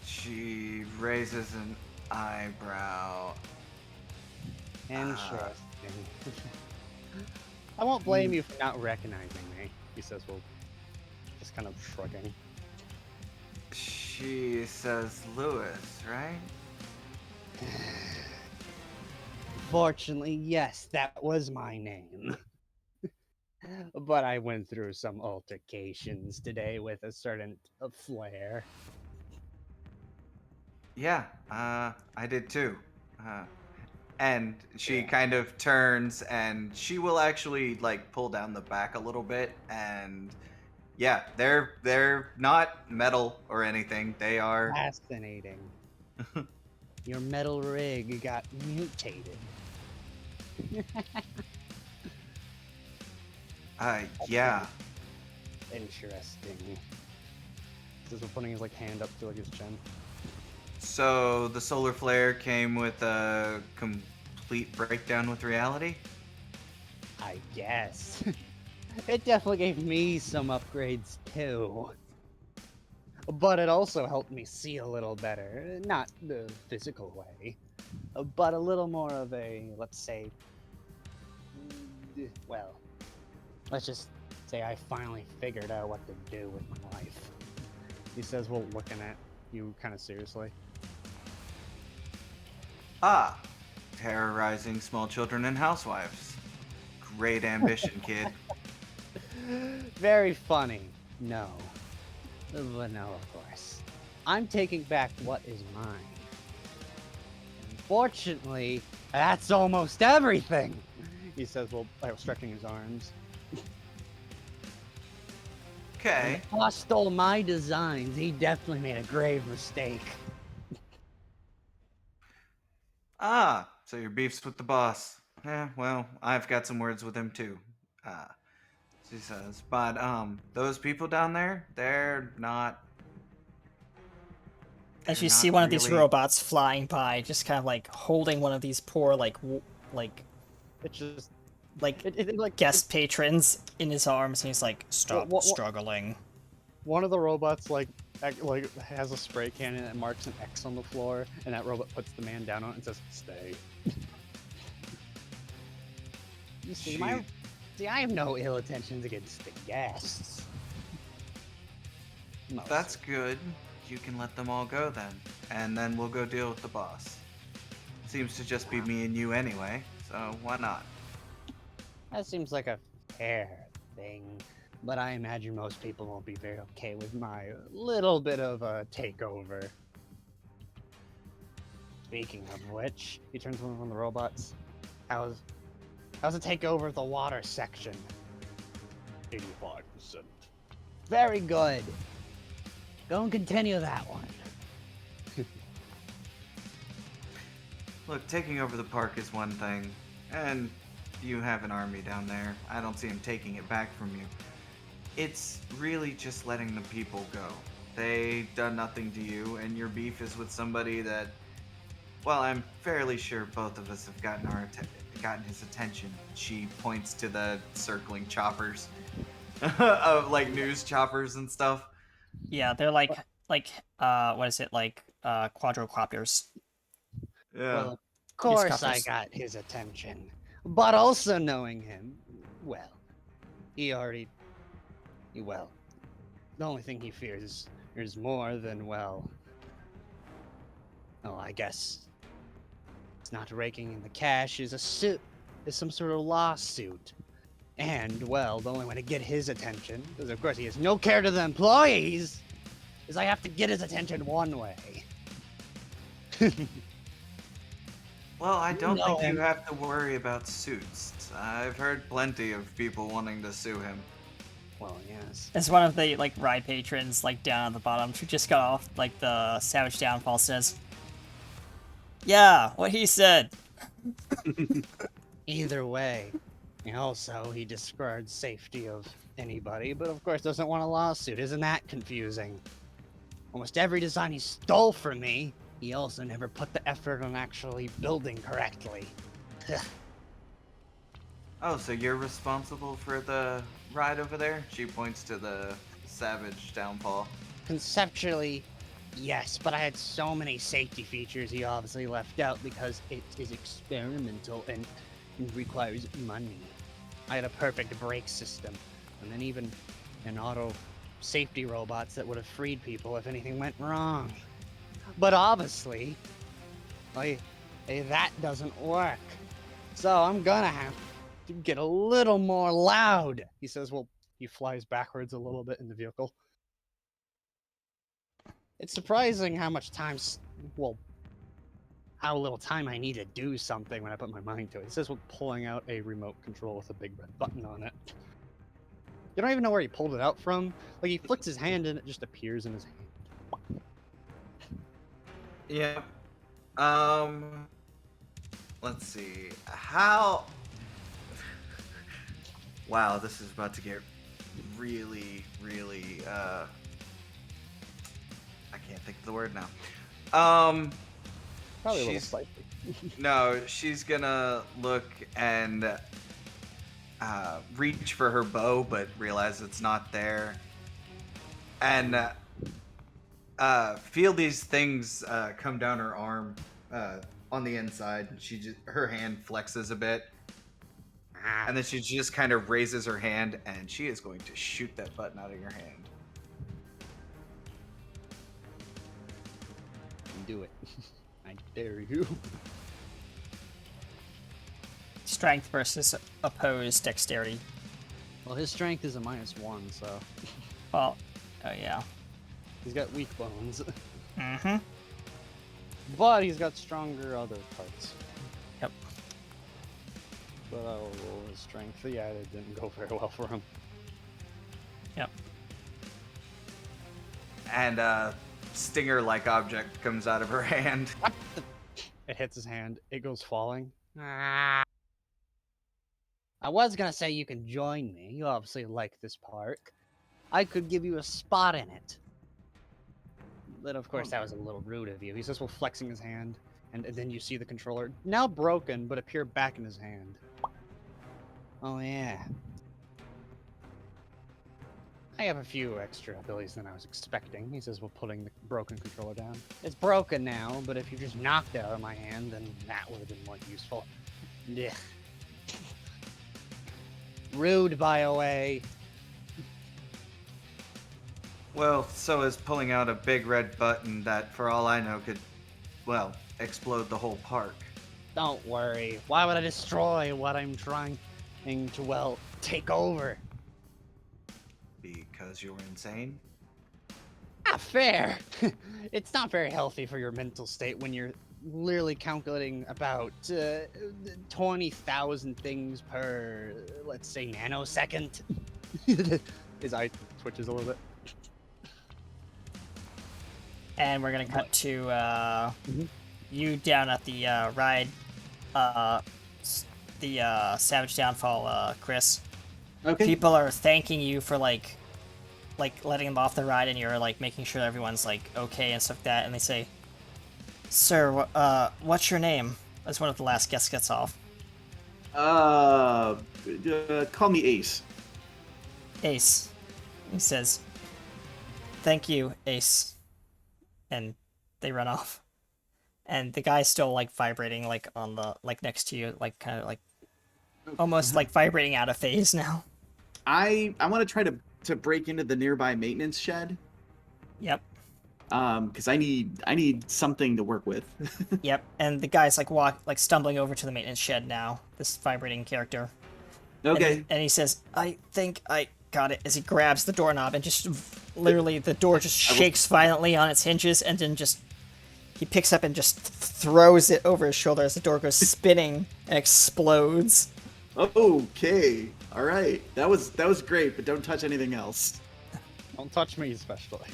She raises an eyebrow. Interesting. I won't blame you for not recognizing me, he says while just kind of shrugging. She says Lewis, right? Fortunately, yes, that was my name. But I went through some altercations today with a certain Flair. Yeah, I did too. And she kind of turns, and she will actually like pull down the back a little bit, and yeah, they're not metal or anything. They are. Fascinating. Your metal rig got mutated. Yeah. Interesting. This is putting his like hand up to like his chin. So the solar flare came with a complete breakdown with reality? I guess. It definitely gave me some upgrades too. But it also helped me see a little better. Not the physical way, but a little more of a, let's say, well, let's just say I finally figured out what to do with my life. He says, well, looking at you kind of seriously. Ah, terrorizing small children and housewives. Great ambition, kid. Very funny. No. But no, of course. I'm taking back what is mine. Unfortunately, that's almost everything. He says, well, stretching his arms. Okay. When Boss stole my designs. He definitely made a grave mistake. Ah, so your beef's with the boss. Yeah, well, I've got some words with him too. She says, but those people down there, they're not. As you they're see not one of these really- robots flying by, just kind of like holding one of these poor like It's just like guest patrons in his arms, and he's like, "Stop struggling." One of the robots like has a spray cannon and marks an X on the floor, and that robot puts the man down on it and says, "Stay." You see, I have no ill intentions against the guests. No, That's good. You can let them all go then, and then we'll go deal with the boss. Seems to just be me and you anyway, so why not? that seems like a fair thing, but I imagine most people won't be very okay with my little bit of a takeover. Speaking of which, he turns to one of the robots. How's a takeover of the water section? 85%. Very good. Go and continue that one. Look, taking over the park is one thing, and you have an army down there. I don't see him taking it back from you. It's really just letting the people go. They done nothing to you, and your beef is with somebody that, well, I'm fairly sure both of us have gotten his attention. She points to the circling choppers, of like news choppers and stuff. Yeah, they're like what is it, like quadrocopters. Yeah. Well, of course I Copters. got his attention. But also knowing him, well, the only thing he fears is more than, well, I guess it's not raking in the cash, is some sort of lawsuit. And, well, the only way to get his attention, because of course he has no care to the employees, is I have to get his attention one way. Well, I don't No, think you and- have to worry about suits. I've heard plenty of people wanting to sue him. Well, yes. As one of the like ride patrons, like down at the bottom, who just got off like the Savage Downfall, says, "Yeah, what he said." Either way. And also, he discards safety of anybody, but of course doesn't want a lawsuit. Isn't that confusing? Almost every design he stole from me, he also never put the effort on actually building correctly. Oh, so you're responsible for the ride over there? She points to the Savage Downfall. Conceptually, yes, but I had so many safety features he obviously left out because it is experimental and requires money. I had a perfect brake system, and then even an auto safety robots that would have freed people if anything went wrong. But obviously, that doesn't work. So I'm gonna have to get a little more loud. He says, well, he flies backwards a little bit in the vehicle. It's surprising how much how little time I need to do something when I put my mind to it. He says, well, pulling out a remote control with a big red button on it. You don't even know where he pulled it out from. Like, he flicks his hand and it just appears in his hand. Yeah. Let's see. How... Wow, this is about to get really, really, I can't think of the word now. Probably a little She's... spicy. No, she's gonna look and reach for her bow, but realize it's not there. And feel these things come down her arm on the inside. Her hand flexes a bit. And then she just kind of raises her hand, and she is going to shoot that button out of your hand. Do it. I dare you. Strength versus opposed dexterity. Well, his strength is a -1, so Well, oh yeah. he's got weak bones. Mm-hmm. But he's got stronger other parts. Yep. But I'll roll his strength. Yeah, it didn't go very well for him. Yep. And a stinger-like object comes out of her hand. It hits his hand. It goes falling. I was gonna say you can join me. You obviously like this park. I could give you a spot in it. But of course, that was a little rude of you. He's just flexing his hand, and then you see the controller, now broken, but appear back in his hand. Oh yeah. I have a few extra abilities than I was expecting, he says while putting the broken controller down. It's broken now, but if you just knocked it out of my hand, then that would have been more useful. Yeah. Rude, BioWare. Well, so is pulling out a big red button that, for all I know, could, well, explode the whole park. Don't worry. Why would I destroy what I'm trying to, well, take over? Because you're insane? Not fair. It's not very healthy for your mental state when you're literally calculating about 20,000 things per, let's say, nanosecond. His eye twitches a little bit. And we're gonna cut to you down at the ride, the Savage Downfall, Chris. Okay. People are thanking you for like letting them off the ride, and you're like making sure everyone's like okay and stuff like that. And they say, "Sir, what's your name?" As one of the last guests gets off. Call me Ace. Ace. He says, "Thank you, Ace." And they run off. And the guy's still like vibrating like on the like next to you, like kind of like almost like vibrating out of phase now. I want to try to break into the nearby maintenance shed. Yep. Because I need something to work with. Yep. And the guy's like stumbling over to the maintenance shed now. This vibrating character. Okay. And he says, "I think I got it." As he grabs the doorknob and just literally the door just shakes violently on its hinges, and then just he picks up and just throws it over his shoulder as the door goes spinning and explodes. Okay. All right. That was great, but don't touch anything else. Don't touch me, especially.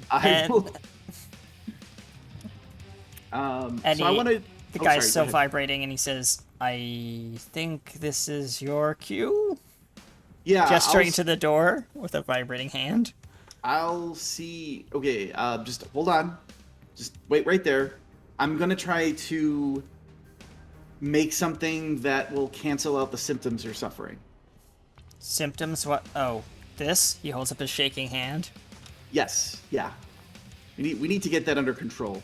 I will. And so I want to. The guy's still vibrating, and he says, "I think this is your cue." Yeah. Gesturing to the door with a vibrating hand. I'll see. Okay. Just hold on. Just wait right there. I'm gonna try to make something that will cancel out the symptoms you're suffering. Symptoms? What? Oh, this? He holds up his shaking hand. Yes. Yeah. We need to get that under control.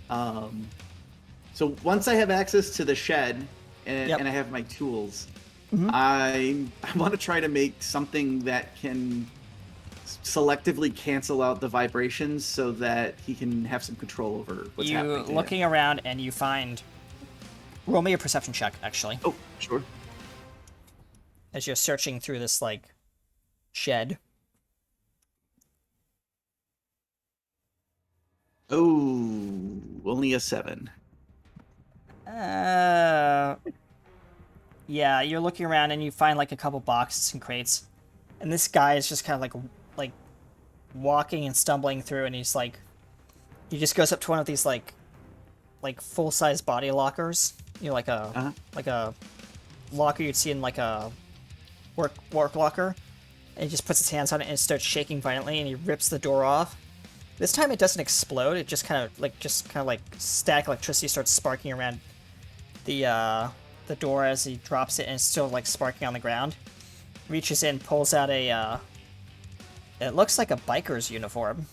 So once I have access to the shed and I have my tools, I want to try to make something that can selectively cancel out the vibrations so that he can have some control over what's happening. You looking around and you find. Roll me a perception check, actually. Oh, sure. As you're searching through this like shed. Oh, only a 7. Yeah, you're looking around and you find like a couple boxes and crates, and this guy is just kind of like walking and stumbling through, and he's like, he just goes up to one of these like full-size body lockers, you know, like a locker you'd see in like a work locker, and he just puts his hands on it and it starts shaking violently, and he rips the door off. This time it doesn't explode; it just kind of like static electricity starts sparking around the door as he drops it, and it's still like sparking on the ground. Reaches in, pulls out a it looks like a biker's uniform.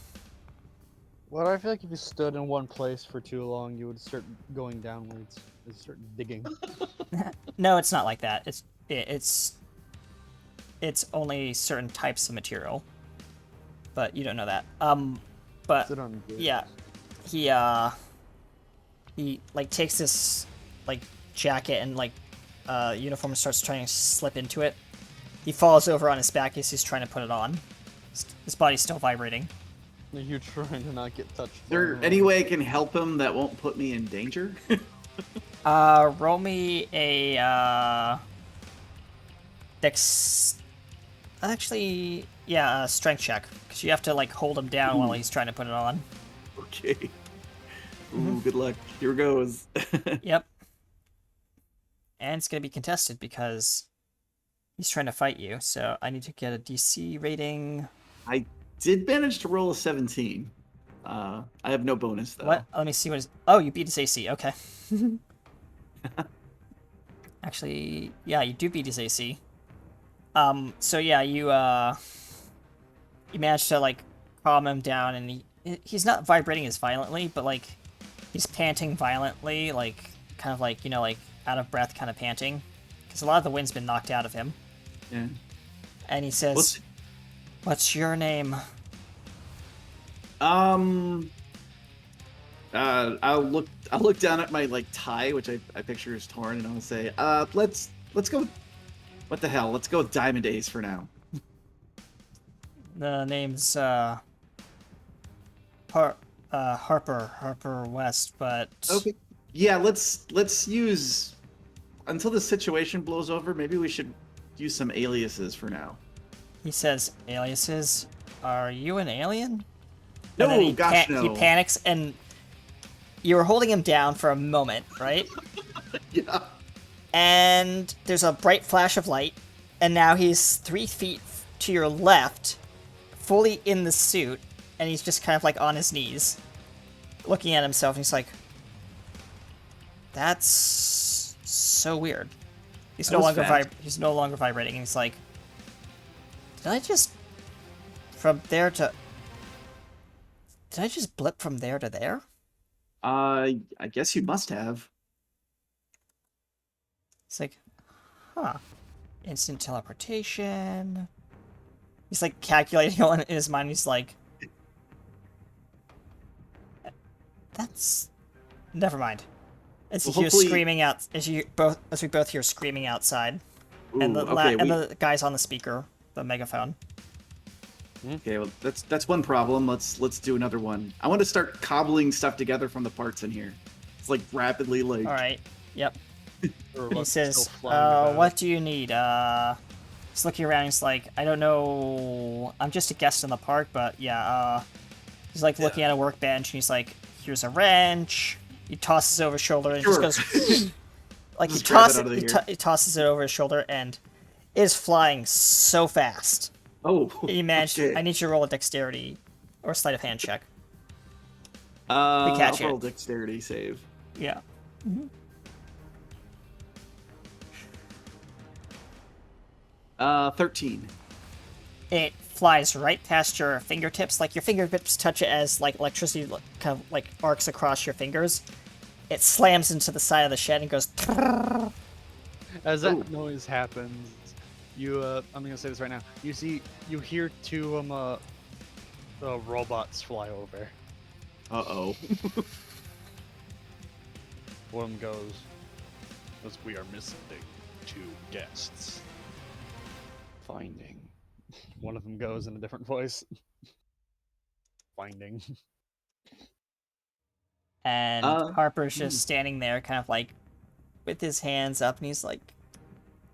Well, I feel like if you stood in one place for too long, you would start going downwards. You'd start digging. No, it's not like that. It's only certain types of material. But you don't know that. But Sit on the yeah, he like takes this like jacket and like uniform and starts trying to slip into it. He falls over on his back as he's trying to put it on. His body's still vibrating. Are you trying to not get touched? Is there any way I can help him that won't put me in danger? Roll me a actually, yeah, a strength check, because you have to like hold him down while he's trying to put it on. Okay. Ooh, good luck. Here goes. Yep. And it's gonna be contested because he's trying to fight you, so I need to get a DC rating. I did manage to roll a 17. I have no bonus though. What? Let me see what is. Oh, you beat his AC. Okay. Actually, yeah, you do beat his AC. So yeah, you managed to like calm him down, and he's not vibrating as violently, but like he's panting violently, like kind of like, you know, like out of breath kind of panting, because a lot of the wind's been knocked out of him. Yeah. And he says, "What's your name?" I'll look down at my like tie, which I picture is torn, and I'll say, let's go. What the hell? Let's go with Diamond Ace for now. The name's Harper West, but okay. Yeah, let's use until the situation blows over. Maybe we should use some aliases for now. He says, "Aliases? Are you an alien?" No, and then he gosh, no. He panics, and you were holding him down for a moment, right? Yeah. And there's a bright flash of light, and now he's 3 feet to your left, fully in the suit, and he's just kind of like on his knees, looking at himself, and he's like, "That's so weird." He's no longer vibrating, and he's like, Did I just blip from there to there? I guess you must have. It's like, huh. Instant teleportation. He's like calculating in his mind. He's like, that's. Never mind. As you hear screaming out, as we both hear screaming outside, Ooh, and the guy's on the speaker, the megaphone. Okay, well that's one problem. Let's do another one. I want to start cobbling stuff together from the parts in here. It's like rapidly like. All right. Yep. He says, "What do you need?" He's looking around. He's like, "I don't know. I'm just a guest in the park, but yeah." He's like looking at a workbench, and he's like, "Here's a wrench." He tosses it over his shoulder, and just goes like he tosses it over his shoulder, and it is flying so fast. Oh, you managed. Okay. I need you to roll a dexterity or a sleight of hand check. I'll roll dexterity save. Yeah. Mm-hmm. 13. It flies right past your fingertips. Like your fingertips touch it as like electricity kind of like arcs across your fingers. It slams into the side of the shed and goes. As that noise happens, you I'm gonna say this right now. You hear two robots fly over. Uh-oh. One of them goes, "As we are missing 2 guests." Finding. One of them goes in a different voice. Finding. And Harper's just standing there, kind of like with his hands up, and he's like,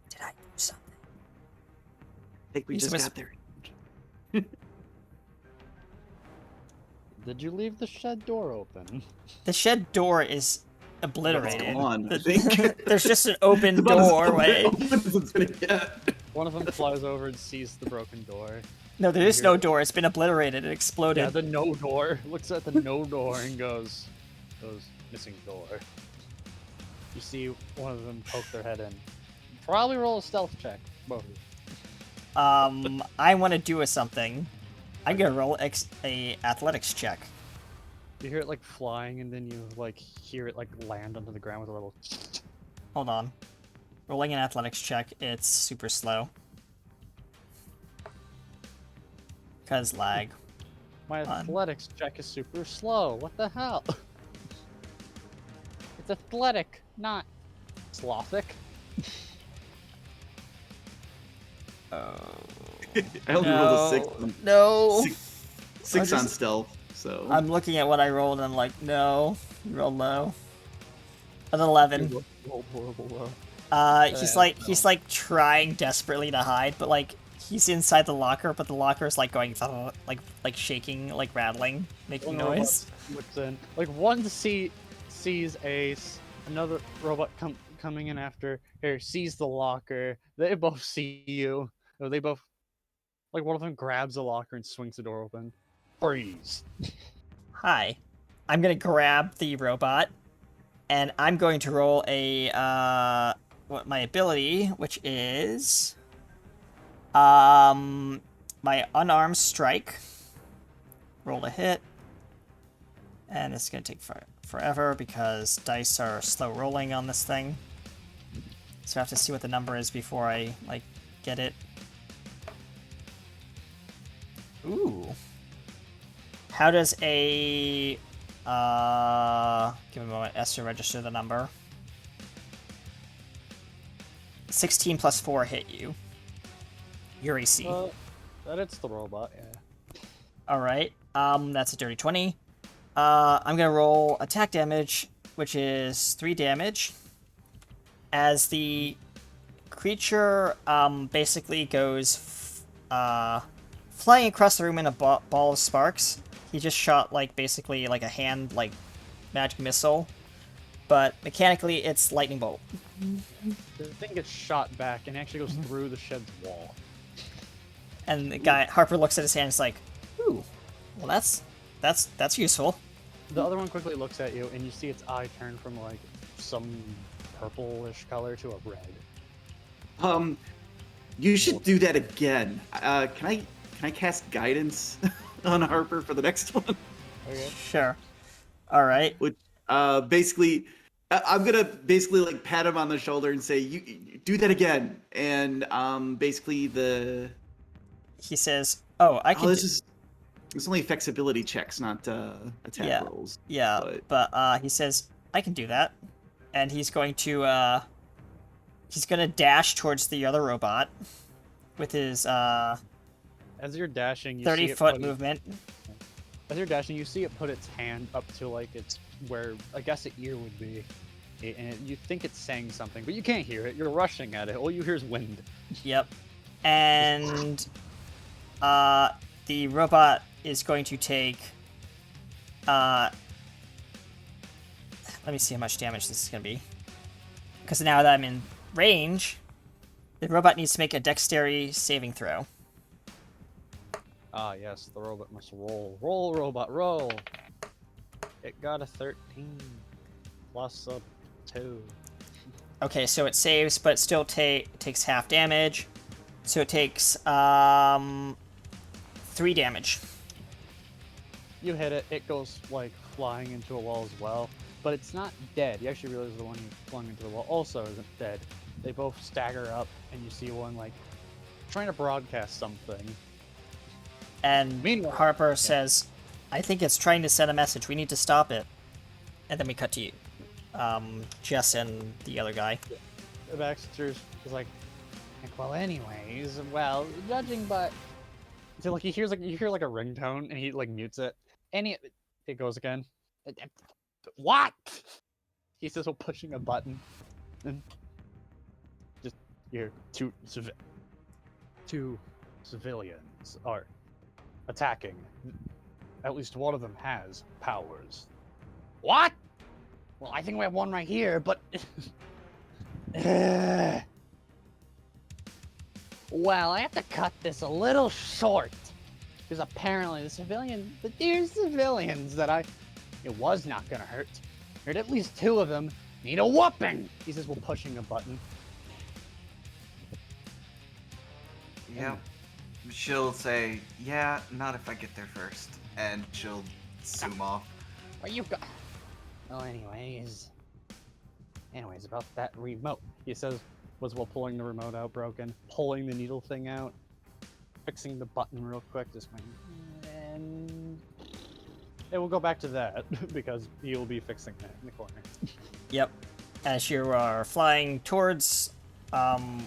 Did I do something? I think we He's just whis- got there. Did you leave the shed door open? The shed door is obliterated. gone, I think. There's just an open It's about as doorway. open as it's gonna get. One of them flies over and sees the broken door. No, there You is hear no it. door. It's been obliterated. It exploded. Yeah, the no door. Looks at the no door and goes missing door. You see one of them poke their head in. Probably roll a stealth check, both of you. I want to do something. I'm gonna roll a athletics check. You hear it like flying, and then you like hear it like land onto the ground with a little. Hold on. Rolling an athletics check. It's super slow. Cause lag. My athletics check is super slow. What the hell? It's athletic, not slothic. I only rolled a 6. No. Six I'm on just- stealth. So I'm looking at what I rolled and I'm like, no. You rolled low. An 11. Rolled horrible. He's like trying desperately to hide, but like he's inside the locker, but the locker is like going like shaking, like rattling, making One robot noise. looks in. Like one sees Ace, another robot coming in after here sees the locker. They both see you. Or they both like one of them grabs the locker and swings the door open. Freeze. Hi. I'm gonna grab the robot, and I'm going to roll a my ability, which is my unarmed strike. Roll a hit, and it's gonna take forever because dice are slow rolling on this thing. So I have to see what the number is before I like get it. Ooh. How does a give me a moment, Esther, register the number. 16 plus 4 hit you. Your AC. That it's the robot, yeah. Alright. That's a dirty 20. I'm gonna roll attack damage, which is 3 damage. As the creature basically goes flying across the room in a ball of sparks. He just shot like basically like a hand like magic missile, but mechanically it's lightning bolt. The thing gets shot back and actually goes through the shed's wall. And the guy Harper looks at his hand and is like, "Ooh, well that's useful." The other one quickly looks at you and you see its eye turn from like some purplish color to a red. you should do that again. Can I cast guidance on Harper for the next one? Okay. Sure. All right. Which basically, I'm gonna basically like pat him on the shoulder and say, "You do that again." And basically he says, "Oh, I can." This only affects ability checks, not attack rolls. Yeah, but he says, "I can do that," and he's going to dash towards the other robot with his As you're dashing, you 30-foot movement. As you're dashing, you see it put its hand up to like its where I guess an ear would be, and you think it's saying something, but you can't hear it. You're rushing at it. All you hear is wind. Yep. And the robot is going to take let me see how much damage this is going to be. Because now that I'm in range, the robot needs to make a dexterity saving throw. Ah, yes, the robot must roll. Roll, robot, roll! It got a 13 plus a 2. Okay, so it saves, but it still takes half damage. So it takes 3 damage. You hit it, it goes like flying into a wall as well, but it's not dead. You actually realize the one you flung into the wall also isn't dead. They both stagger up, and you see one like trying to broadcast something. And Meanwhile, Harper says, "I think it's trying to send a message. We need to stop it." And then we cut to you, Jess and the other guy. Baxter is like, well, anyways, well, judging by, so like you hear like a ringtone, and he like mutes it, and it goes again. What? He says while pushing a button, and just Your two civilians are attacking. At least one of them has powers. What? Well, I think we have one right here, but... Well, I have to cut this a little short. Because apparently the dear civilians that it was not gonna hurt. Heard at least two of them need a whooping! He says while pushing a button. Yeah. She'll say, yeah, not if I get there first. And she'll zoom off. Are you go- Well, anyways, about that remote. He says, was while pulling the remote out broken, pulling the needle thing out, fixing the button real quick, just going, and it will go back to that because he'll be fixing that in the corner. Yep. As you are flying towards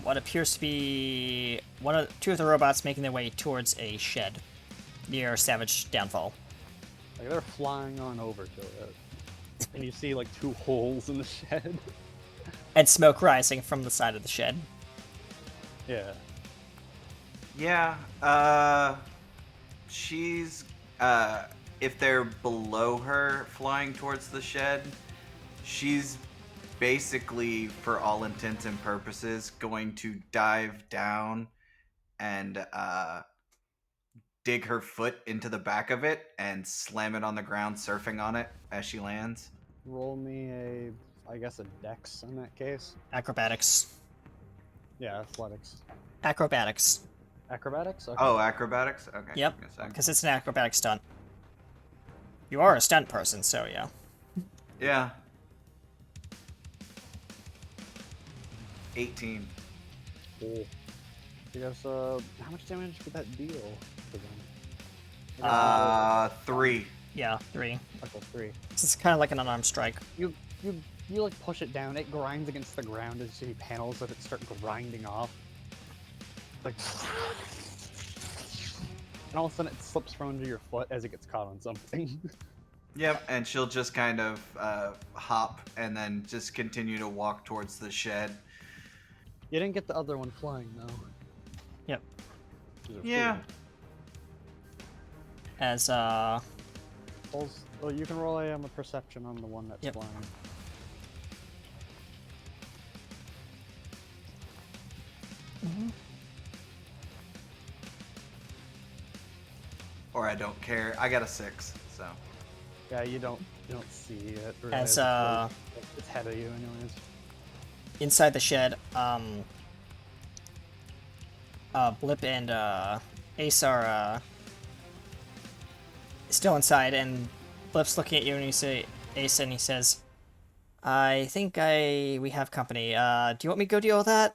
what appears to be two of the robots making their way towards a shed near Savage Downfall. Like they're flying on over to it, and you see like two holes in the shed. And smoke rising from the side of the shed. Yeah. Yeah, she's, if they're below her flying towards the shed, she's basically, for all intents and purposes, going to dive down and, dig her foot into the back of it and slam it on the ground, surfing on it as she lands. Roll me I guess a dex in that case. Acrobatics. Yeah, athletics. Acrobatics. Acrobatics? Okay. Oh, acrobatics? Okay. Yep, give me a sec. because it's an acrobatic stunt. You are a stunt person, so yeah. Yeah. 18. Cool. I guess, how much damage would that deal to them? 3. Yeah, 3. Okay, 3. This is kind of like an unarmed strike. You like push it down, it grinds against the ground as you see panels of it start grinding off. Like, and all of a sudden it slips from under your foot as it gets caught on something. Yep, and she'll just kind of hop and then just continue to walk towards the shed. You didn't get the other one flying though. Yep. Yeah. As Well, you can roll a perception on the one that's Yep. flying. Or I don't care. I got a 6, so. Yeah, you don't see it. Really. As, It's ahead of you anyways. inside the shed, Blip and Ace are still inside, and Blip's looking at you and you say, Ace, and he says, I think we have company. Do you want me to go deal with that?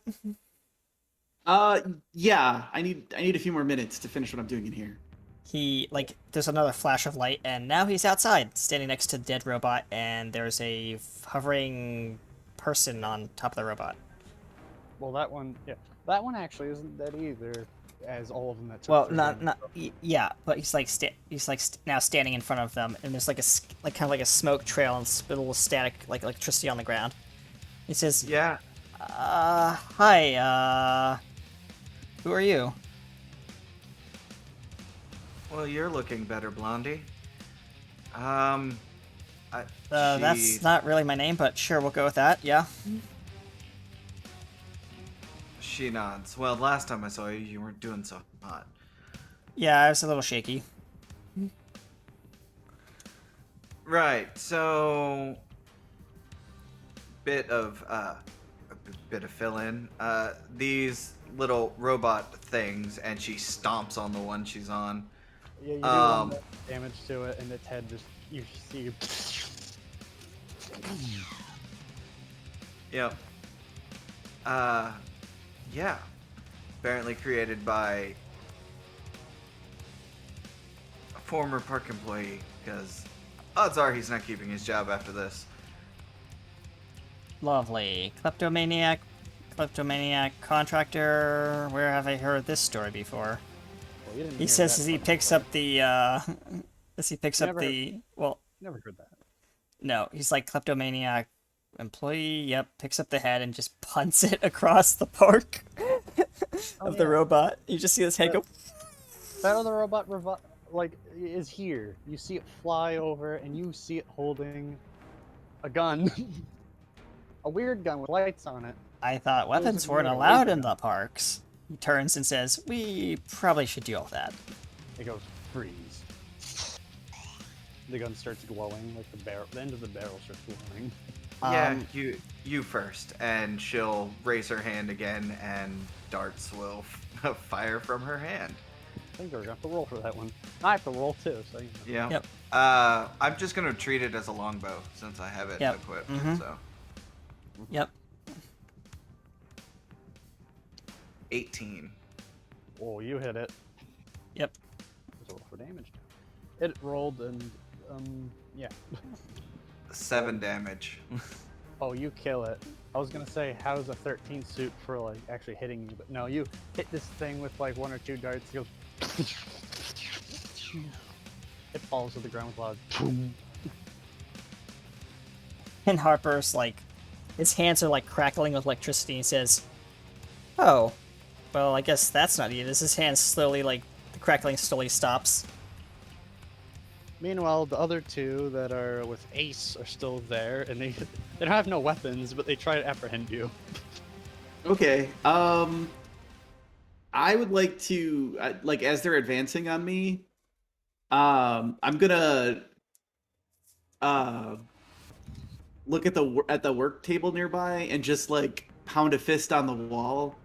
Yeah. I need a few more minutes to finish what I'm doing in here. There's another flash of light, and now he's outside, standing next to the dead robot, and there's a hovering person on top of the robot. Well, that one actually isn't dead either, as all of them that took Well, their not damage. yeah, but he's now standing in front of them, and there's kind of like a smoke trail and little static, like electricity on the ground. He says, Yeah. Hi, who are you? Well, you're looking better, Blondie. That's not really my name, but sure, we'll go with that, yeah. She nods. Well, last time I saw you, you weren't doing so hot. Yeah, I was a little shaky. Right. So, bit of fill-in. These little robot things, and she stomps on the one she's on. Yeah, you do one damage to it, and its head you see. Yep. Yeah. Apparently created by a former park employee, because odds are he's not keeping his job after this. Lovely. Kleptomaniac, contractor. Where have I heard this story before? Well, you didn't He hear says that as he part. picks up the, Never heard that. well, Never heard that. no, he's like kleptomaniac, employee, yep, picks up the head and just punts it across the park of the robot. You just see this head go. That other robot is here. You see it fly over, and you see it holding a gun, a weird gun with lights on it. I thought weapons weren't allowed in the parks. He turns and says, "We probably should deal with that." It goes freeze. The gun starts glowing, like the end of the barrel starts glowing. Yeah, you first, and she'll raise her hand again, and darts will fire from her hand. I think we're gonna have to roll for that one. I have to roll too, so you know. Yeah. Yep. I'm just gonna treat it as a longbow since I have it Yep. equipped. Mhm. So Yep. 18. Oh, you hit it. Yep. Let's roll for damage. It rolled and yeah. 7 damage. Oh, you kill it. I was gonna say, how's a 13 suit for like actually hitting you, but no, you hit this thing with like 1 or 2 darts. It goes. It falls to the ground with a loud boom. And Harper's like, his hands are like crackling with electricity. He says, "Oh, well, I guess that's not needed." As his hands slowly, like, the crackling slowly stops. Meanwhile, the other 2 that are with Ace are still there, and they don't have no weapons, but they try to apprehend you. Okay. I would like to like as they're advancing on me. I'm gonna look at the work table nearby and just like pound a fist on the wall,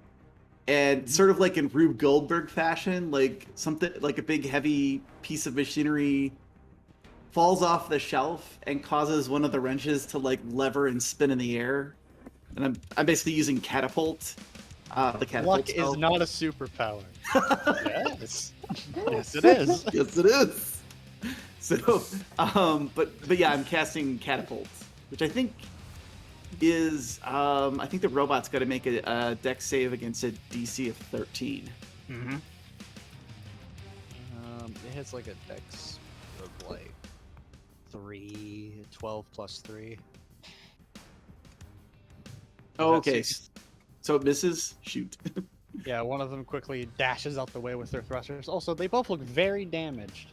and sort of like in Rube Goldberg fashion, like something like a big heavy piece of machinery falls off the shelf and causes one of the wrenches to like lever and spin in the air, and I'm basically using catapult. The catapult Luck spell. is not a superpower. Yes. Yes, it is. Yes, it is. So, but yeah, I'm casting catapult, which I think is I think the robot's got to make a dex save against a DC of 13. Mm-hmm. It has like a dex of like 12 plus 3. Oh, That's okay. six. So it misses. Shoot. Yeah, one of them quickly dashes out the way with their thrusters. Also, they both look very damaged.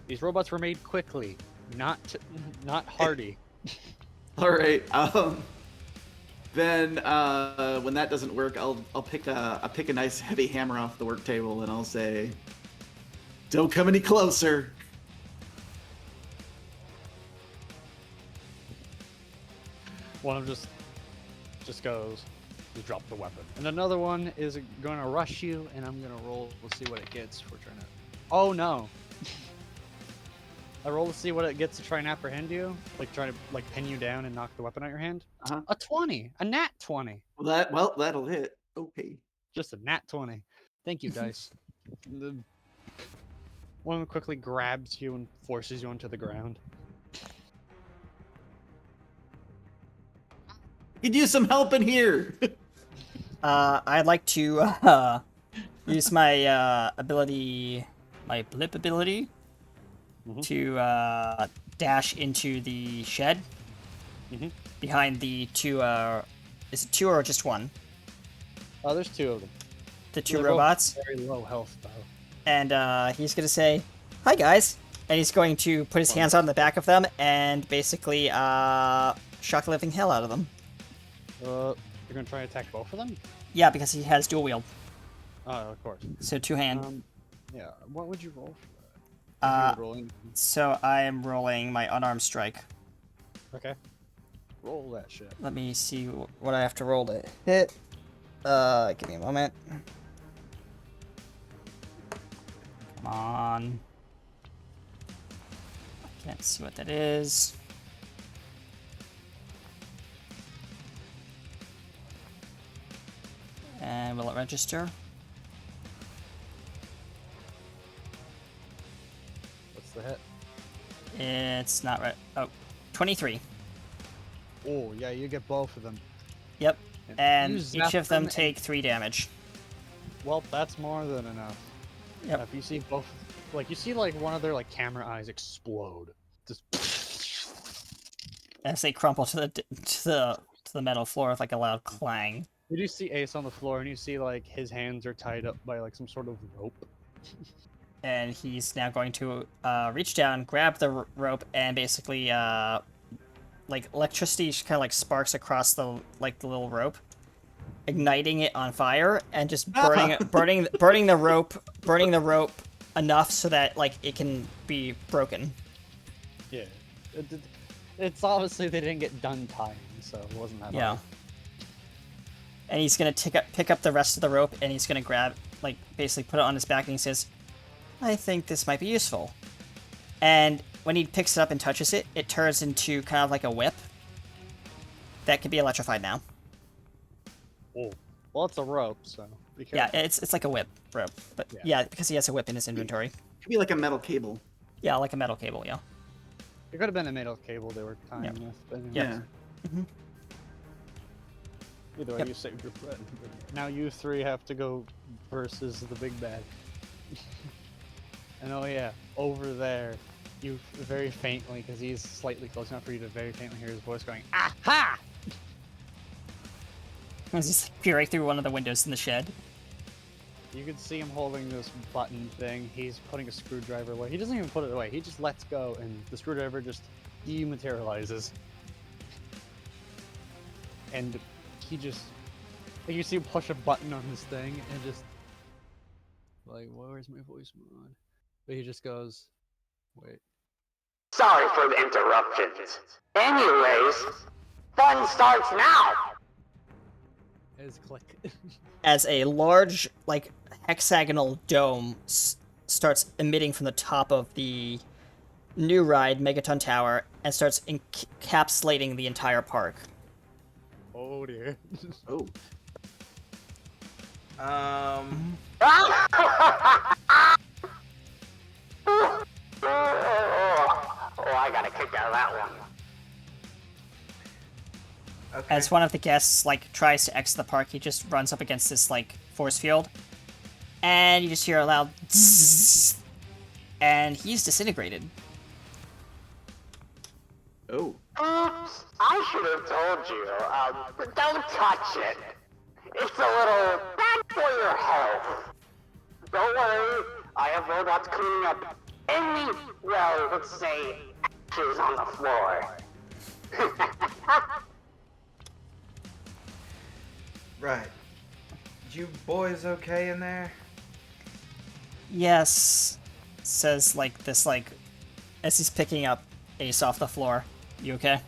These robots were made quickly, not hardy. All right. Then when that doesn't work, I'll pick a nice heavy hammer off the work table and I'll say, "Don't come any closer." One of them just goes, just drop the weapon. And another one is going to rush you, and I'm going to roll. We'll see what it gets for trying to... Oh, no. I roll to see what it gets to try and apprehend you. Like, try to like pin you down and knock the weapon out your hand. Uh-huh. A 20. A nat 20. Well, that'll hit. Okay. Just a nat 20. Thank you, dice. One of them quickly grabs you and forces you onto the ground. Could use some help in here. I'd like to use my ability, my blip ability, to dash into the shed behind the 2. Is it 2 or just 1? Oh, there's 2 of them. The 2 They're both robots. very low health, though. And he's gonna say, "Hi guys," and he's going to put his hands on the back of them and basically shock the living hell out of them. You're gonna try and attack both of them? Yeah, because he has dual wield. Oh, of course. So 2-hand. Yeah. What would you roll for that? So I am rolling my unarmed strike. Okay. Roll that shit. Let me see what I have to roll to hit. Give me a moment. Come on. Can't see what that is. And will it register? What's the hit? It's not right. Oh, 23. Oh, yeah, you get both of them. Yep. And You each zap of them them take 3 damage. Well, that's more than enough. Yep. If you see both, like, you see, like, one of their, like, camera eyes explode. Just... as they crumple to the metal floor with like a loud clang. You do see Ace on the floor, and you see like his hands are tied up by like some sort of rope. And he's now going to reach down, grab the rope, and basically like electricity kind of like sparks across the little rope, igniting it on fire and just burning the rope enough so that like it can be broken. Yeah, it's obviously they didn't get done tying, so it wasn't that hard. And he's gonna pick up the rest of the rope, and he's gonna grab, like, basically put it on his back, and he says, I think this might be useful. And when he picks it up and touches it, it turns into kind of like a whip that can be electrified now. Oh, well, it's a rope, so be Yeah, careful. it's like a whip rope, but yeah, because he has a whip in his inventory. Could be like a metal cable. Yeah, like a metal cable. Yeah. It could have been a metal cable they were tying with. But Yeah. Either way, you saved your friend. But now you three have to go versus the big bad. And oh yeah, over there, you very faintly, because he's slightly close enough for you to very faintly hear his voice going, "Aha!" He's just peering through one of the windows in the shed. You can see him holding this button thing. He's putting a screwdriver away. He doesn't even put it away. He just lets go, and the screwdriver just dematerializes. And he just, like, you see him push a button on this thing, and just, like, where's my voice mod? But he just goes, wait. Sorry for the interruptions. Anyways, fun starts now! His click. As a large, like, hexagonal dome starts emitting from the top of the new ride, Megaton Tower, and starts encapsulating the entire park. Oh dear. Oh. I gotta kick out of that one. Okay. As one of the guests, like, tries to exit the park, he just runs up against this, like, force field. And you just hear a loud zzzz, and he's disintegrated. Oh. Oops, I should have told you. Don't touch it. It's a little bad for your health. Don't worry, I have robots cleaning up any, well, let's say, ashes on the floor. Right. You boys okay in there? Yes, says, like, this, like, as he's picking up Ace off the floor. You okay?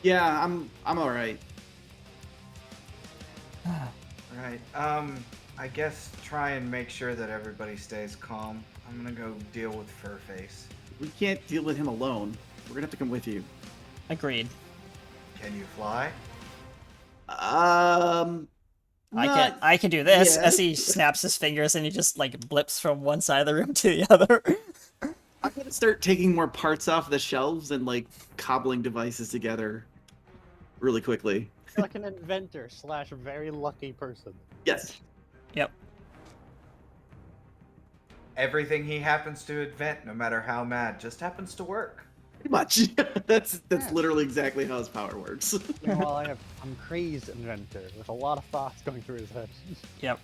Yeah, I'm alright. Right. I guess try and make sure that everybody stays calm. I'm gonna go deal with Furface. We can't deal with him alone. We're gonna have to come with you. Agreed. Can you fly? I can do this, yet. as he snaps his fingers and he just, like, blips from one side of the room to the other. I'm gonna start taking more parts off the shelves and, like, cobbling devices together really quickly. Like an inventor / very lucky person. Yes. Yep. Everything he happens to invent, no matter how mad, just happens to work. Pretty much. That's literally exactly how his power works. Meanwhile, I'm crazed inventor with a lot of thoughts going through his head. Yep.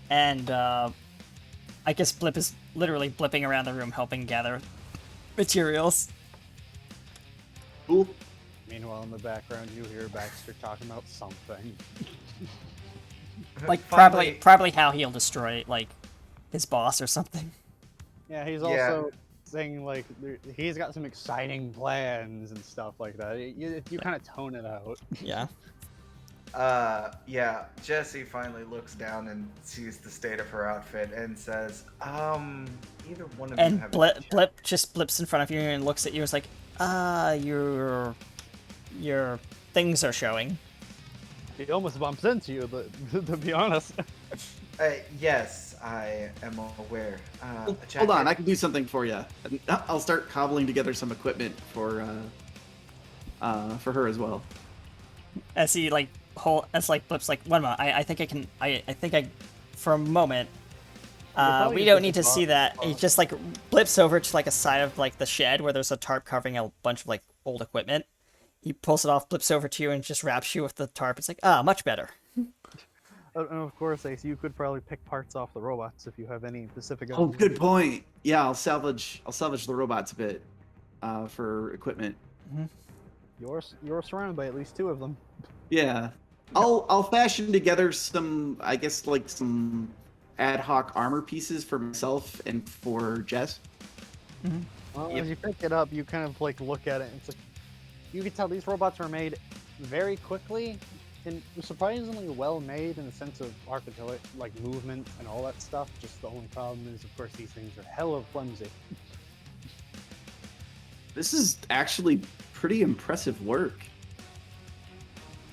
And, I guess Blip is literally blipping around the room helping gather materials. Cool. Meanwhile, in the background, you hear Baxter talking about something. Like, Finally- probably how he'll destroy, like, his boss or something. Yeah, he's also saying, like, he's got some exciting plans and stuff like that. You kind of tone it out. Yeah. Yeah, Jessie finally looks down and sees the state of her outfit and says, either one of you And have Blip just blips in front of you and looks at you and is like, your things are showing. He almost bumps into you, but to be honest. Yes, I am aware. Hold on, I can do something for you. I'll start cobbling together some equipment for her as well. As he, like, Blip's like, one moment, I think I, for a moment, we don't need to see that. He just, like, blips over to, like, a side of, like, the shed where there's a tarp covering a bunch of, like, old equipment. He pulls it off, flips over to you, and just wraps you with the tarp. It's like, ah, much better. And of course, Ace, you could probably pick parts off the robots if you have any specific. Oh, good point. Yeah, I'll salvage the robots a bit for equipment. You're surrounded by at least 2 of them. Yeah, I'll fashion together some, I guess, like some ad hoc armor pieces for myself and for Jess. Well, as you pick it up, you kind of like look at it, and it's like you can tell these robots were made very quickly and surprisingly well made in the sense of architecture, like movement and all that stuff. Just the only problem is, of course, these things are hella flimsy. This is actually pretty impressive work.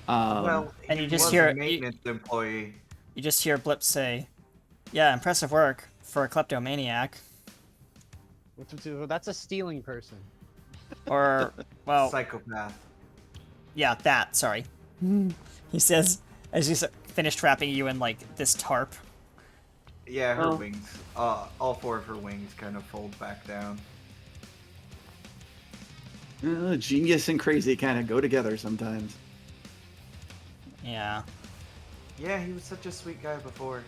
Well, and he you just was hear a maintenance employee. You just hear Blip say, "Yeah, impressive work for a kleptomaniac." That's a stealing person. Or, well, Psychopath. yeah, that. Sorry. He says as he's finished wrapping you in like this tarp. Yeah, her wings. All 4 of her wings kind of fold back down. Genius and crazy kind of go together sometimes. Yeah. Yeah, he was such a sweet guy before.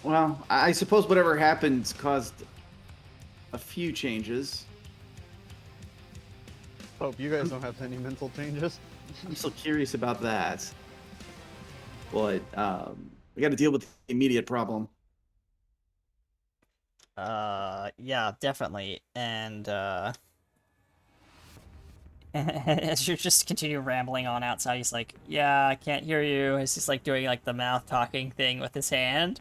Well, I suppose whatever happened caused a few changes. Hope you guys don't have any mental changes. I'm still curious about that. But we got to deal with the immediate problem. Yeah, definitely. And as you just continue rambling on outside, he's like, "Yeah, I can't hear you." As he's like doing like the mouth talking thing with his hand.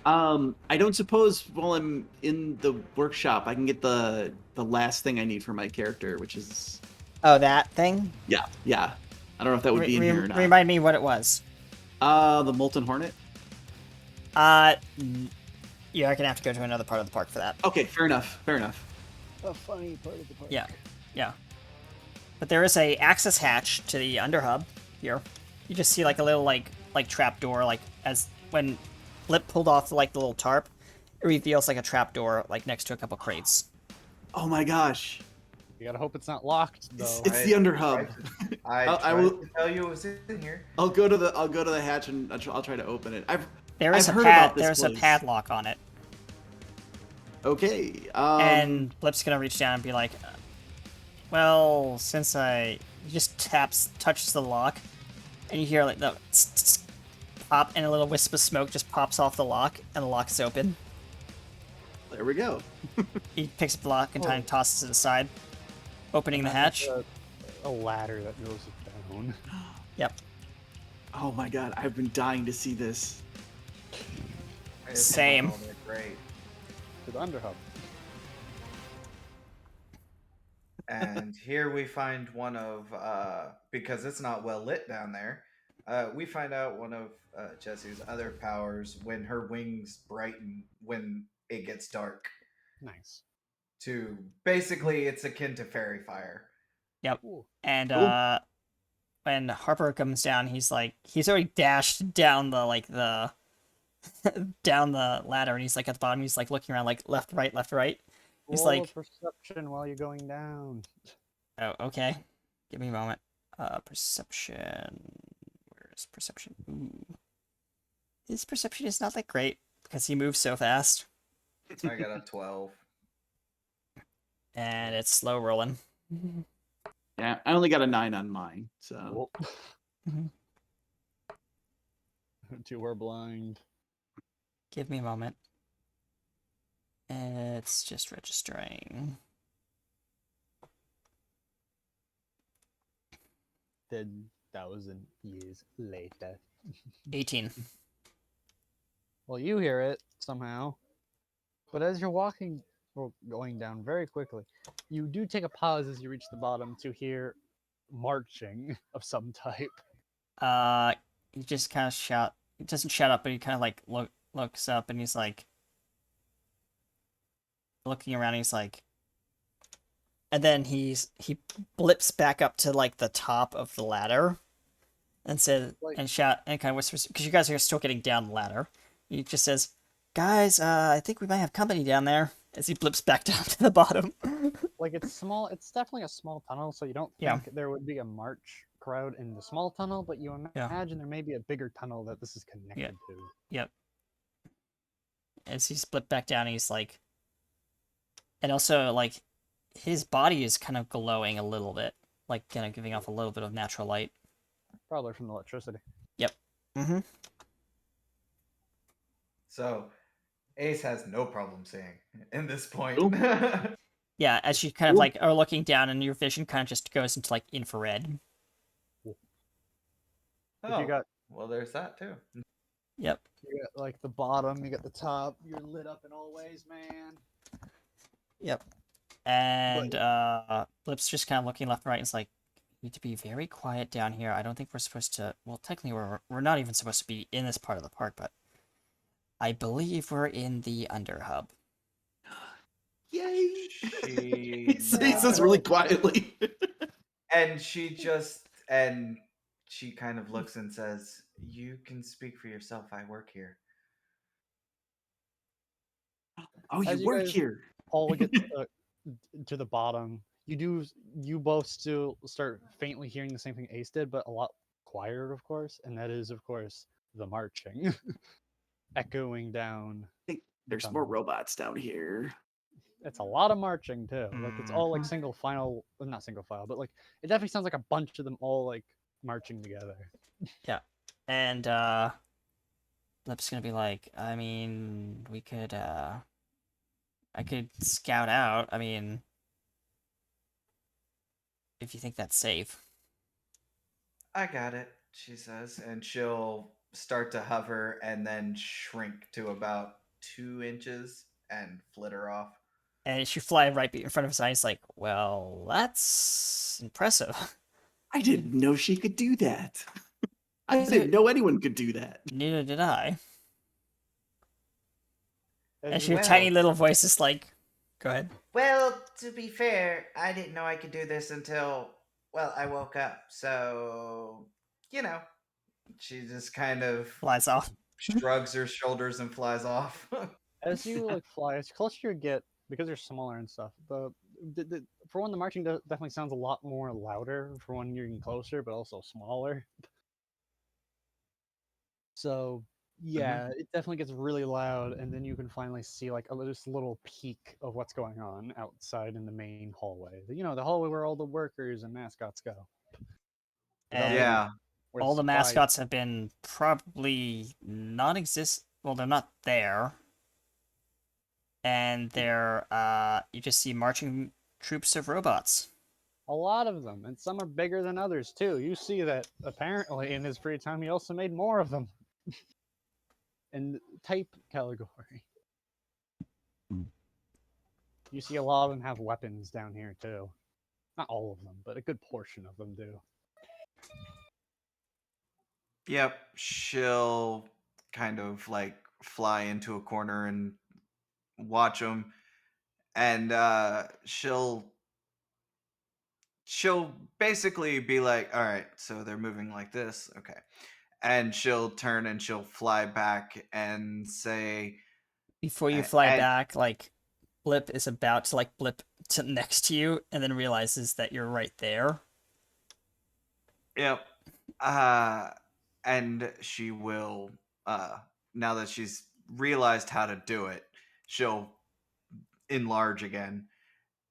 I don't suppose while I'm in the workshop I can get the last thing I need for my character, which is Oh, that thing? yeah. I don't know if that would be in here or not. Remind me what it was. The Molten Hornet. You're gonna have to go to another part of the park for that. Okay, fair enough. A funny part of the park. Yeah. But there is a access hatch to the underhub here. You just see like a little like trap door, like as when Blip pulled off like the little tarp, it reveals like a trap door like next to a couple crates. Oh my gosh. You gotta hope it's not locked though. It's the underhub. I will tell you it was in here. I'll go to the hatch and I'll try to open it. There's heard about this a place. padlock on it. Okay. And Blip's gonna reach down and be like, well, since he just touches the lock, and you hear like the pop, and a little wisp of smoke just pops off the lock, and the lock is open. There we go. He picks up the lock and kind of tosses it aside, opening the hatch. A ladder that goes down. Yep. Oh my god, I've been dying to see this. Same. Great. To the underhub. And here we find one of, because it's not well lit down there, we find out one of Jessie's other powers when her wings brighten when it gets dark. Nice. To basically, it's akin to fairy fire. Yep. And when Harper comes down, he's already dashed down the down the ladder, and he's like at the bottom. He's like looking around, like left, right. He's Roll like perception while you're going down. Oh, okay. Give me a moment. Perception. Where's perception? Ooh. His perception is not that great because he moves so fast. I got a 12. And it's slow rolling. Yeah, I only got a 9 on mine, so. Two are blind. Give me a moment. It's just registering. Then 1,000 years later. 18. Well, you hear it somehow. But as you're walking, or going down very quickly, you do take a pause as you reach the bottom to hear marching of some type. He just kind of shout. He doesn't shout up, but he kind of like looks up, and he's like looking around. And he's like, and then he blips back up to like the top of the ladder, and says and shout and kind of whispers because you guys are still getting down the ladder. He just says, guys, I think we might have company down there. As he blips back down to the bottom. Like, it's small. It's definitely a small tunnel, so you don't Yeah. think there would be a march crowd in the small tunnel, but you Yeah. imagine there may be a bigger tunnel that this is connected to. Yep. As he split back down, he's like, and also like, his body is kind of glowing a little bit, like kind of giving off a little bit of natural light. Probably from the electricity. Yep. Mm-hmm. So, Ace has no problem seeing in this point. Yeah, as you kind of like are looking down, and your vision kind of just goes into like infrared. Oh, you got- well, there's that too. Yep. You got like the bottom, you got the top. You're lit up in all ways, man. Yep. And Blip's just kind of looking left and right. And it's like, need to be very quiet down here. I don't think we're supposed to. Well, technically, we're not even supposed to be in this part of the park, but I believe we're in the Underhub. Yay! He He says this really quietly. And she kind of looks and says, "You can speak for yourself. I work here." Oh, As you work guys here. all get to the bottom. You both still start faintly hearing the same thing Ace did, but a lot quieter, of course, and that is, of course, the marching echoing down. There's more robots down here. It's a lot of marching too. Like it's all like single file, well, not single file, but like it definitely sounds like a bunch of them all like marching together. Yeah. And Blip's gonna be like, I mean, we could I could scout out. I mean, if you think that's safe. I got it, she says, and she'll start to hover and then shrink to about 2 inches and flitter off. And she fly right in front of his eyes, like, well, that's impressive. I didn't know she could do that. I didn't know anyone could do that. Neither did I. And you- your tiny little voice is like, go ahead. Well, to be fair, I didn't know I could do this until, well, I woke up. So, you know, she just kind of Flies off. shrugs her shoulders and flies off. As you like fly, as closer you get, because you're smaller and stuff. For one, the marching definitely sounds a lot more louder for when you're getting closer, but also smaller. So yeah, it definitely gets really loud, and then you can finally see like just a little peek of what's going on outside in the main hallway. You know, the hallway where all the workers and mascots go. And Yeah. Where all the spy- mascots have been probably non-exist. Well, they're not there. And they're, you just see marching troops of robots. A lot of them, and some are bigger than others too. You see that apparently in his free time he also made more of them. In type category. You see a lot of them have weapons down here too. Not all of them, but a good portion of them do. Yep, she'll kind of like fly into a corner and watch them, and she'll basically be like, "All right, so they're moving like this, okay," and she'll turn and she'll fly back and say, Before you fly and- back, like, Blip is about to, like, blip to next to you, and then realizes that you're right there. "Yep," and she will, now that she's realized how to do it, she'll enlarge again.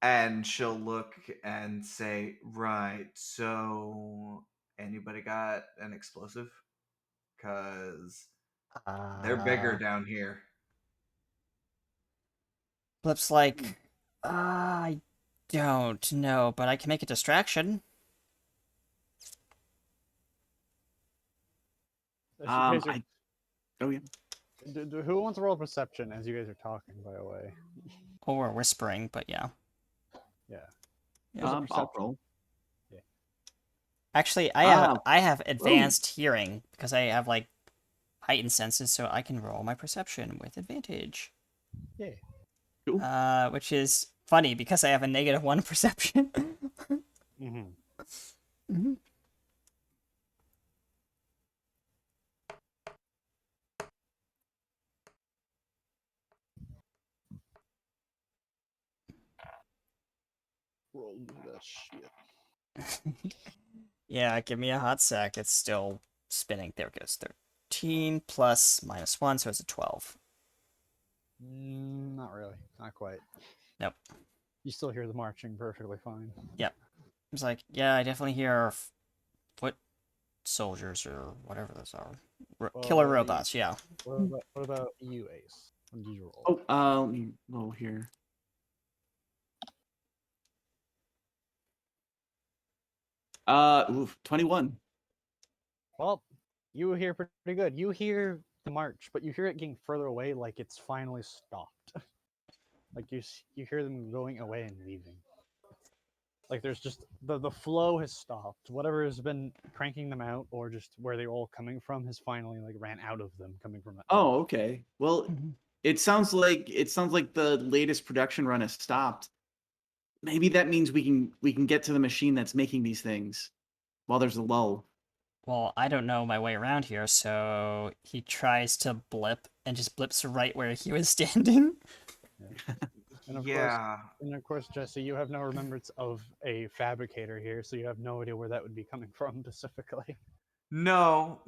And she'll look and say, "Right, so anybody got an explosive? Because they're bigger down here." Blip's like, I don't know, but I can make a distraction. As you guys Oh yeah. who wants to roll perception as you guys are talking, by the way? Or we're whispering, but yeah. Yeah. Yeah. What's a I'll perception? roll. Actually, I have advanced hearing because I have like heightened senses, so I can roll my perception with advantage. Yeah. Cool. Which is funny because I have a -1 perception. Mm-hmm. Mm-hmm. that shit. Yeah, give me a hot sec. It's still spinning. There it goes. 13 plus -1, so it's a 12. Not really. Not quite. Nope. You still hear the marching perfectly fine. Yep. It's like, yeah, I definitely hear foot soldiers or whatever those are. Killer robots, yeah. What about you, Ace? What did you roll? Let me roll here. Oof, 21. Well, you hear pretty good. You hear the march, but you hear it getting further away, like it's finally stopped. Like you hear them going away and leaving. Like there's just the flow has stopped. Whatever has been cranking them out, or just where they're all coming from, has finally like ran out of them coming from that. Oh, okay. Well, it sounds like the latest production run has stopped. Maybe that means we can get to the machine that's making these things while there's a lull. Well, I don't know my way around here, so he tries to blip and just blips right where he was standing. And of Yeah. course, Jesse, you have no remembrance of a fabricator here, so you have no idea where that would be coming from specifically. No,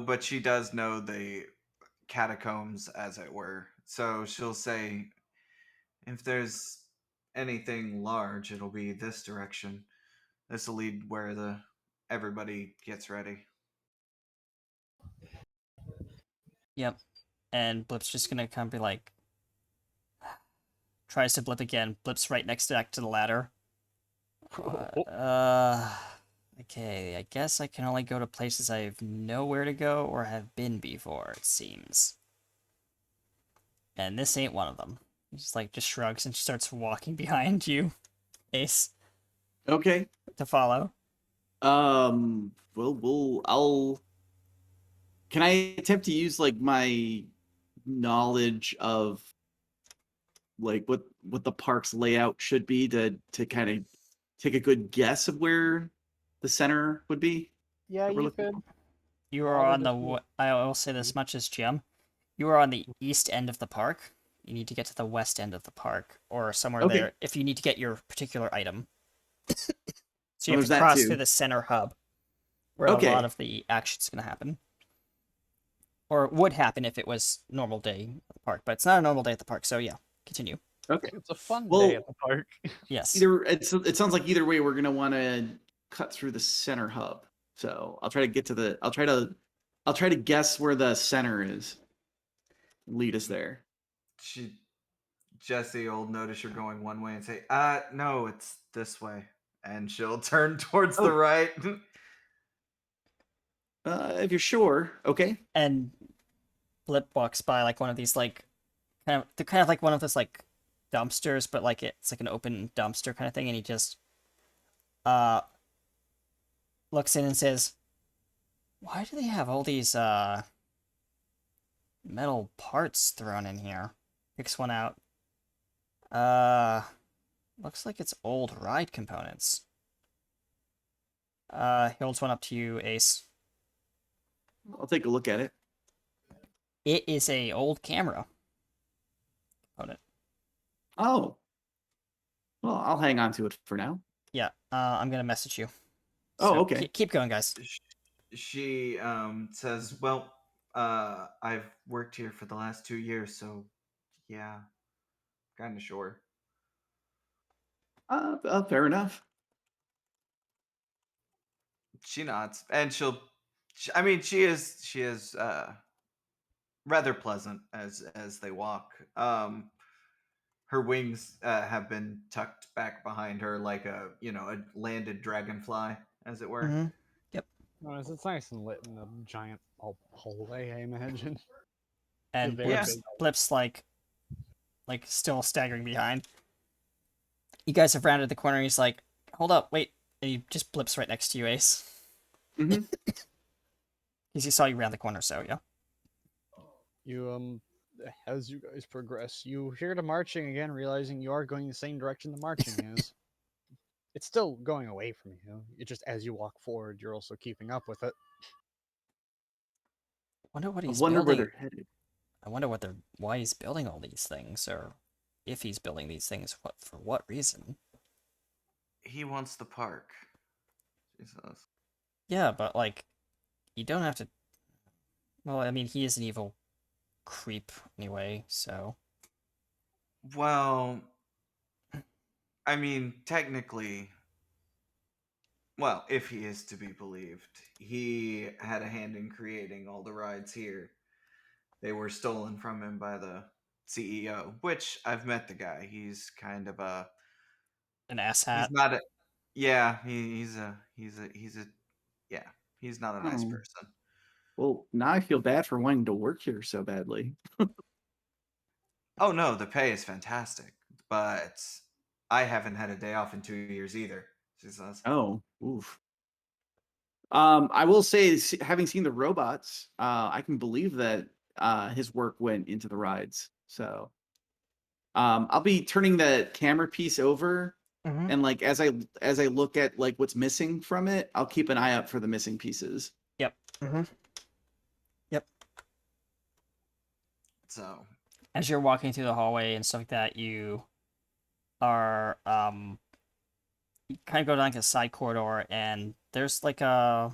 but she does know the catacombs, as it were. So she'll say, if there's anything large, it'll be this direction. This will lead where everybody gets ready. Yep. And Blip's just gonna kind of be like, tries to blip again, blips right next to the ladder. Okay, I guess I can only go to places I know where to go or have been before, it seems. And this ain't one of them. He just shrugs and starts walking behind you, Ace. Okay. To follow. I'll. Can I attempt to use like my knowledge of like what the park's layout should be to kind of take a good guess of where the center would be? Yeah, you could. You are on the. I will say this much as Jim. You are on the east end of the park. You need to get to the west end of the park, or somewhere there, if you need to get your particular item. So you have to cross through the center hub, where a lot of the action's going to happen. Or would happen if it was normal day at the park, but it's not a normal day at the park, so yeah, continue. Okay. It's a fun day at the park. Yes. It sounds like either way we're going to want to cut through the center hub. So I'll try to get to I'll try to guess where the center is. Lead us there. Jesse will notice you're going one way and say, no, it's this way. And she'll turn towards the right. If you're sure, okay. And Blip walks by like one of these like kind of like one of those like dumpsters, but like it's like an open dumpster kind of thing, and he just looks in and says, "Why do they have all these metal parts thrown in here?" Picks one out. Looks like it's old ride components. He holds one up to you, Ace. I'll take a look at it. It is a old camera component. Oh. Well, I'll hang on to it for now. Yeah, I'm gonna message you. Oh, okay. Keep going, guys. She says, well, I've worked here for the last 2 years, so yeah, kind of sure. Fair enough. She nods, and she is rather pleasant as they walk. Her wings have been tucked back behind her like a landed dragonfly, as it were. Mm-hmm. Yep. It's nice and lit in a giant hallway, I imagine. And Blip's like still staggering behind. You guys have rounded the corner. And he's like, "Hold up, wait!" And he just blips right next to you, Ace. Mm-hmm. Because he saw you round the corner, so yeah. You as you guys progress, you hear the marching again, realizing you are going the same direction the marching is. It's still going away from you. It just as you walk forward, you're also keeping up with it. Wonder what he's where building. they're headed. I wonder why he's building all these things, or if he's building these things, for what reason? he wants the park. She says. Yeah, but like, you don't have to. Well, I mean, he is an evil creep anyway, so. Well, I mean, technically, well, if he is to be believed, he had a hand in creating all the rides here. They were stolen from him by the CEO, which I've met the guy. He's kind of An asshat. he's not a yeah, he's a yeah, he's not a nice Oh. person. Well, now I feel bad for wanting to work here so badly. Oh no, the pay is fantastic, but I haven't had a day off in 2 years either. She says. Oh, oof. I will say, having seen the robots, I can believe that his work went into the rides. So, I'll be turning the camera piece over, and like as I look at like what's missing from it, I'll keep an eye out for the missing pieces. Yep. Yep. So, as you're walking through the hallway and stuff like that, you are you kind of go down like a side corridor, and there's a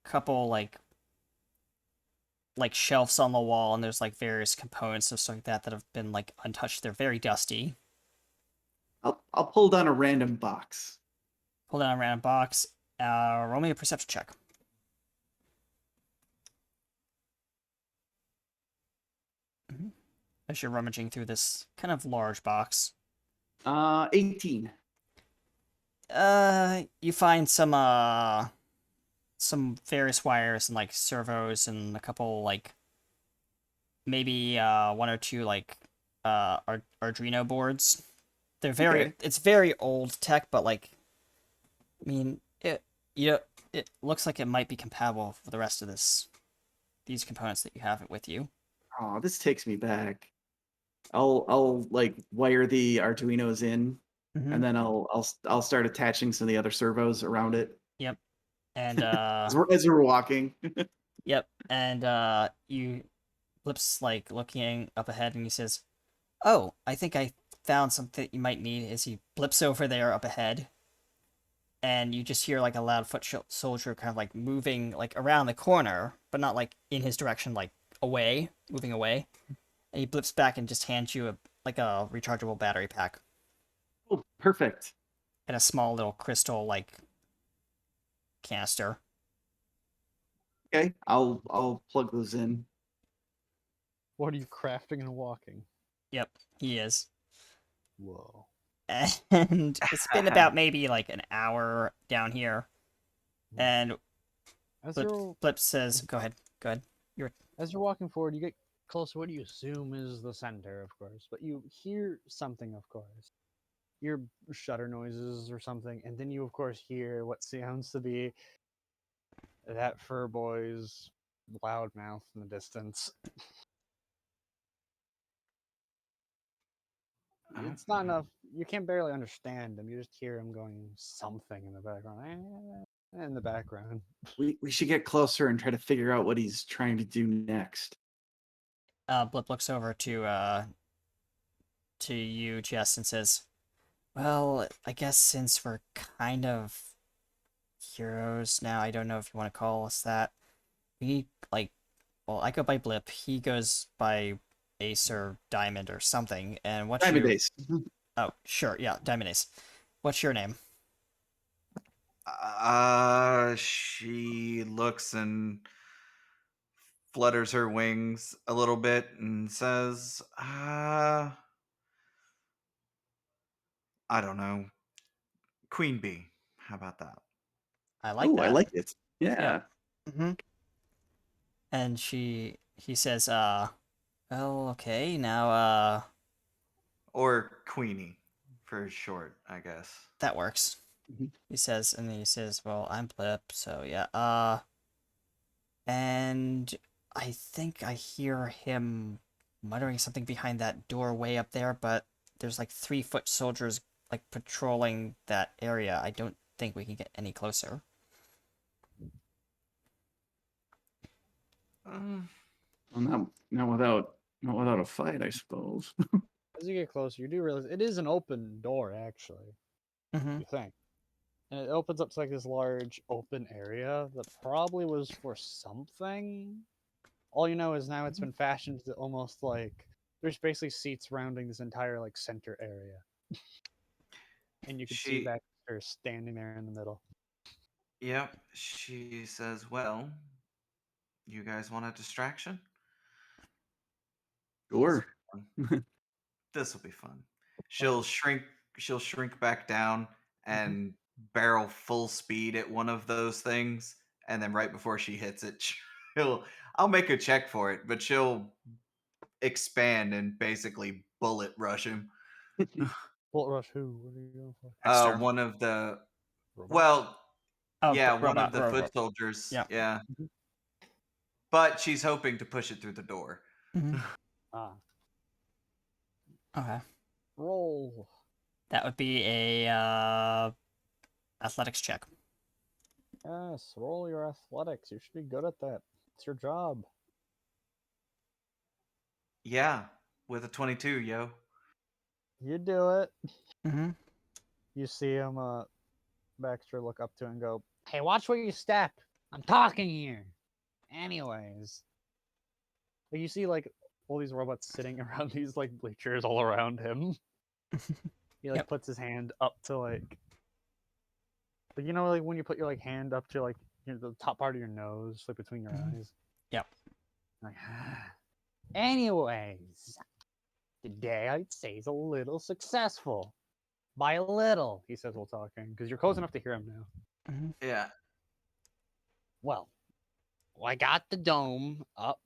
couple like shelves on the wall, and there's like various components and stuff like that that have been like untouched. They're very dusty. I'll pull down a random box. Pull down a random box. Roll me a perception check. As you're rummaging through this kind of large box. 18. You find some various wires and like servos and a couple like maybe one or two like Arduino boards. They're very it's very old tech, but like I mean it looks like it might be compatible for the rest of these components that you have it with you. Oh, this takes me back. I'll like wire the Arduinos in, and then I'll start attaching some of the other servos around it. Yep. And as we're walking. Yep. And you Blip's like looking up ahead, and he says, "Oh, I think I found something that you might need." As he blips over there up ahead, and you just hear like a loud foot soldier kind of like moving like around the corner, but not like in his direction, like away, moving away. And he blips back and just hands you a rechargeable battery pack. Oh, perfect. And a small little crystal like canister. Okay, I'll plug those in. What are you crafting and walking? Yep, he is. Whoa. And it's been about maybe like an hour down here. And Blip says, go ahead. As you're walking forward, you get close to what you assume is the center, of course, but you hear something, of course. You hear shutter noises or something, and then you, of course, hear what sounds to be that fur boy's loud mouth in the distance. It's not enough. You can barely understand him. You just hear him going something in the background. We should get closer and try to figure out what he's trying to do next. Blip looks over to you, Jess, and says, "Well, I guess since we're kind of heroes now, I don't know if you want to call us that. We like, well, I go by Blip. He goes by Ace or Diamond or something. And what's Diamond your... Ace. Oh, sure, yeah, Diamond Ace. What's your name?" She looks and flutters her wings a little bit and says, I don't know. Queen Bee. How about that? I like that. I like it. Yeah. Mm-hmm. And he says, well, okay, now, Or Queenie, for short, I guess. That works. He says, well, I'm Blip, so yeah, and I think I hear him muttering something behind that doorway up there, but there's like 3-foot soldiers like patrolling that area. I don't think we can get any closer. Well, not without a fight, I suppose. As you get closer, you do realize it is an open door, actually. Mm-hmm. You think? And it opens up to like this large open area that probably was for something. All you know is now it's been fashioned to almost like there's basically seats surrounding this entire like center area, and you can see She, Baxter standing there in the middle. yep, she says, well, you guys want a distraction? Sure. This will be fun. She'll shrink back down and barrel full speed at one of those things, and then right before she hits it, I'll make a check for it, but she'll expand and basically bullet rush him. Bullet rush who? What are you going for? Baxter. One of the Robot? well, Oh, yeah, robot, one of the robot. foot soldiers. Yeah. Yeah. But she's hoping to push it through the door. Mm-hmm. Ah, Okay. roll. That would be a athletics check. Yes, roll your athletics. You should be good at that. It's your job. Yeah, with a 22, yo. You do it. Mm-hmm. You see him, Baxter look up to it and go, "Hey, watch where you step. I'm talking here." Anyways, like you see like all these robots sitting around these like bleachers all around him. He like Yep. puts his hand up to like you know like when you put your like hand up to like the top part of your nose, like between your eyes. Yep. Like, anyways, today I'd say is a little successful. By a little, he says while talking, because you're close enough to hear him now. Mm-hmm. Yeah. Well, I got the dome up,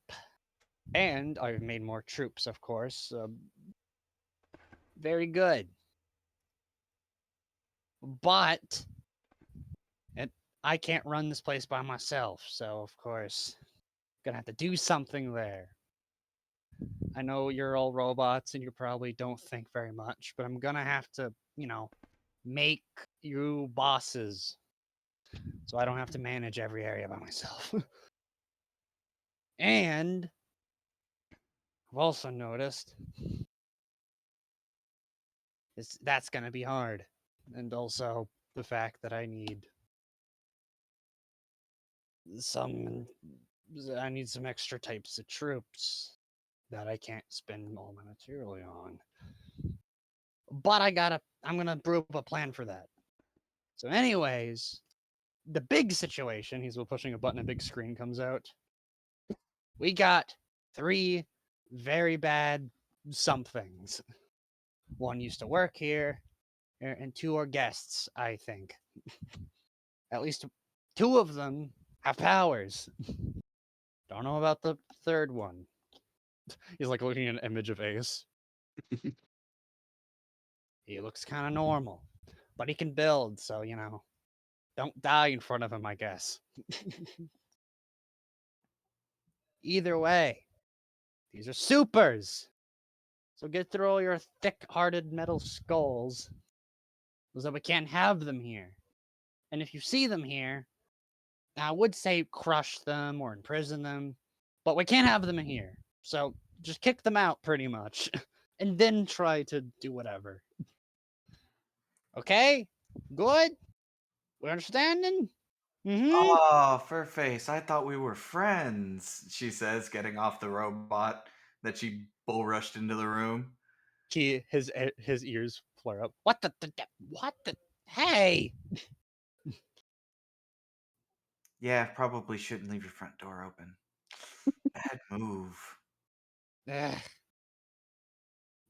and I've made more troops, of course. Very good. But I can't run this place by myself, so of course, gonna have to do something there. I know you're all robots and you probably don't think very much, but I'm gonna have to, make you bosses. So I don't have to manage every area by myself. And I've also noticed that's going to be hard. And also the fact that I need some extra types of troops that I can't spend all my material on. But I'm going to brew up a plan for that. So anyways, the big situation, he's pushing a button, a big screen comes out. We got 3 very bad somethings. One used to work here, and 2 are guests, I think. At least 2 of them have powers. Don't know about the third one. He's like looking at an image of Ace. He looks kind of normal, but he can build, so, don't die in front of him, I guess. Either way, these are supers. So get through all your thick-hearted metal skulls, so we can't have them here. And if you see them here, I would say crush them or imprison them, but we can't have them in here. So just kick them out, pretty much, and then try to do whatever. Okay? Good? We understanding? Mm-hmm. Oh, Furface, I thought we were friends, she says, getting off the robot that she bull rushed into the room. His ears flare up. What the hey! Yeah, probably shouldn't leave your front door open. Bad move.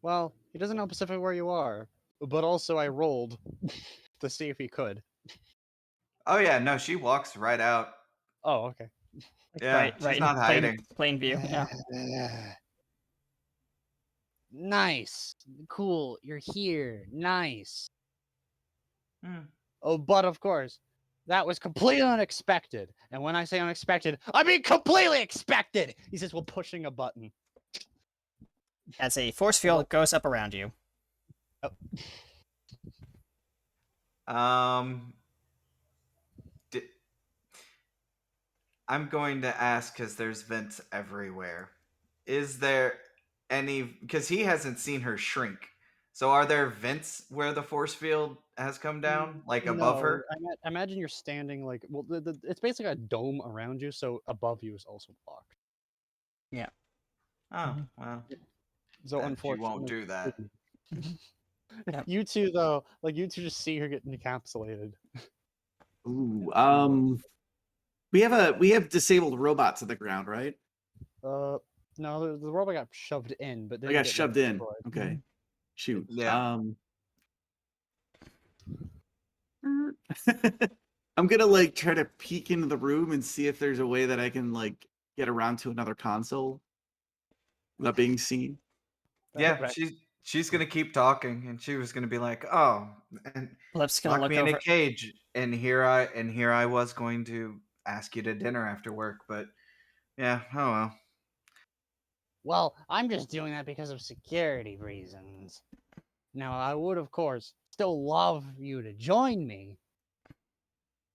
Well, he doesn't know specifically where you are, but also I rolled to see if he could. Oh yeah, no, she walks right out. Oh, okay. Yeah, she's not hiding. Plain view, yeah. Nice. Cool. You're here. Nice. Hmm. Oh, but of course, that was completely unexpected. And when I say unexpected, I mean completely expected. He says, "Well, pushing a button." As a force field goes up around you. I'm going to ask because there's vents everywhere. Is there any? Because he hasn't seen her shrink. So are there vents where the force field has come down, like above No, her? imagine you're standing like well, it's basically a dome around you, so above you is also blocked. Yeah. Oh, well. So then she unfortunately, won't do that. Yep. You two though, like you two just see her get encapsulated. Ooh, we have disabled robots at the ground, right? No, the robot got shoved in, but I didn't got get shoved in. destroyed. Okay. Shoot. Yeah. I'm gonna like try to peek into the room and see if there's a way that I can like get around to another console without being seen. Yeah, Right. she's gonna keep talking, and she was gonna be like, "Oh, and Blip's gonna lock look me in a over. cage." And here I was going to ask you to dinner after work, but yeah, oh well. Well, I'm just doing that because of security reasons. Now, I would, of course, still love you to join me.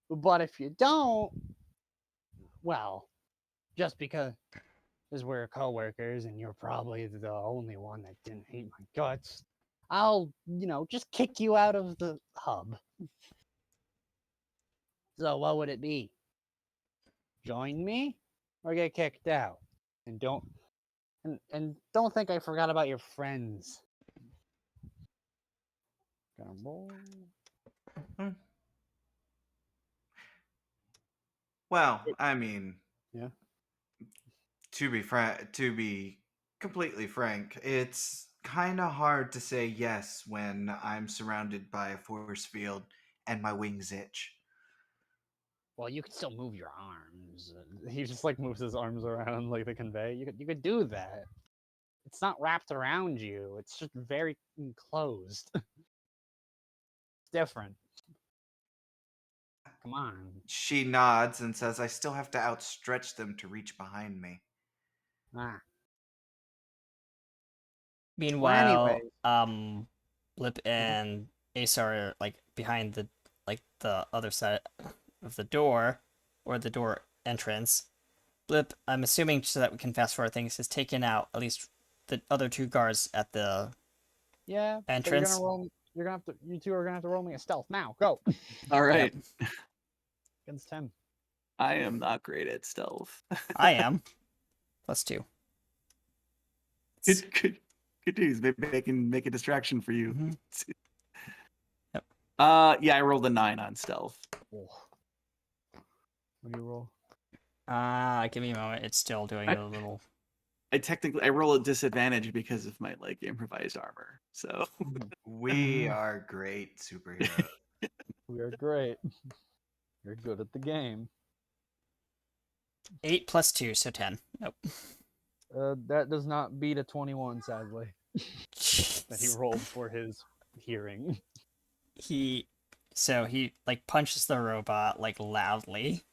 But if you don't, well, just because we're coworkers and you're probably the only one that didn't hate my guts, I'll, just kick you out of the hub. So what would it be? Join me or get kicked out? And don't think I forgot about your friends. Gonna roll. Well, I mean, Yeah. to be completely frank, it's kind of hard to say yes when I'm surrounded by a force field and my wings itch. Well, you could still move your arms. He just like moves his arms around like the convey. You could do that. It's not wrapped around you. It's just very enclosed. It's different. Come on. She nods and says, "I still have to outstretch them to reach behind me." Ah. Meanwhile, anyways. Blip and Ace are like behind the other side of the door, or the door entrance. Blip, I'm assuming so that we can fast forward things, has taken out at least the other two guards at the Yeah. entrance. You two are gonna have to roll me a stealth now. Go. All right. Against him. I am not great at stealth. I am. +2. Good news. Maybe I can make a distraction for you. Mm-hmm. Yep. Yeah, I rolled a 9 on stealth. Oh. What do you roll? Give me a moment. It's still doing a little. I roll a disadvantage because of my like improvised armor. So We are great superheroes. We are great. You're good at the game. 8 + 2, so 10. Nope. That does not beat a 21, sadly. That he rolled for his hearing. He like punches the robot like loudly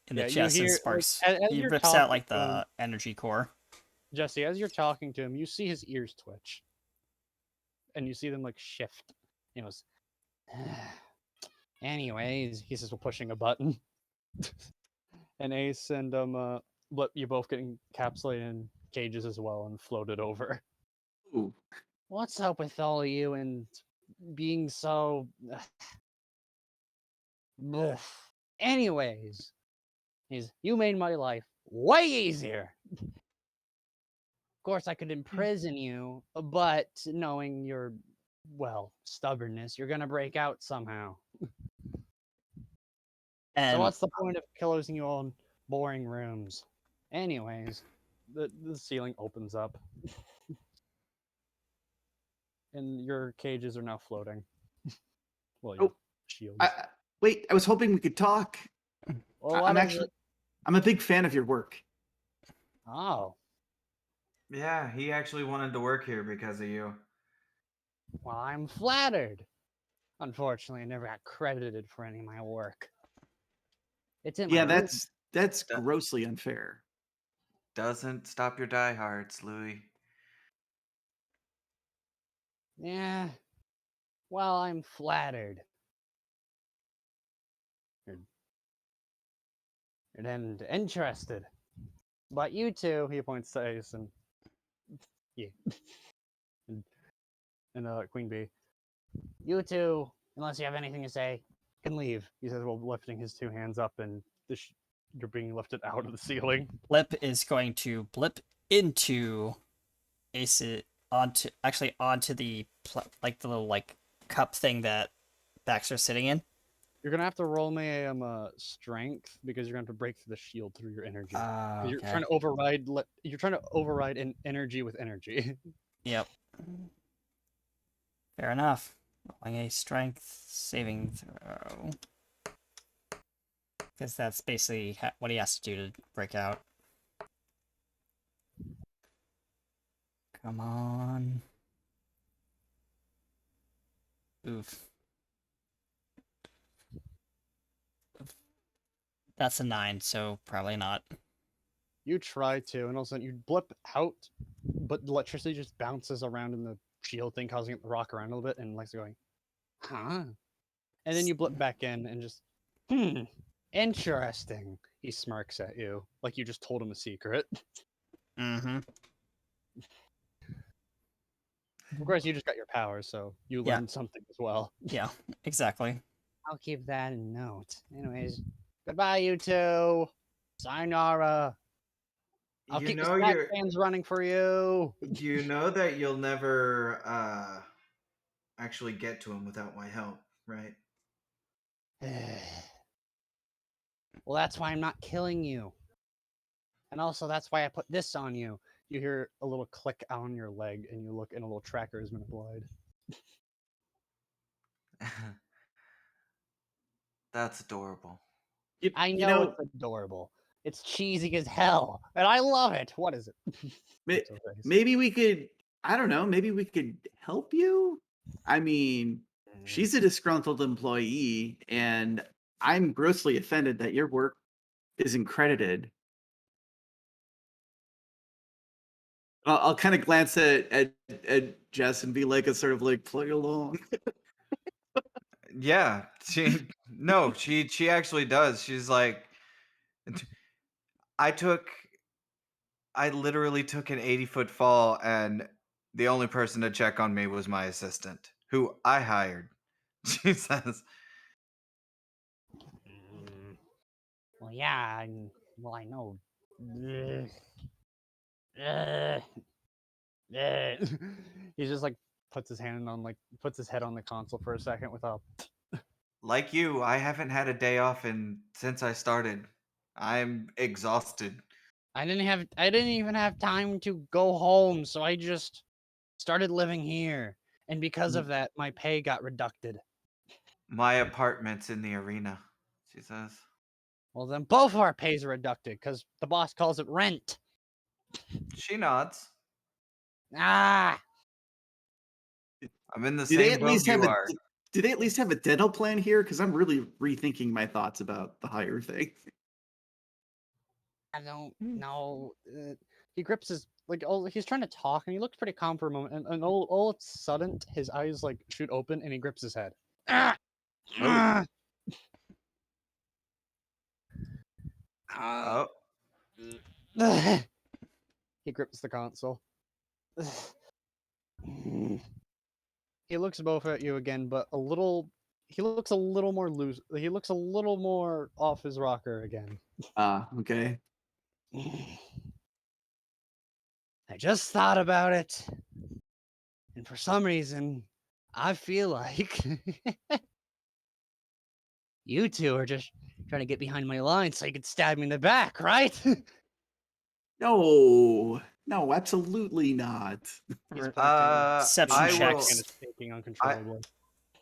in the chest and sparks. As he you're rips out talking like to him, the energy core. Jesse, as you're talking to him, you see his ears twitch. And you see them like shift. He goes, anyways, he says, we're pushing a button. And Ace and Blip, you both get encapsulated in cages as well and floated over. Ooh. What's up with all of you and being so... Anyways, you made my life way easier. Of course, I could imprison you, but knowing your, stubbornness, you're gonna break out somehow. And so what's the point of closing you all in boring rooms? Anyways, the ceiling opens up. And your cages are now floating. Well, your shields. Wait, I was hoping we could talk. Well, I'm a big fan of your work. Oh. Yeah, he actually wanted to work here because of you. Well, I'm flattered. Unfortunately, I never got credited for any of my work. It's in my room. That's grossly unfair. Doesn't stop your diehards, Louis. Yeah. Well, I'm flattered. And interested. But you two, he points to Ace and yeah. and Queen Bee. You two Unless you have anything to say, you can leave. He says while lifting his two hands up, and you're being lifted out of the ceiling. Blip is going to blip into onto the like the little like cup thing that Baxter's sitting in. You're gonna have to roll me a strength because you're gonna have to break through the shield through your energy. 'Cause You're Okay. trying to override. You're trying to override an energy with energy. Yep. Fair enough. Rolling a strength saving throw. Because that's basically what he has to do to break out. Come on. Oof. That's a 9, so probably not. You try to, and all of a sudden you blip out, but the electricity just bounces around in the shield thing, causing it to rock around a little bit, and Lex going, huh? And then you blip back in and just, interesting. He smirks at you, like you just told him a secret. Mm-hmm. Of course, you just got your powers, so you Yeah. learned something as well. Yeah, exactly. I'll keep that in note. Anyways, goodbye, you two. Sayonara. I'll You keep know the stat you're- fans running for you. You know that you'll never actually get to him without my help, right? Well, that's why I'm not killing you. And also, that's why I put this on you. You hear a little click on your leg, and you look, and a little tracker has been applied. That's adorable. I you know know- it's adorable. It's cheesy as hell, and I love it. What is it? Maybe we could, I don't know, maybe we could help you? I mean, she's a disgruntled employee, and I'm grossly offended that your work isn't credited. I'll kind of glance at Jess and be like, a sort of like, play along. Yeah, she actually does. She's like, I literally took an 80-foot fall, and the only person to check on me was my assistant, who I hired. She says, Well, yeah, I know. He just like puts his hand on puts his head on the console for a second with a. like you, I haven't had a day off since I started. I'm exhausted. I didn't even have time to go home, so I just started living here, and because of that, my pay got reducted. My apartment's in the arena, she says. Well, then both of our pays are reducted because the boss calls it rent. She nods. Ah, I'm in the Do they same at boat least you have a are. do they at least have a dental plan here? Because I'm really rethinking my thoughts about the hire thing. I don't know. He grips his he's trying to talk, and he looks pretty calm for a moment, and all of a sudden his eyes like shoot open, and he grips his head. Ah! Ah! Oh. He grips the console. He looks both at you again, but he looks a little more loose. He looks a little more off his rocker again. Okay. I just thought about it, and for some reason, I feel like you two are just trying to get behind my line so you could stab me in the back, right? No, absolutely not.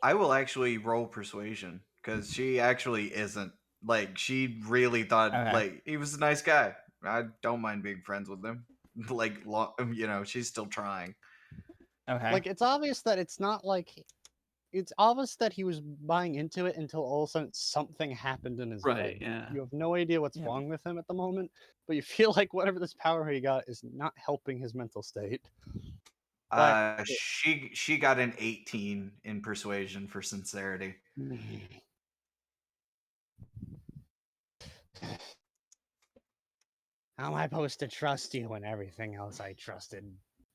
I will actually roll persuasion because she actually isn't. Like, she really thought like he was a nice guy. I don't mind being friends with him. Like, she's still trying. Okay. Like, it's obvious that it's not like it's obvious that he was buying into it until all of a sudden something happened in his head. Yeah. You have no idea what's wrong with him at the moment, but you feel like whatever this power he got is not helping his mental state. She got an 18 in persuasion for sincerity. How am I supposed to trust you when everything else I trusted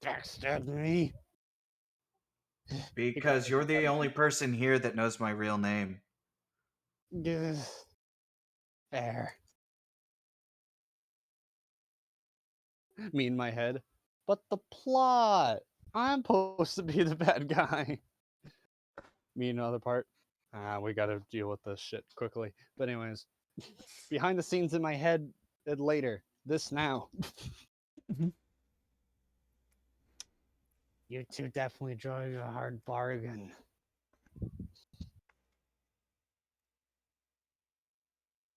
backstabbed me? Because you're the only person here that knows my real name. Ugh. Fair. Me in my head. But the plot! I'm supposed to be the bad guy. Me in another part. We gotta deal with this shit quickly. But anyways, behind the scenes in my head and later. This now. You two definitely drove a hard bargain.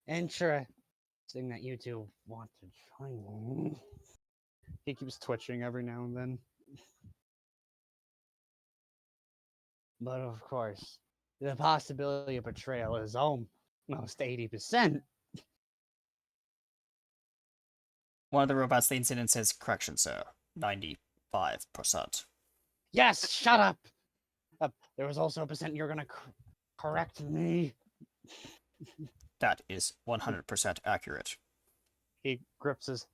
Interesting that you two want to join. He keeps twitching every now and then. But of course, the possibility of betrayal is almost 80%. One of the robots leans in and says, "Correction, sir. 95%. Yes, shut up! There was also a percent you're gonna correct me. That is 100% accurate." He grips his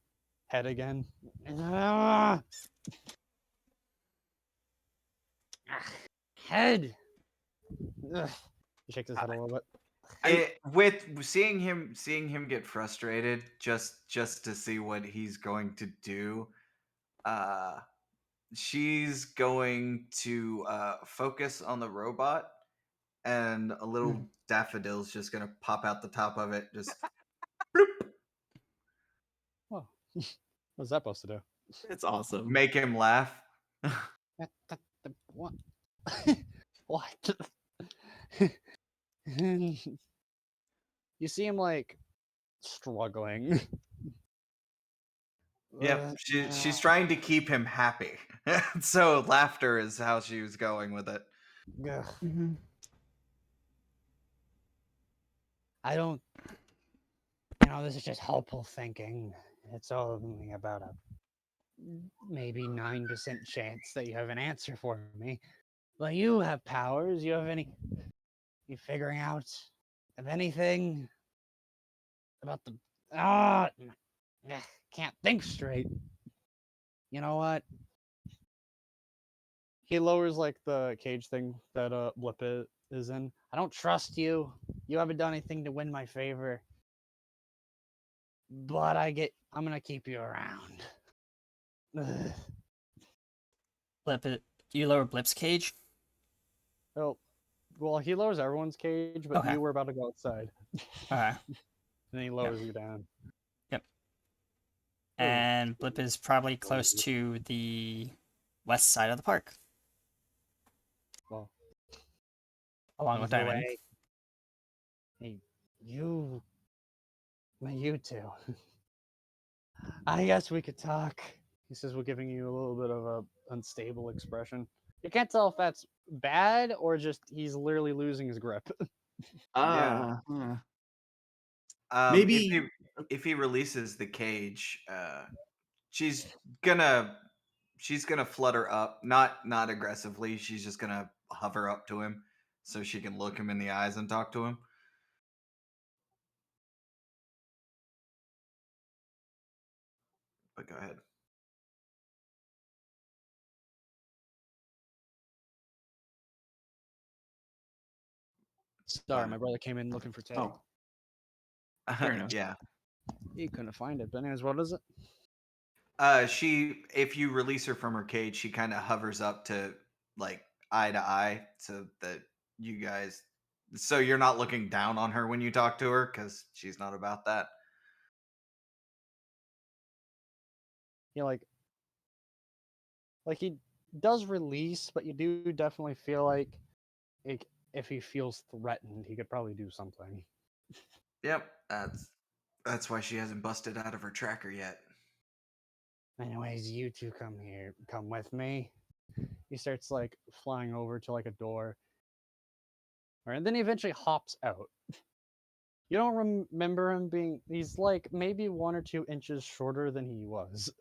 head again. Ah! Head! Ugh. He shakes his head a little bit. With seeing him get frustrated just to see what he's going to do, she's going to focus on the robot, and a little daffodil's just gonna pop out the top of it. Just Oh, what's that supposed to do? It's awesome. make him laugh. What? What? You see him like struggling. Yep, she's trying to keep him happy. So laughter is how she was going with it. Ugh. I don't. This is just hopeful thinking. It's only about a maybe 9% chance that you have an answer for me. But you have powers. You figuring out of anything about the can't think straight. You know what? He lowers like the cage thing that Blip is in. I don't trust you. You haven't done anything to win my favor. But I'm gonna keep you around. Ugh. Blip, you lower Blip's cage? Oh, well, he lowers everyone's cage, but Okay. you were about to go outside. Okay. And he lowers you down. Yep. And Blip is probably close to the west side of the park. Well, along with he's Diamond. away. Hey, you two. I guess we could talk. He says we're giving you a little bit of a unstable expression. You can't tell if that's bad or just he's literally losing his grip. Maybe if he releases the cage, she's gonna flutter up, not aggressively. She's just gonna hover up to him so she can look him in the eyes and talk to him. But go ahead. Sorry, my brother came in looking for Teddy. Fair enough. Yeah. He couldn't find it. But anyways, what is it? If you release her from her cage, she kind of hovers up to like eye to eye, so that so you're not looking down on her when you talk to her, because she's not about that. Yeah, like he does release, but you do definitely feel like if he feels threatened, he could probably do something. Yep, that's why she hasn't busted out of her tracker yet. Anyways, you two come with me. He starts like flying over to like a door. All right, and then he eventually hops out. You don't remember him he's like maybe 1 or 2 inches shorter than he was.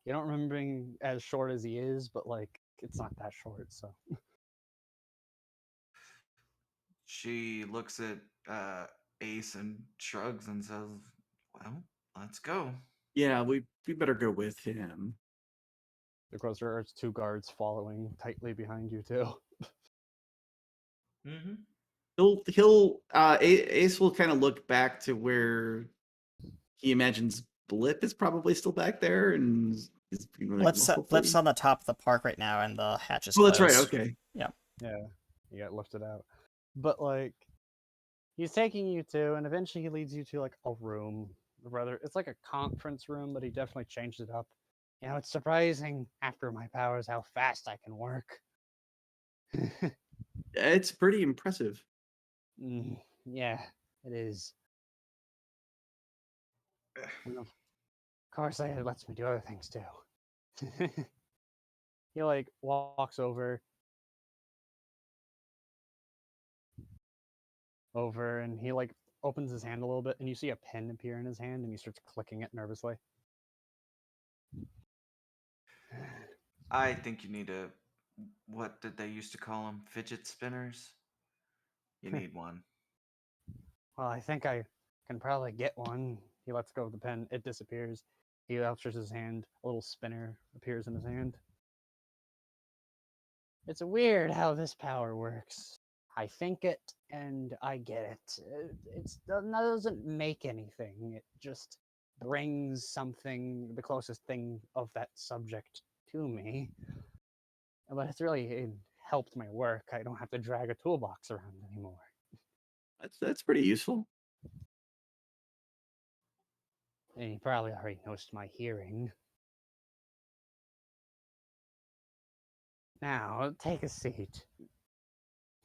You don't remember being as short as he is, but like it's not that short, so. She looks at Ace and shrugs and says, "Well, let's go." Yeah, we better go with him. Of course, there are 2 guards following tightly behind you too. Mm-hmm. Ace will kind of look back to where he imagines Blip is probably still back there, and he's like, Blip's, well, Blip's hopefully- on the top of the park right now, and the hatch is Oh, that's right. closed. Okay. Yeah. Yeah, you got lifted out. But like, he's taking you to, and eventually he leads you to like a room. Rather, it's like a conference room, but he definitely changed it up. You know, it's surprising after my powers how fast I can work. It's pretty impressive. Yeah, it is. And of course, it lets me do other things too. He like walks over, and he like opens his hand a little bit, and you see a pen appear in his hand, and he starts clicking it nervously. I think you need a. What did they used to call them? Fidget spinners? You need one. Well, I think I can probably get one. He lets go of the pen. It disappears. He outstretches his hand. A little spinner appears in his hand. It's weird how this power works. I think it and I get it. It doesn't make anything. It just brings something, the closest thing of that subject to me. But it's really helped my work. I don't have to drag a toolbox around anymore. That's pretty useful. And he probably already noticed my hearing. Now, take a seat.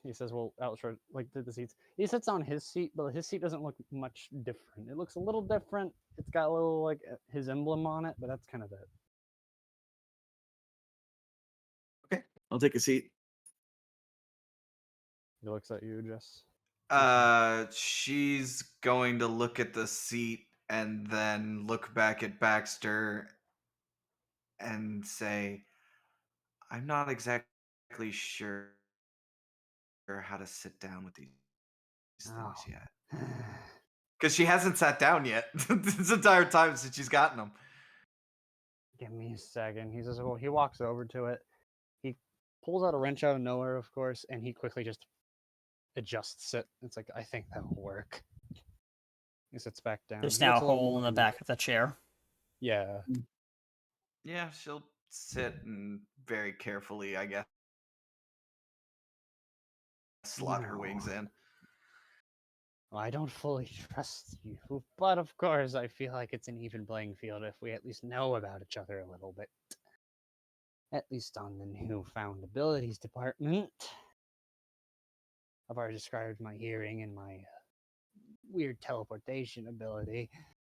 He says, well, Outshore, like, did the seats. He sits on his seat, but his seat doesn't look much different. It looks a little different. It's got a little, like, his emblem on it, but that's kind of it. Okay, I'll take a seat. He looks at you, Jess. She's going to look at the seat and then look back at Baxter and say, I'm not exactly sure how to sit down with these things yet. Because she hasn't sat down yet this entire time since she's gotten them. Give me a second. He says, well, he walks over to it. He pulls out a wrench out of nowhere, of course, and he quickly just adjusts it. It's like, I think that'll work. He sits back down. There's He now a looks little hole in the more- back of the chair. Yeah. Yeah, she'll sit and very carefully, I guess, slot her wings in. Well, I don't fully trust you, but of course, I feel like it's an even playing field if we at least know about each other a little bit. At least on the newfound abilities department. I've already described my hearing and my weird teleportation ability,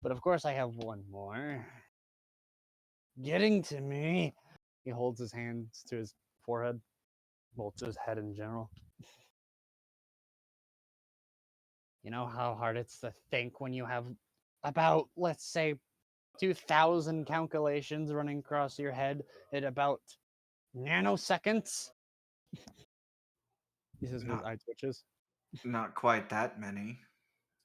but of course I have one more. Getting to me. He holds his hands to his forehead, well, to his head in general. You know how hard it's to think when you have about, let's say, 2,000 calculations running across your head at about nanoseconds? He says with Not- eye twitches. Not quite that many.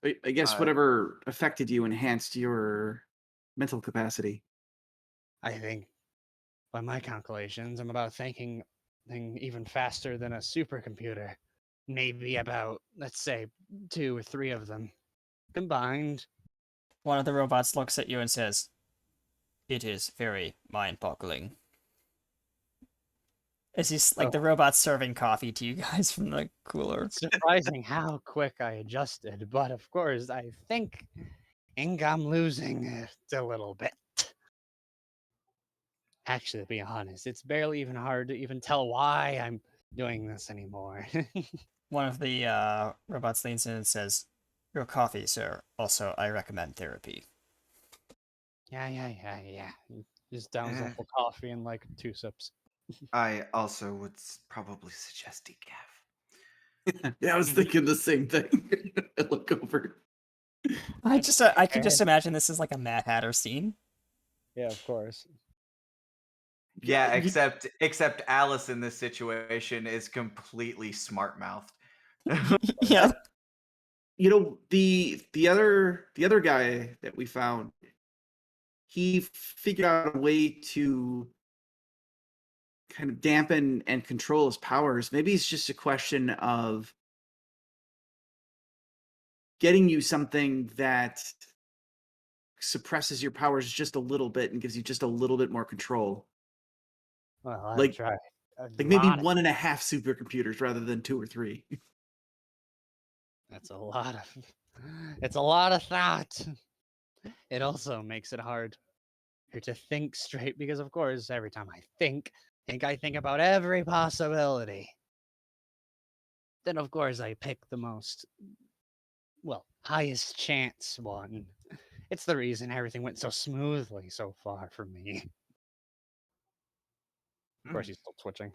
I guess whatever affected you enhanced your mental capacity. I think, by my calculations, I'm about thinking even faster than a supercomputer. Maybe about, let's say, 2 or 3 of them combined. One of the robots looks at you and says, "It is very mind-boggling." As he's like the robot's serving coffee to you guys from the cooler. Surprising how quick I adjusted, but of course, I think I'm losing it a little bit. Actually, to be honest, it's barely even hard to even tell why I'm doing this anymore. One of the robots leans in and says, "Your coffee, sir. Also, I recommend therapy." Yeah. Just downs a full coffee in like 2 sips. I also would probably suggest decaf. Yeah, I was thinking the same thing. I look over. I can just imagine this is like a Mad Hatter scene. Yeah, of course. Yeah, except Alice in this situation is completely smart mouthed. Yeah. You know, the other guy that we found, he figured out a way to kind of dampen and control his powers. Maybe it's just a question of getting you something that suppresses your powers just a little bit and gives you just a little bit more control. Well, I've Like, tried. like maybe 1.5 supercomputers rather than 2 or 3. That's a lot of. It's a lot of thought. It also makes it hard to think straight because, of course, every time I think about every possibility. Then, of course, I pick the most, well, highest chance one. It's the reason everything went so smoothly so far for me. Of course, he's still twitching.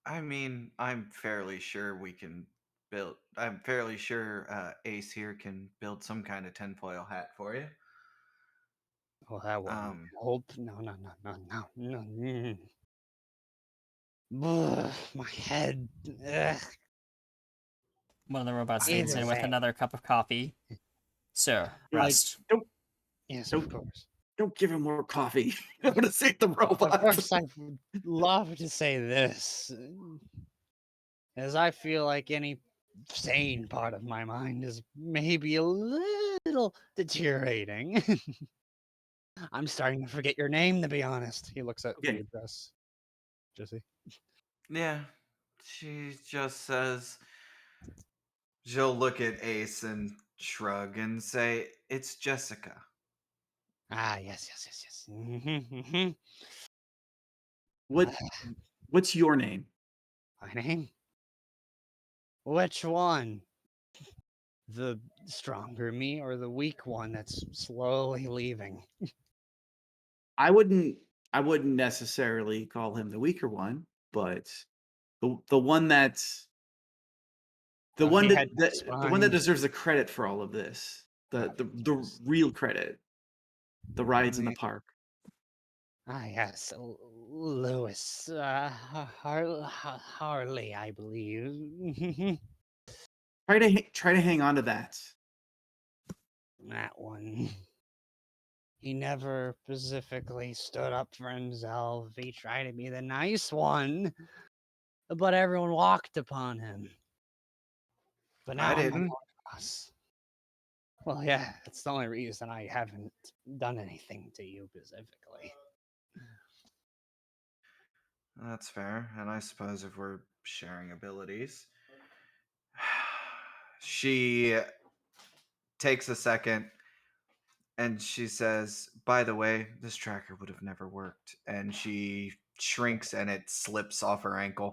I mean, I'm fairly sure we can build. I'm fairly sure Ace here can build some kind of tinfoil hat for you. Well, that one. Hope. No. Ugh, my head. Ugh. One of the robots Either leans in with way. another cup of coffee. Sir, Like, rest. Yes, of course. Don't give him more coffee. I'm gonna save the robot. Of course, I would love to say this, as I feel like any sane part of my mind is maybe a little deteriorating. I'm starting to forget your name, to be honest. He looks at the address. Jesse. Yeah, she just says. She'll look at Ace and shrug and say, "It's Jessica." Ah, yes. Mhm. What's your name? My name? Which one? The stronger me or the weak one that's slowly leaving? I wouldn't necessarily call him the weaker one, but the one that's the one Okay, that, that's the one that fine. deserves the credit for all of this. The real credit. The rides in the park. Ah, yes, Lewis Harley, I believe. Try to hang on to that. That one. He never specifically stood up for himself. He tried to be the nice one, but everyone walked upon him. But now I I'm the didn't. boss. Well, yeah, that's the only reason I haven't done anything to you specifically. That's fair, and I suppose if we're sharing abilities. She takes a second and she says, "By the way, this tracker would have never worked." And she shrinks and it slips off her ankle.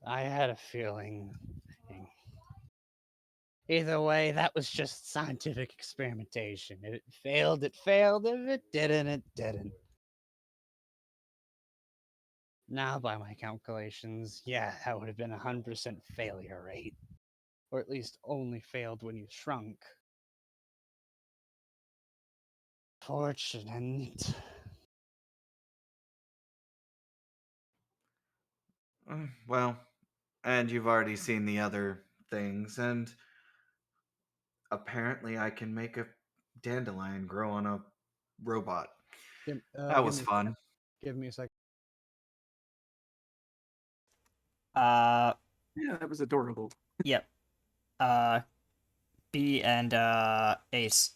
I had a feeling. Either way, that was just scientific experimentation. If it failed, it failed. If it didn't, it didn't. Now, by my calculations, yeah, that would have been 100% failure rate. Or at least only failed when you shrunk. Fortunate. Well, and you've already seen the other things, and apparently I can make a dandelion grow on a robot. That was fun. Give me a second. Yeah, that was adorable. Yep. B and Ace.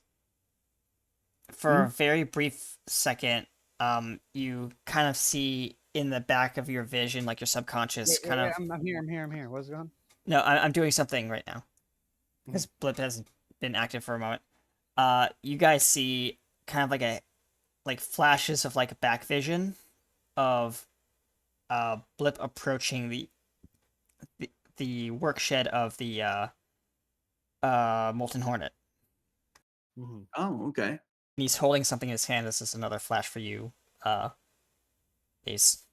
For a very brief second, you kind of see in the back of your vision, like your subconscious, kind of. I'm here. What's going on? No, I'm doing something right now. Because Blip has been active for a moment. You guys see kind of like flashes of like back vision of Blip approaching the work shed of the Molten Hornet. Oh, okay. And he's holding something in his hand. This is another flash for you, Ace.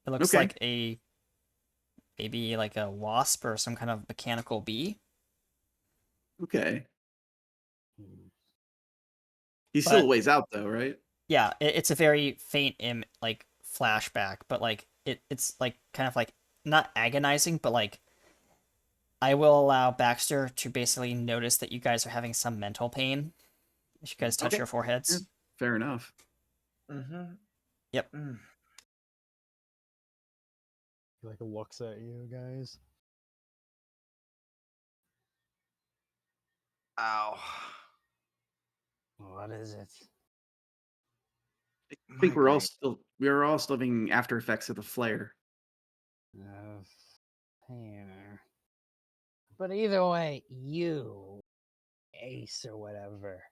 It looks like maybe like a wasp or some kind of mechanical bee. Okay. He's still a ways out though, right? Yeah, it's a very faint like flashback, but like it's like kind of like not agonizing, but like I will allow Baxter to basically notice that you guys are having some mental pain as you guys touch your foreheads. Yeah, Fair enough. Mm-hmm. Yep. He like looks at you guys. Ow. What is it? I think we're all Migraine. still having after effects of the flare. Here. But either way, you, Ace or whatever,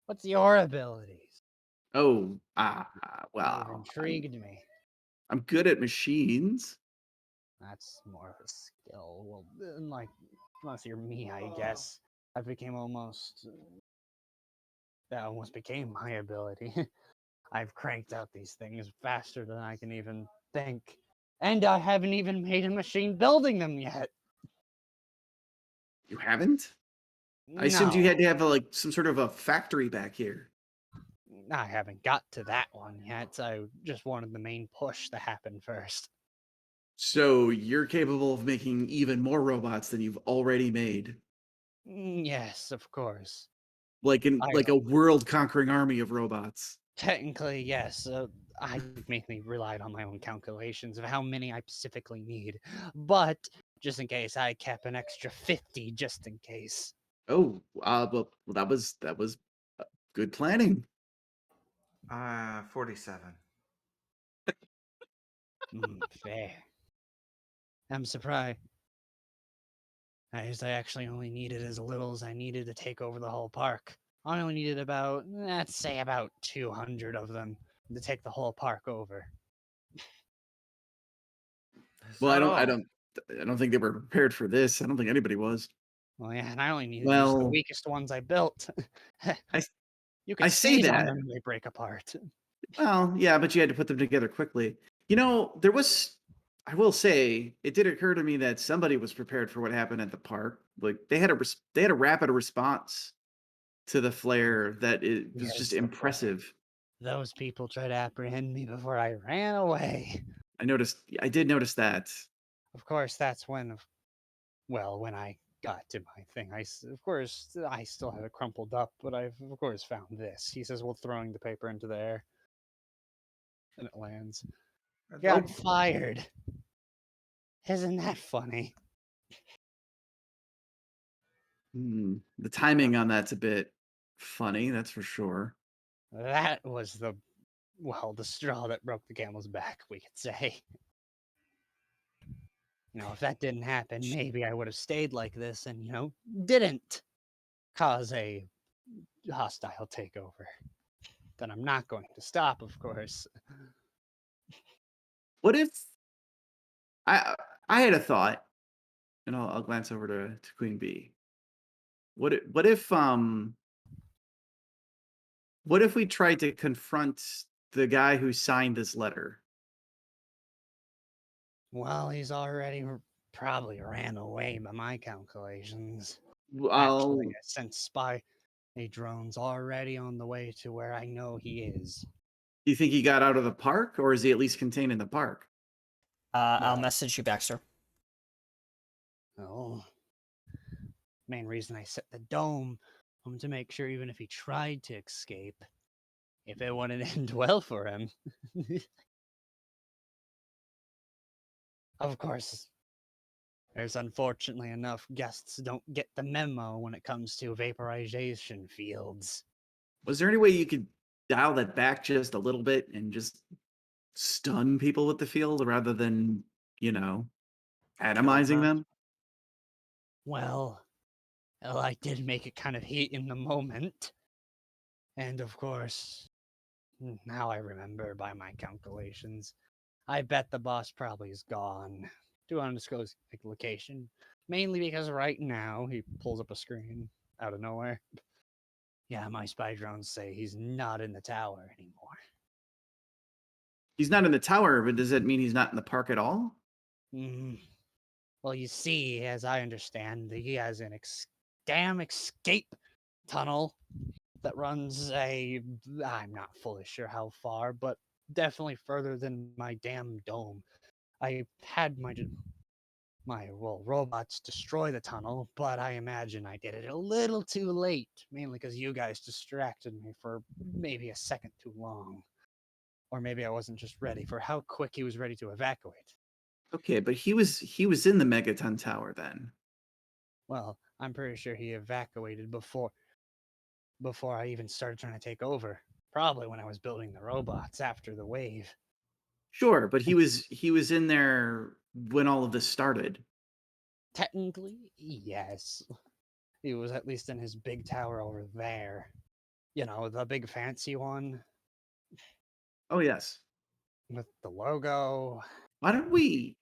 what's your abilities? Oh, You've well, intrigued me. I'm good at machines. That's more of a skill. Well, like, unless you're me, I guess. That almost became my ability. I've cranked out these things faster than I can even think. And I haven't even made a machine building them yet. You haven't? I assumed you No, had to have like some sort of a factory back here. I haven't got to that one yet. I just wanted the main push to happen first. So you're capable of making even more robots than you've already made. Yes, of course. Like I a world conquering army of robots. Technically, yes. I mainly relied on my own calculations of how many I specifically need. But just in case, I kept an extra 50 just in case. Oh, well, that was good planning. 47. Fair. I'm surprised. I actually only needed as little as I needed to take over the whole park. I only needed about, let's say, about 200 of them to take the whole park over. Well, I don't think they were prepared for this. I don't think anybody was. Well, yeah, and I only needed just the Well, weakest ones I built. You I can say seize on that. them and they break apart. Well, yeah, but you had to put them together quickly. You know, I will say, it did occur to me that somebody was prepared for what happened at the park. Like they had a rapid response to the flare that it was Yes, just of course. impressive. Those people tried to apprehend me before I ran away. I did notice that. Of course, that's when I got to my thing, of course, I still had it crumpled up, but I've, of course, found this. He says, well, throwing the paper into the air. And it lands. Got fired. Isn't that funny? The timing on that's a bit funny, that's for sure. That was the straw that broke the camel's back, we could say. If that didn't happen, maybe I would have stayed like this and, didn't cause a hostile takeover. Then I'm not going to stop, of course. What if I had a thought, and I'll glance over to Queen Bee. What if we tried to confront the guy who signed this letter? Well, he's already probably ran away by my calculations. Well, Actually, I sent spy drones already on the way to where I know he is. do you think he got out of the park, or is he at least contained in the park? I'll message you, Baxter. Oh. Main reason I set the dome to make sure even if he tried to escape, if it wouldn't end well for him. Of course, there's unfortunately enough guests don't get the memo when it comes to vaporization fields. Was there any way you could dial that back just a little bit and just stun people with the field rather than, atomizing them? Well, I did make it kind of heat in the moment. And of course, now I remember by my calculations, I bet the boss probably is gone to undisclosed location. Mainly because right now he pulls up a screen out of nowhere. Yeah, my spy drones say he's not in the tower anymore. He's not in the tower, but does that mean he's not in the park at all? Well, you see, as I understand, he has an damn escape tunnel that runs I'm not fully sure how far, but definitely further than my damn dome. I had my robots destroy the tunnel, but I imagine I did it a little too late, mainly because you guys distracted me for maybe a second too long. Or maybe I wasn't just ready for how quick he was ready to evacuate. Okay, but he was in the Megaton Tower then. Well, I'm pretty sure he evacuated before I even started trying to take over. Probably when I was building the robots after the wave. Sure, but he was in there when all of this started. Technically, yes. He was at least in his big tower over there. You know, the big fancy one Oh yes. with the logo. Why don't we?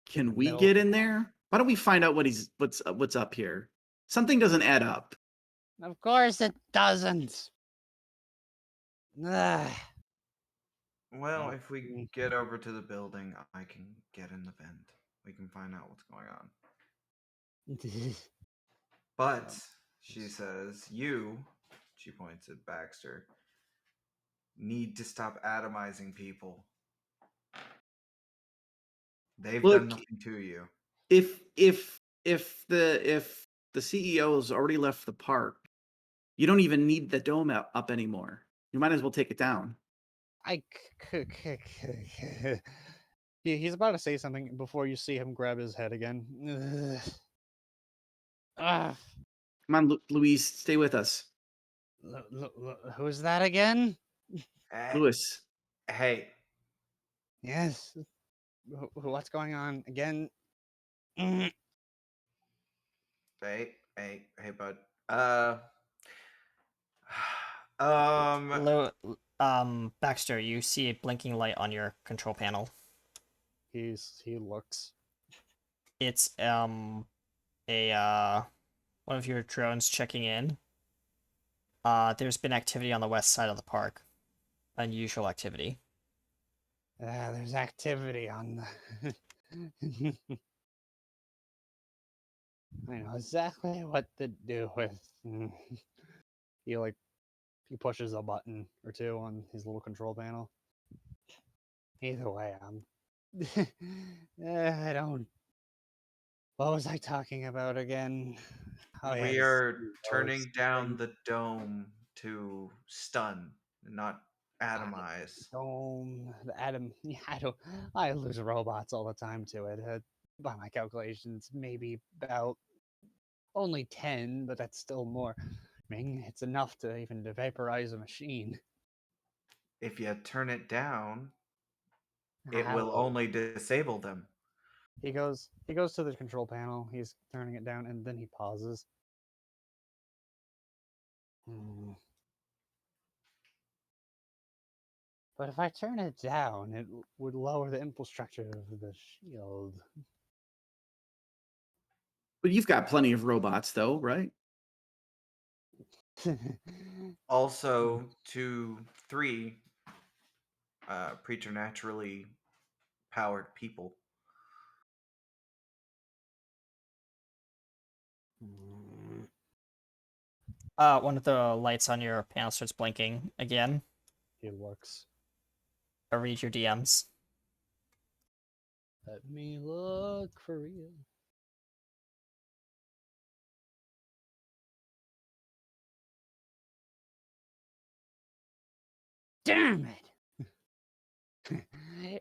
Can we middle- get in there? Why don't we find out what's up here? Something doesn't add up. Of course it doesn't. Ugh. Well, if we get over to the building, I can get in the vent. We can find out what's going on. But she says, she points at Baxter, need to stop atomizing people. They've Look, done nothing to you. If the CEO has already left the park, you don't even need the dome up anymore. You might as well take it down. He's about to say something before you see him grab his head again. Ah, Come on, Louise, stay with us. who's that again? Louis. Hey. Yes. What's going on again? Mm. Hey, bud. Baxter, you see a blinking light on your control panel. He looks. It's one of your drones checking in. There's been activity on the west side of the park. Unusual activity. There's activity on the... I know exactly what to do with. He pushes a button or two on his little control panel. Either way, I don't. What was I talking about again? Oh, We yes, are turning down the dome to stun, not atomize. Dome, the atom. I lose robots all the time to it. By my calculations, maybe about only 10, but that's still more. I mean, it's enough to even vaporize a machine. If you turn it down, it will only disable them. He goes to the control panel. He's turning it down, and then he pauses. But if I turn it down, it would lower the infrastructure of the shield. But you've got plenty of robots, though, right? Also, 3 preternaturally powered people. One of the lights on your panel starts blinking again. He looks. I'll read your DMs. Let me look for real. Damn it!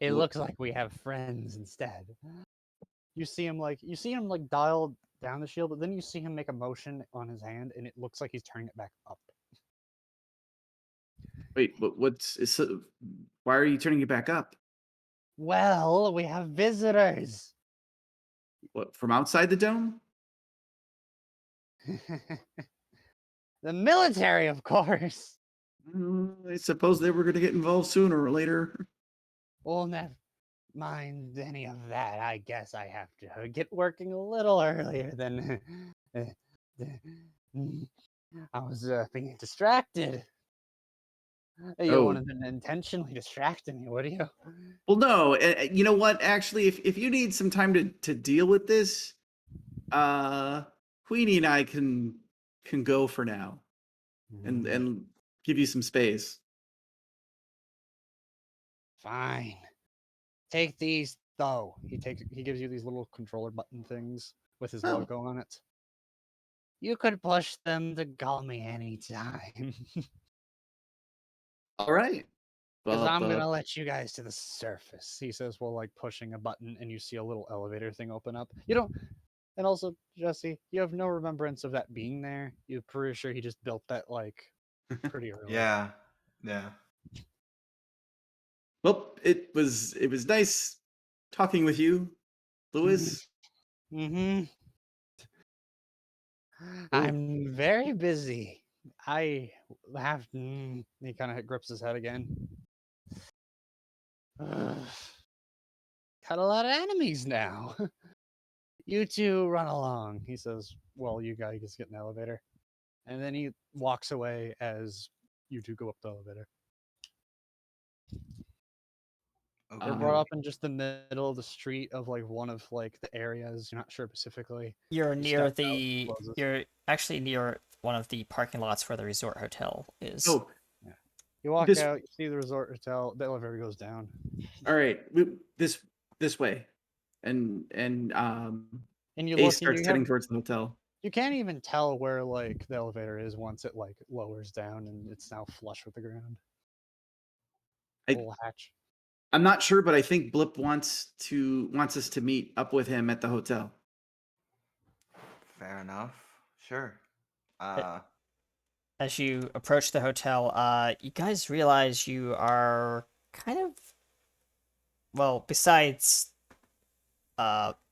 It looks like we have friends instead. You see him dial down the shield, but then you see him make a motion on his hand, and it looks like he's turning it back up. Wait, but why are you turning it back up? Well, we have visitors. What, from outside the dome? The military, of course. I suppose they were going to get involved sooner or later. Well, never mind any of that. I guess I have to get working a little earlier than I was being distracted. You wouldn't have intentionally distracted me, would you? Well, no. You know what? Actually, if you need some time to deal with this, Queenie and I can go for now, and give you some space. Fine. Take these Oh, he gives you these little controller button things with his Oh. logo on it. You could push them to call me anytime. All right. Because Well, I'm gonna let you guys to the surface, he says while like pushing a button and you see a little elevator thing open up. You don't and also, Jesse, you have no remembrance of that being there. You're pretty sure he just built that like pretty early. Yeah. Yeah. well, it was nice talking with you, Lewis. Mm-hmm. I'm very busy. I have. He kind of grips his head again. Got a lot of enemies now. You two run along, he says. Well, you guys get an elevator. And then he walks away as you two go up the elevator. You're brought up in just the middle of the street of like one of like the areas. You're not sure specifically. You're You near step out, the. closes. You're actually near one of the parking lots where the resort hotel is. Oh, You walk This- out, you see the resort hotel, the elevator goes down. all right. This way, and And you Ace look and starts you heading have, towards the hotel. you can't even tell where like the elevator is once it like lowers down and it's now flush with the ground. Little hatch. I'm not sure, but I think Blip wants us to meet up with him at the hotel. Fair enough. Sure. As you approach the hotel, you guys realize you are kind of, well, besides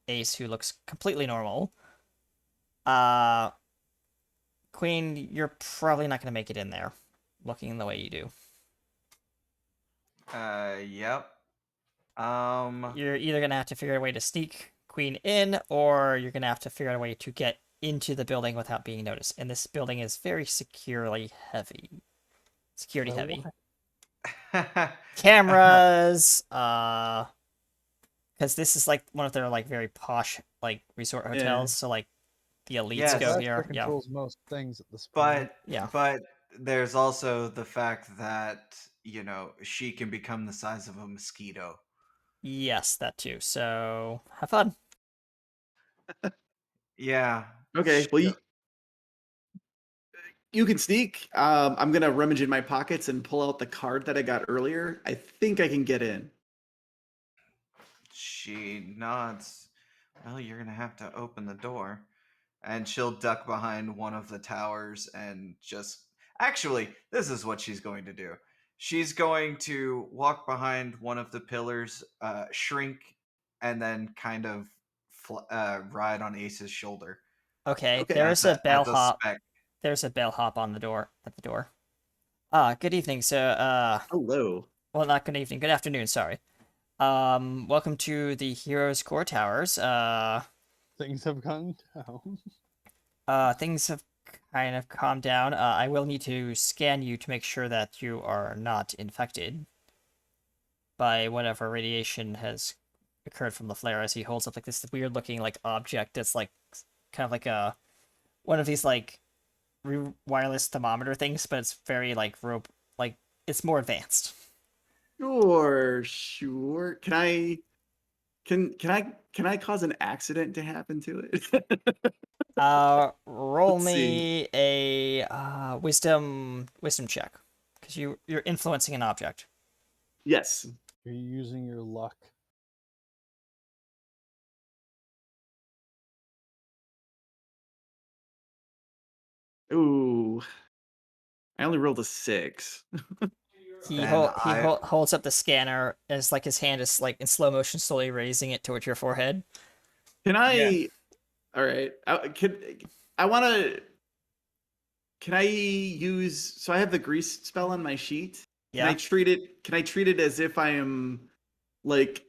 Ace, who looks completely normal, Queen, you're probably not going to make it in there, looking the way you do. Yep. You're either going to have to figure out a way to sneak Queen in, or you're going to have to figure out a way to get into the building without being noticed. And this building is very security heavy. Cameras, because this is like one of their like very posh like resort hotels, Yeah. so like the elites Yes. go That here. Yeah. controls most things at this point. But Yeah. but there's also the fact that, you know, she can become the size of a mosquito. Yes, that too. So have fun. Yeah. Okay. Well, you can sneak. I'm gonna rummage in my pockets and pull out the card that I got earlier. I think I can get in. She nods. Well, you're gonna have to open the door. And she'll duck behind one of the towers and just. Actually, this is what she's going to do. She's going to walk behind one of the pillars, shrink, and then kind of ride on Ace's shoulder. Okay, Okay. there's As a bellhop. as a spec. There's a bellhop on the door at the door. Good evening. So, Hello. well, not good evening. Good afternoon. Sorry. Welcome to the Heroes Core Towers. Things have gone down. Things have kind of calmed down. I will need to scan you to make sure that you are not infected by whatever radiation has occurred from the flare. As he holds up like this weird looking like object that's like kind of like a one of these like wireless thermometer things, but it's very like like it's more advanced. Sure. Can I cause an accident to happen to it? Roll Let's me a wisdom check, because you're influencing an object. Yes. You're using your luck. Ooh. I only rolled a 6. He Then holds up the scanner as like his hand is like in slow motion, slowly raising it towards your forehead. Can I? Yeah. All right. Can I use? So I have the grease spell on my sheet. Can Yeah. I treat it? Can I treat it as if I am, like,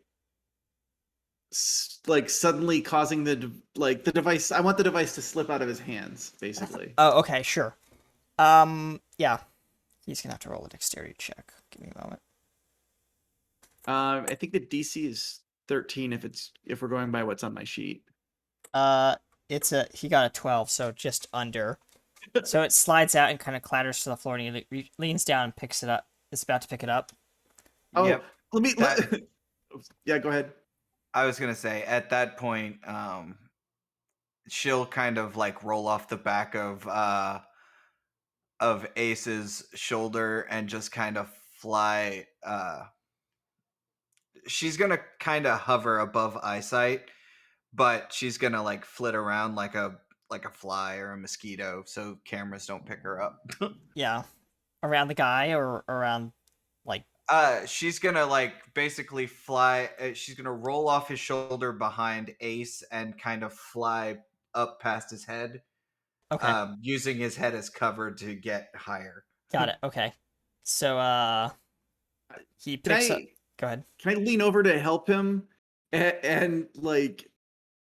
like suddenly causing the device? I want the device to slip out of his hands, basically. Oh, okay, sure. Yeah. He's gonna have to roll a dexterity check. Give me a moment. I think the DC is 13 if we're going by what's on my sheet. He got a 12, so just under. So it slides out and kind of clatters to the floor, and he leans down and picks it up. It's about to pick it up. Oh, Yep. let me. Yeah, go ahead. I was gonna say at that point, she'll kind of like roll off the back of Ace's shoulder and just kind of fly. She's gonna kind of hover above eyesight, but she's gonna like flit around like a fly or a mosquito, so cameras don't pick her up. Yeah. Around the guy or around, like... She's gonna like basically fly. She's gonna roll off his shoulder behind Ace and kind of fly up past his head. Okay. Using his head as cover to get higher. Got it. Okay. So, he picks up... Go ahead. Can I lean over to help him? And like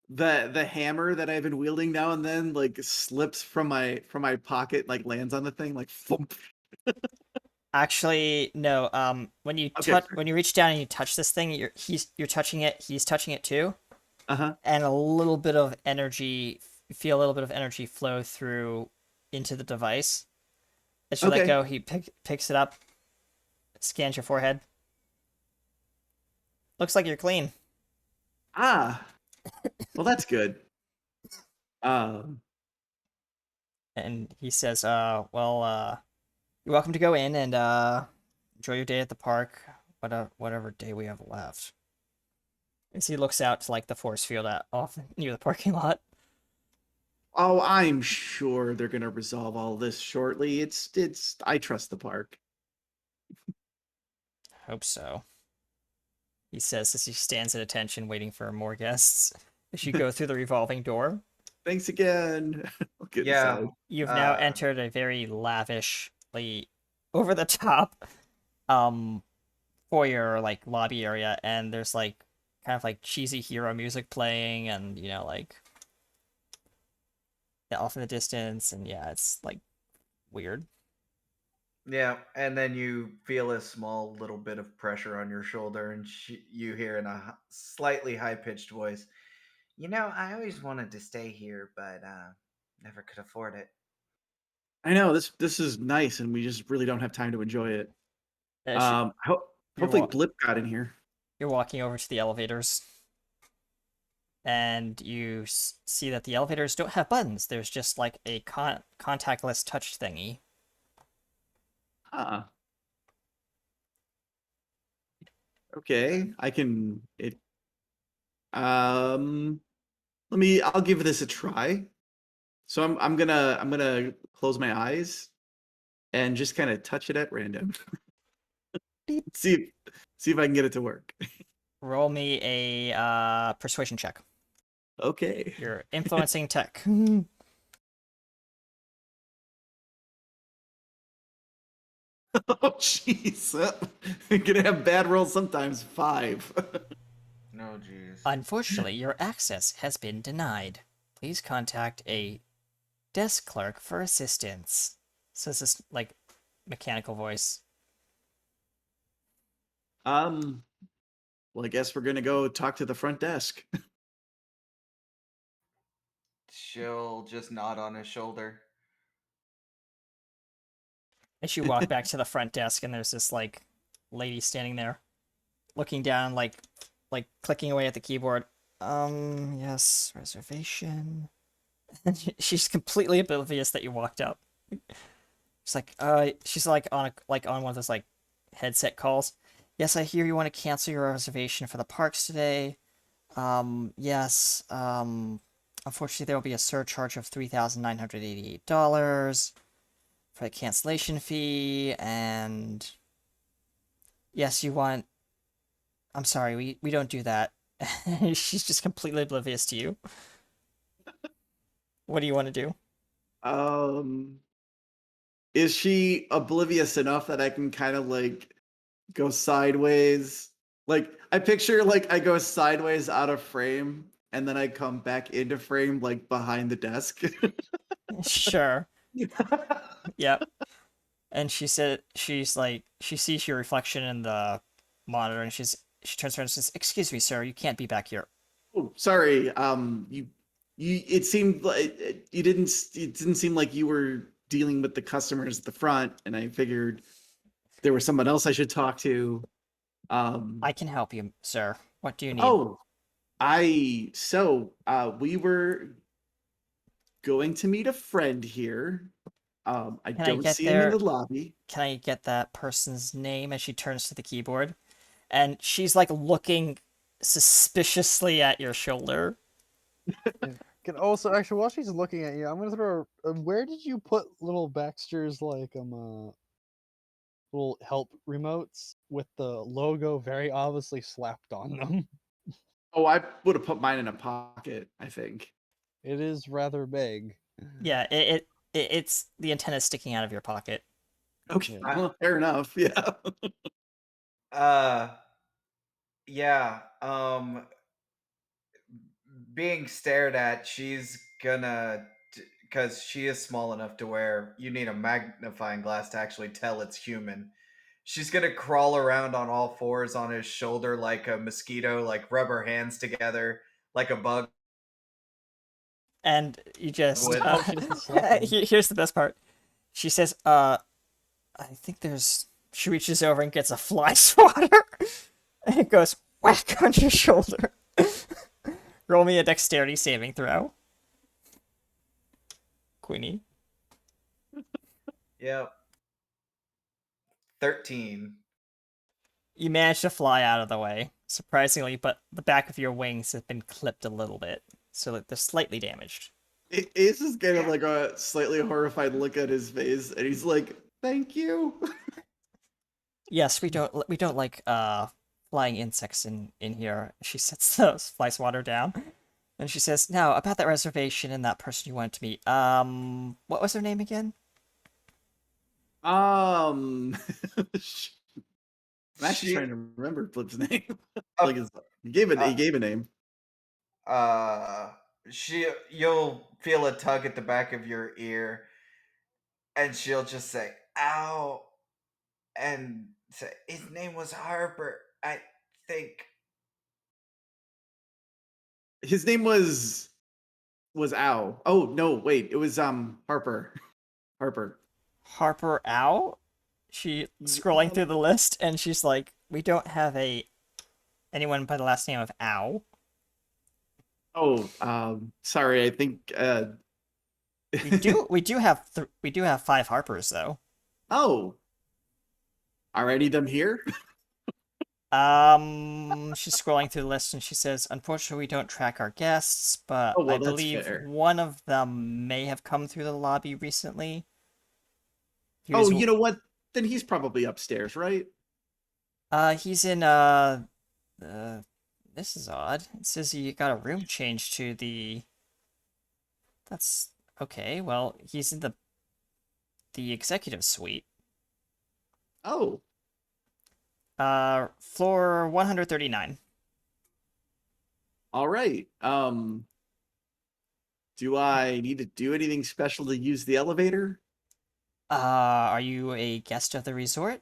the hammer that I've been wielding now and then like slips from my pocket, like lands on the thing, like thump. Actually, no. When you when you reach down and you touch this thing, you're touching it. He's touching it too. And a little bit of energy. You feel a little bit of energy flow through into the device. As you let go, he picks it up, scans your forehead. Looks like you're clean. Well, that's good. And he says, well, you're welcome to go in and enjoy your day at the park, whatever day we have left. As he looks out to like the force field off near the parking lot. Oh, I'm sure they're gonna resolve all this shortly. It's. I trust the park. Hope so. He says as he stands at attention, waiting for more guests. As you go through the revolving door. Thanks again. Yeah. You've now entered a very lavishly, over the top, foyer like lobby area, and there's like kind of like cheesy hero music playing, and you know like off in the distance, and yeah, it's like weird. Yeah, and then you feel a small little bit of pressure on your shoulder, and you hear in a slightly high-pitched voice, "You know, I always wanted to stay here, but never could afford it." I know this is nice, and we just really don't have time to enjoy it. Hopefully Blip got in here. You're walking over to the elevators, and you see that the elevators don't have buttons. There's just like a contactless touch thingy. Okay, I can I'll give this a try. So I'm gonna close my eyes and just kind of touch it at random. see if I can get it to work. Roll me a persuasion check. Okay. You're influencing tech. Oh, jeez. I'm gonna have bad rolls sometimes. 5. No, jeez. Unfortunately, your access has been denied. Please contact a desk clerk for assistance. Says this like mechanical voice. Well, I guess we're gonna go talk to the front desk. She'll just nod on his shoulder. As you walk back to the front desk, and there's this like lady standing there, looking down, like clicking away at the keyboard. Yes, reservation. And she's completely oblivious that you walked up. She's like on one of those like headset calls. Yes, I hear you want to cancel your reservation for the parks today. Yes. Unfortunately, there will be a surcharge of $3,988 for the cancellation fee, and yes, you want... I'm sorry, we don't do that. She's just completely oblivious to you. What do you want to do? Is she oblivious enough that I can kind of like go sideways? Like I picture like I go sideways out of frame and then I come back into frame like behind the desk. Sure. Yep. And she said she sees your reflection in the monitor, and she turns around and says, "Excuse me, sir, you can't be back here." Oh, sorry. It seemed like it didn't seem like you were dealing with the customers at the front, and I figured there was someone else I should talk to. I can help you, sir. What do you need? Oh, We were going to meet a friend here. I Can I don't get see him in there? the lobby. Can I get that person's name? As she turns to the keyboard, and she's like looking suspiciously at your shoulder. Can also actually while she's looking at you, I'm gonna throw. Where did you put little Baxter's little help remotes with the logo very obviously slapped on them? Oh, I would have put mine in a pocket, I think. It is rather big. Yeah, it's the antenna sticking out of your pocket. Okay, I- well, fair enough. Yeah. Yeah. Being stared at, she's gonna, because she is small enough to where you need a magnifying glass to actually tell it's human. She's gonna crawl around on all fours on his shoulder like a mosquito, like rub her hands together like a bug. And you just Would. Oh, she doesn't slap him. here's the best part. She says, I think there's. She reaches over and gets a fly swatter, and it goes whack on your shoulder. Roll me a dexterity saving throw, Queenie. Yep. 13. You manage to fly out of the way, surprisingly, but the back of your wings has been clipped a little bit, so that they're slightly damaged. Ace is kind of like a slightly horrified look at his face, and he's like, "Thank you." Yes, we don't like flying insects in here. She sets the fly swatter down, and she says, "Now about that reservation and that person you wanted to meet. What was her name again?" I'm actually trying to remember Flip's name. Like he gave a name. You'll feel a tug at the back of your ear, and she'll just say, "Ow," and say, "His name was Harper, I think." His name was Ow. Oh no, wait, it was Harper. Harper. Harper Ow? She scrolling through the list, and she's like, "We don't have anyone by the last name of Ow." Oh, sorry. I think We do have 5 Harpers though. Oh, are any of them here? She's scrolling through the list and she says, "Unfortunately, we don't track our guests, but Oh, well, I that's believe fair. one of them may have come through the lobby recently." Oh, you know what? Then he's probably upstairs, right? He's in this is odd. It says he got a room changed to the. That's okay. Well, he's in the executive suite. Oh. Floor 139. All right. Do I need to do anything special to use the elevator? Are you a guest of the resort?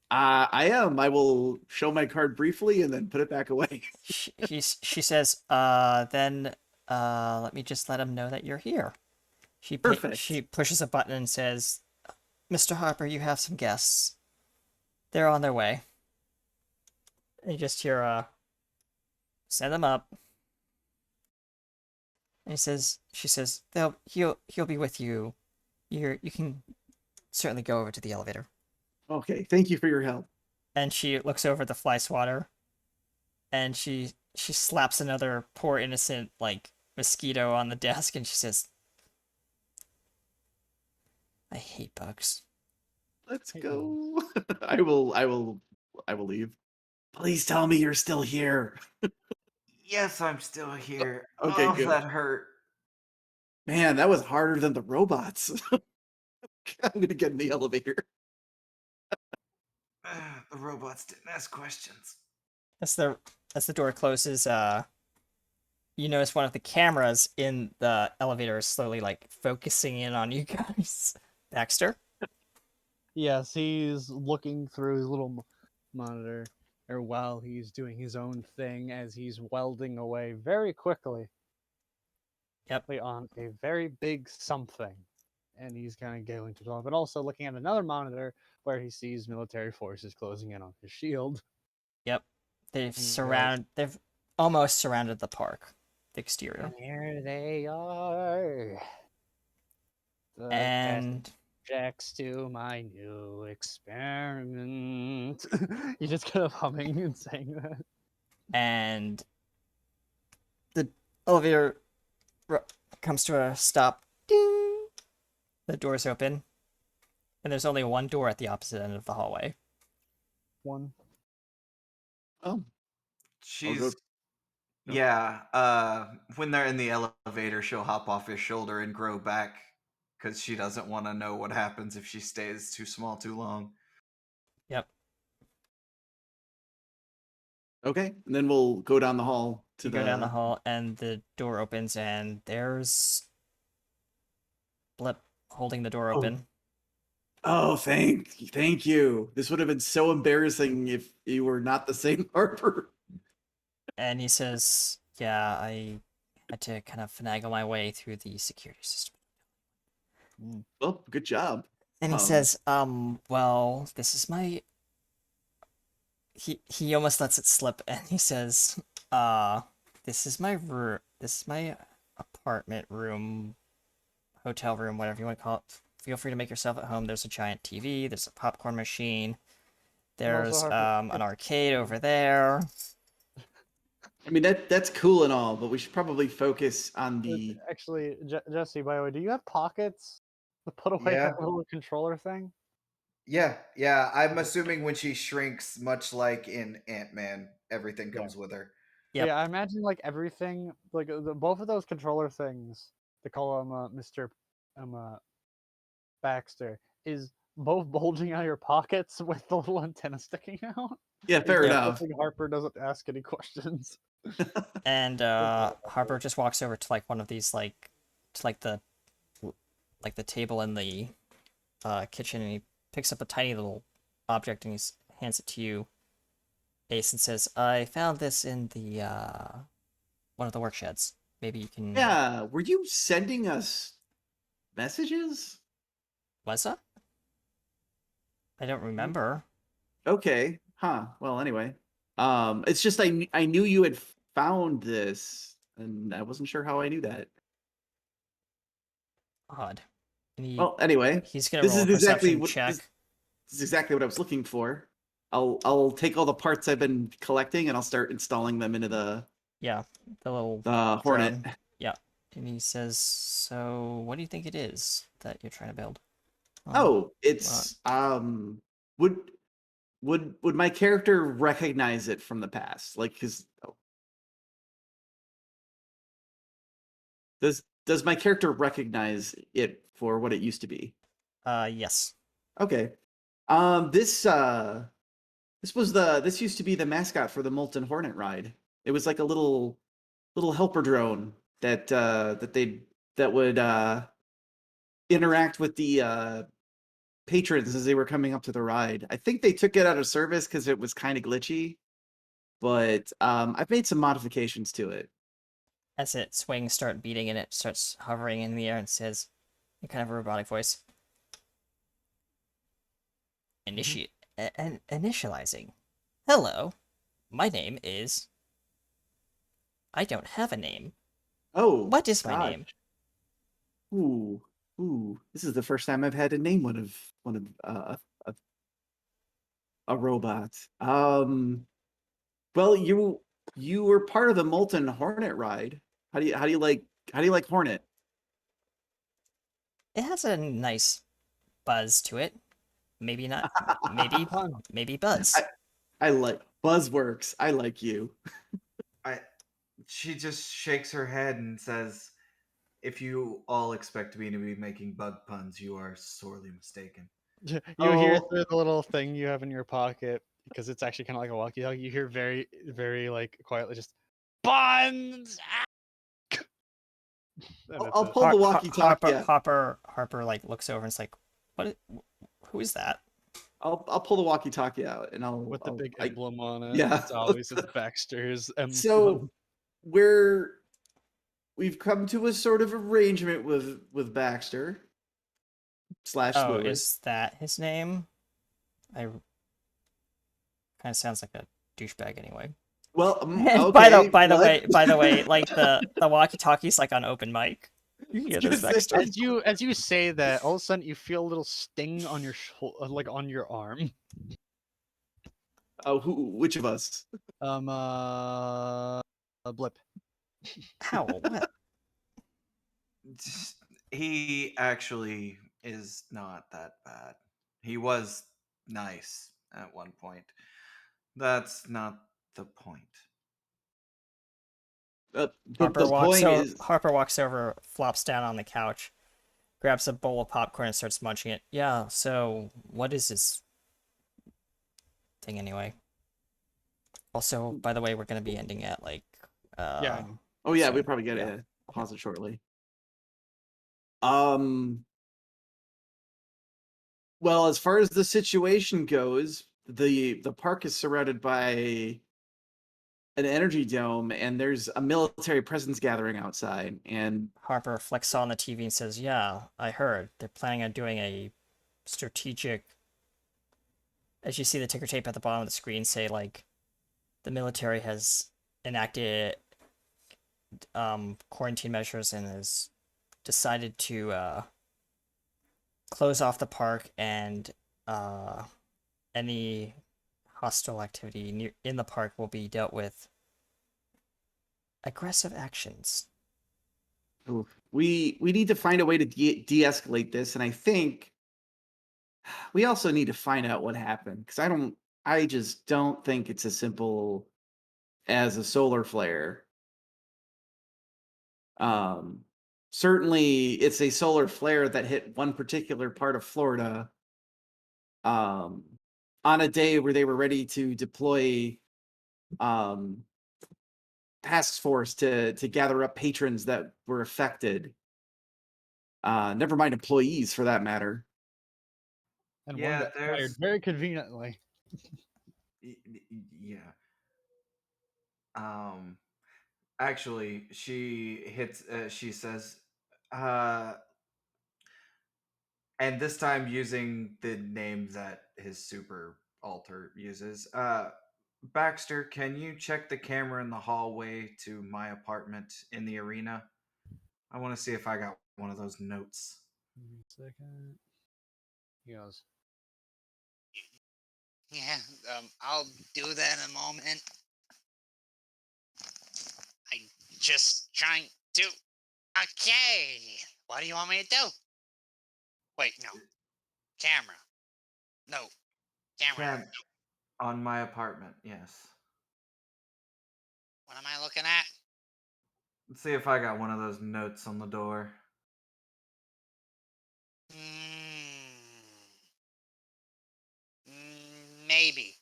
I am. I will show my card briefly and then put it back away. She says, then let me just let him know that you're here. Perfect. She pushes a button and says, "Mr. Harper, you have some guests. They're on their way." And you just hear, "Send them up." And she says, he'll be with you. You can certainly go over to the elevator. Okay, thank you for your help. And she looks over at the fly swatter, and she slaps another poor innocent like mosquito on the desk, and she says, "I hate bugs." Let's go. I will leave. Please tell me you're still here. Yes, I'm still here. Okay, Oh, good. that hurt. Man, that was harder than the robots. I'm gonna get in the elevator. The robots didn't ask questions. As the door closes, you notice one of the cameras in the elevator is slowly like focusing in on you guys. Baxter? Yes, he's looking through his little monitor, or while he's doing his own thing as he's welding away very quickly. Yep. On a very big something. And he's kind of going to talk, but also looking at another monitor where he sees military forces closing in on his shield. Yep. They've almost surrounded the park, the exterior. Here they are. The And test objects to my new experiment. You just kind of humming and saying that. and the elevator comes to a stop. Ding! The doors open, and there's only one door at the opposite end of the hallway. One. Oh, She's No. yeah. When they're in the elevator, she'll hop off his shoulder and grow back because she doesn't want to know what happens if she stays too small too long. Yep. Okay, and then we'll go down the hall to You go down the hall, and the door opens, and there's Blip holding the door open. Oh, thank you. This would have been so embarrassing if you were not the same Harper. And he says, "Yeah, I had to kind of finagle my way through the security system." Well, good job. And he says, well, this is my..." He almost lets it slip, and he says, this is my apartment room, hotel room, whatever you want to call it. Feel free to make yourself at home. There's a giant TV, there's a popcorn machine, there's an arcade over there. I mean, that's cool and all, but we should probably focus on the... Actually, Jesse, by the way, do you have pockets to put away that little controller thing? Yeah. I'm assuming when she shrinks, much like in Ant-Man, everything comes with her. Yep. Yeah, I imagine like everything, like both of those controller things, they call him Mr. Baxter, is both bulging out of your pockets with the little antenna sticking out. Yeah, fair enough. Harper doesn't ask any questions. And Harper just walks over to like one of these the table in the kitchen, and he picks up a tiny little object and he hands it to you, Ace, and says, "I found this in the one of the work sheds. Maybe you can..." Yeah, were you sending us messages? Was that? I don't remember. Okay, huh. Well, anyway, it's just I knew you had found this, and I wasn't sure how I knew that. Odd. Well, anyway, he's gonna roll a perception check. This is exactly what I was looking for. I'll take all the parts I've been collecting and I'll start installing them into the little Hornet. drone. Yeah, and he says, "So, what do you think it is that you're trying to build?" It's would my character recognize it from the past? Like does my character recognize it for what it used to be? Yes. Okay. This used to be the mascot for the Molten Hornet ride. It was like a little helper drone that would interact with the patrons as they were coming up to the ride. I think they took it out of service because it was kind of glitchy, but I've made some modifications to it. As its wings start beating and it starts hovering in the air, and says, in kind of a robotic voice, initializing. Hello, my name is... I don't have a name. Oh, what is my name? Ooh, this is the first time I've had to name one of a robot. Well, you were part of the Molten Hornet ride. How do you like Hornet? It has a nice buzz to it. Maybe not. Maybe buzz. I like Buzzworks. I like you. She just shakes her head and says, "If you all expect me to be making bug puns, you are sorely mistaken." You hear through the little thing you have in your pocket, because it's actually kind of like a walkie-talkie. You hear very, very like quietly, just buns. I'll pull the walkie-talkie. Harper like looks over and is like, "What? Who is that?" I'll pull the walkie-talkie out and with the big emblem on it. Yeah, it's always it's Baxter's emblem. So we've come to a sort of arrangement with Baxter / Oh, Lewis. is that his name? Kind of sounds like a douchebag anyway. Well, And okay. by the what? way, like the walkie-talkie's like on open mic. You can hear this next to As you say that, all of a sudden you feel a little sting on your like on your arm. Oh, which of us? A blip. How? What? He actually is not that bad. He was nice at one point. That's not the point. But the point is, Harper walks over, flops down on the couch, grabs a bowl of popcorn and starts munching it. Yeah, so what is this thing anyway? Also, by the way, we're gonna be ending at like Yeah. oh yeah, so, we probably get yeah. to pause it shortly. Well, as far as the situation goes, the park is surrounded by an energy dome, and there's a military presence gathering outside. And Harper flicks on the TV and says, "Yeah, I heard. They're planning on doing a strategic." As you see the ticker tape at the bottom of the screen say, like, the military has enacted quarantine measures and has decided to close off the park, and any hostile activity in the park will be dealt with aggressive actions. we need to find a way to de-escalate this, and I think we also need to find out what happened, because I just don't think it's as simple as a solar flare. Certainly it's a solar flare that hit one particular part of Florida on a day where they were ready to deploy task force to gather up patrons that were affected. Never mind employees for that matter. And Yeah, one got fired there's- very conveniently. Yeah. Actually, she hits. She says, and this time using the name that his super alter uses. Baxter, can you check the camera in the hallway to my apartment in the arena? I want to see if I got one of those notes. Give me a second. He goes, Yeah, I'll do that in a moment. I just trying to. Okay. What do you want me to do? Wait, no. Camera. No. Camera. On my apartment, yes. What am I looking at? Let's see if I got one of those notes on the door. Maybe.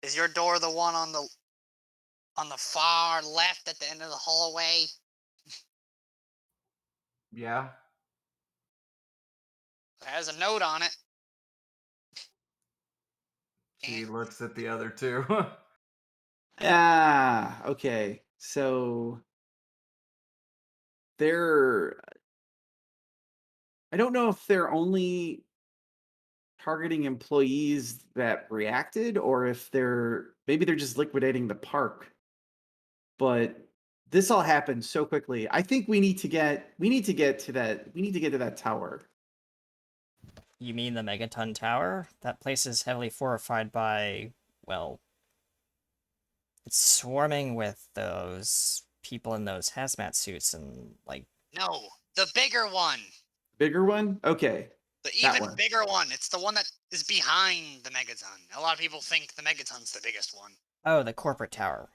Is your door the one on the far left at the end of the hallway? Yeah. It has a note on it. She looks at the other two. Okay. So they're I don't know if they're only targeting employees that reacted, or if maybe they're just liquidating the park. But this all happened so quickly. I think we need to get to that tower. You mean the Megaton Tower? That place is heavily fortified by, well, it's swarming with those people in those hazmat suits and, like... No, the bigger one. Bigger one? Okay. The that even one. bigger one. It's the one that is behind the Megaton. A lot of people think the Megaton's the biggest one. Oh, the corporate tower.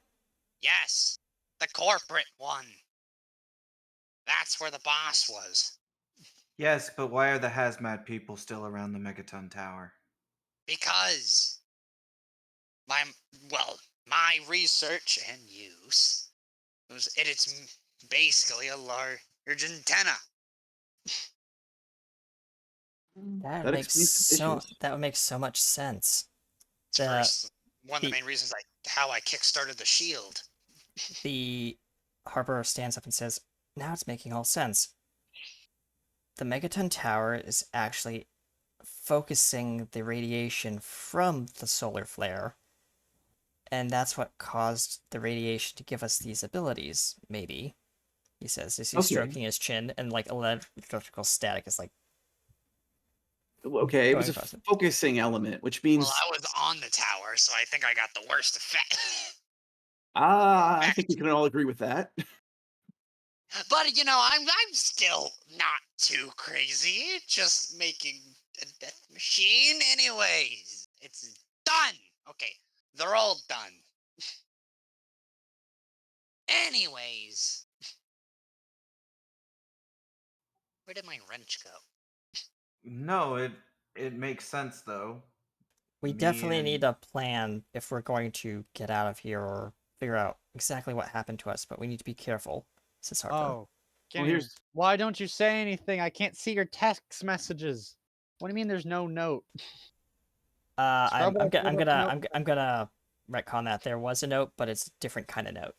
Yes, the corporate one. That's where the boss was. Yes, but why are the hazmat people still around the Megaton Tower? Because my research and use it's basically a large antenna. That That makes that would make so much sense. It's one of the main reasons how I kickstarted the shield. The Harper stands up and says, "Now it's making all sense. The Megaton Tower is actually focusing the radiation from the solar flare And that's what caused the radiation to give us these abilities, maybe. He says, as he's Okay. stroking his chin, and like electrical static is like Okay, it was going a across it. focusing element, which means Well, I was on the tower, so I think I got the worst effect. I think we can all agree with that. But I'm still not too crazy. Just making a death machine, anyways. It's done. Okay, they're all done. Anyways, where did my wrench go? No, it makes sense though. We Me definitely and- need a plan if we're going to get out of here or figure out exactly what happened to us, but we need to be careful, says Harper. Oh, Kenny, here's- why don't you say anything? I can't see your text messages. What do you mean there's no note? I'm Scrub up, scrub up, I'm gonna retcon that. There was a note, but it's a different kind of note.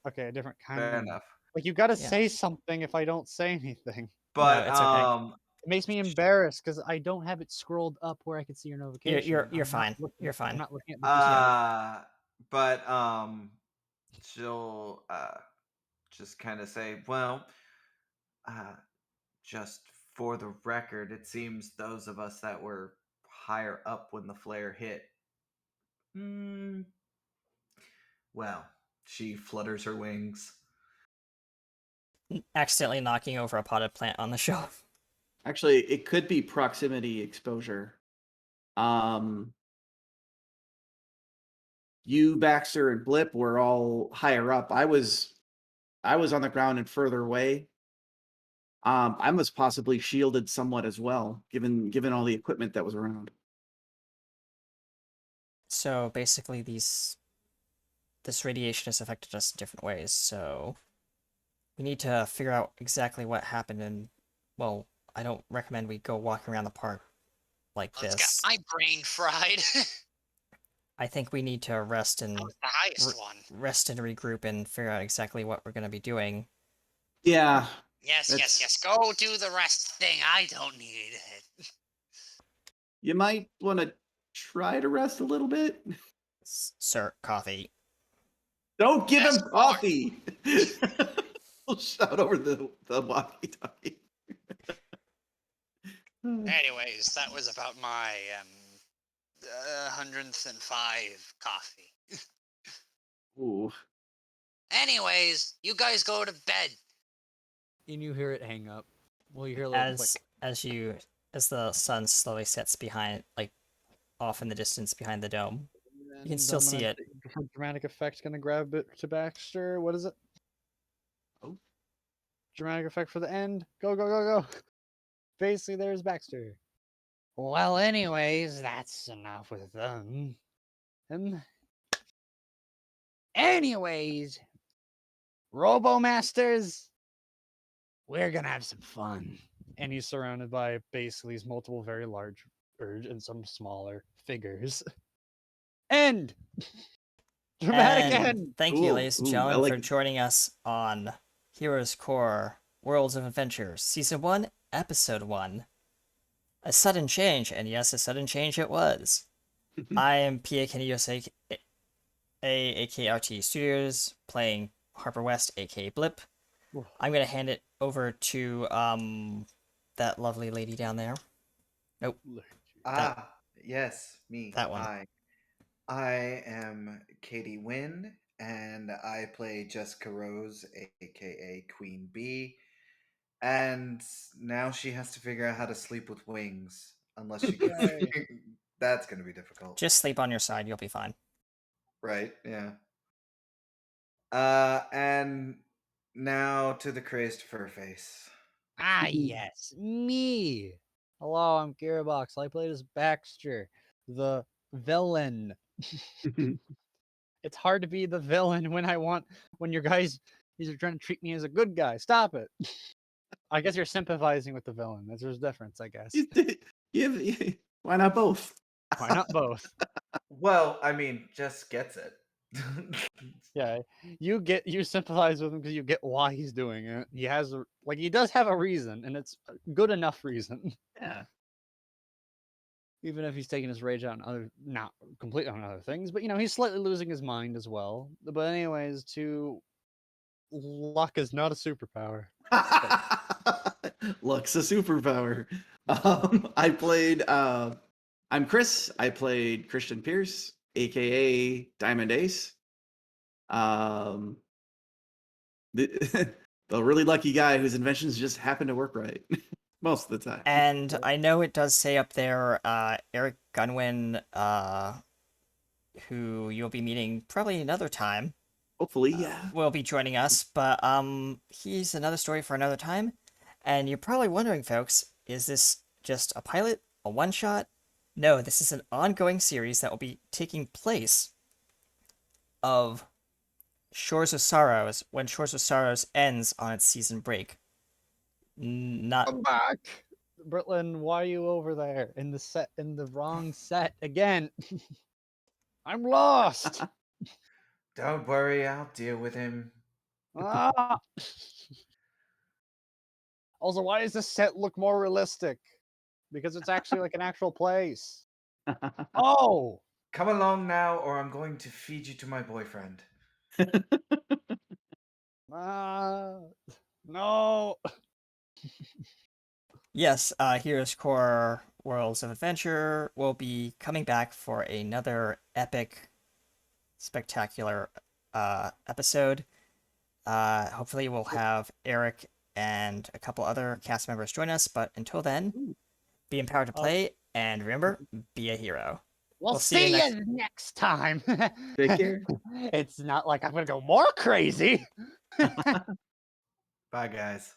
Okay, a different kind Fair of. enough. Like you got to Yeah. say something if I don't say anything. But it's okay. It makes me embarrassed because I don't have it scrolled up where I can see your notification. You're I'm not fine. looking You're at- fine. I'm not looking at the but she'll just kind of say, well, just for the record, it seems those of us that were higher up when the flare hit, well, she flutters her wings. Accidentally knocking over a potted plant on the shelf. Actually, it could be proximity exposure. You, Baxter, and Blip were all higher up. I was on the ground and further away. I was possibly shielded somewhat as well, given all the equipment that was around. So basically, this radiation has affected us in different ways. So we need to figure out exactly what happened. And well, I don't recommend we go walking around the park like Let's this. get my brain fried. I think we need to rest and the highest one. rest and regroup and figure out exactly what we're going to be doing. Yeah. Yes. Go do the rest thing. I don't need it. You might want to try to rest a little bit. Sir, coffee. Don't give him coffee. We'll shout over the walkie-talkie. Anyways, that was about my 105 coffee. Ooh. Anyways, you guys go to bed. And you hear it hang up. Well, you hear a little click. As the sun slowly sets behind, like off in the distance behind the dome, you can still see it. For dramatic effect, gonna grab it to Baxter. What is it? Oh. Dramatic effect for the end. Go. Basically, there's Baxter. Well, anyways, that's enough with them. Anyways, Robo-Masters, we're gonna have some fun. And he's surrounded by basically these multiple very large and some smaller figures. End! Dramatic And end! thank you, ladies and gentlemen, like for joining us on Heroes Core Worlds of Adventure, Season 1, Episode 1. A sudden change, and yes, a sudden change it was. I am Pia Keniyose, aka RT Studios, playing Harper West, aka Blip. I'm gonna hand it over to that lovely lady down there. Nope. Yes, me. That one. I am Katie Wynn, and I play Jessica Rose, aka Queen Bee. And now she has to figure out how to sleep with wings, unless she can. That's going to be difficult. Just sleep on your side, you'll be fine. Right? Yeah. And now to the crazed fur face. Ah, yes, me. Hello, I'm Gearbox. I played as Baxter, the villain. It's hard to be the villain when your guys are trying to treat me as a good guy. Stop it. I guess you're sympathizing with the villain. There's a difference, I guess. Why not both? Why not both? Well, I mean, Jess gets it. Yeah, you sympathize with him because you get why he's doing it. He does have a reason, and it's a good enough reason. Yeah. Even if he's taking his rage out on other, not completely on other things, but he's slightly losing his mind as well. But anyways, luck is not a superpower. Luck's a superpower. I'm Chris. I played Christian Pierce, aka Diamond Ace. The really lucky guy whose inventions just happen to work right most of the time. And I know it does say up there, Eric Gunwin, who you'll be meeting probably another time. Hopefully, yeah. Will be joining us, but he's another story for another time. And you're probably wondering, folks, is this just a pilot, a one-shot? No, this is an ongoing series that will be taking place of Shores of Sorrows when Shores of Sorrows ends on its season break. Not Come back, Britlin. Why are you over there in the wrong set again? I'm lost. Don't worry, I'll deal with him. Ah! Also, why does this set look more realistic? Because it's actually like an actual place. Oh! Come along now, or I'm going to feed you to my boyfriend. No! Yes, Heroes Core Worlds of Adventure will be coming back for another epic, spectacular episode. Hopefully we'll have Eric and a couple other cast members join us, but until then, be empowered to play, and remember, be a hero. We'll see you next time. Take care. It's not like I'm going to go more crazy. Bye, guys.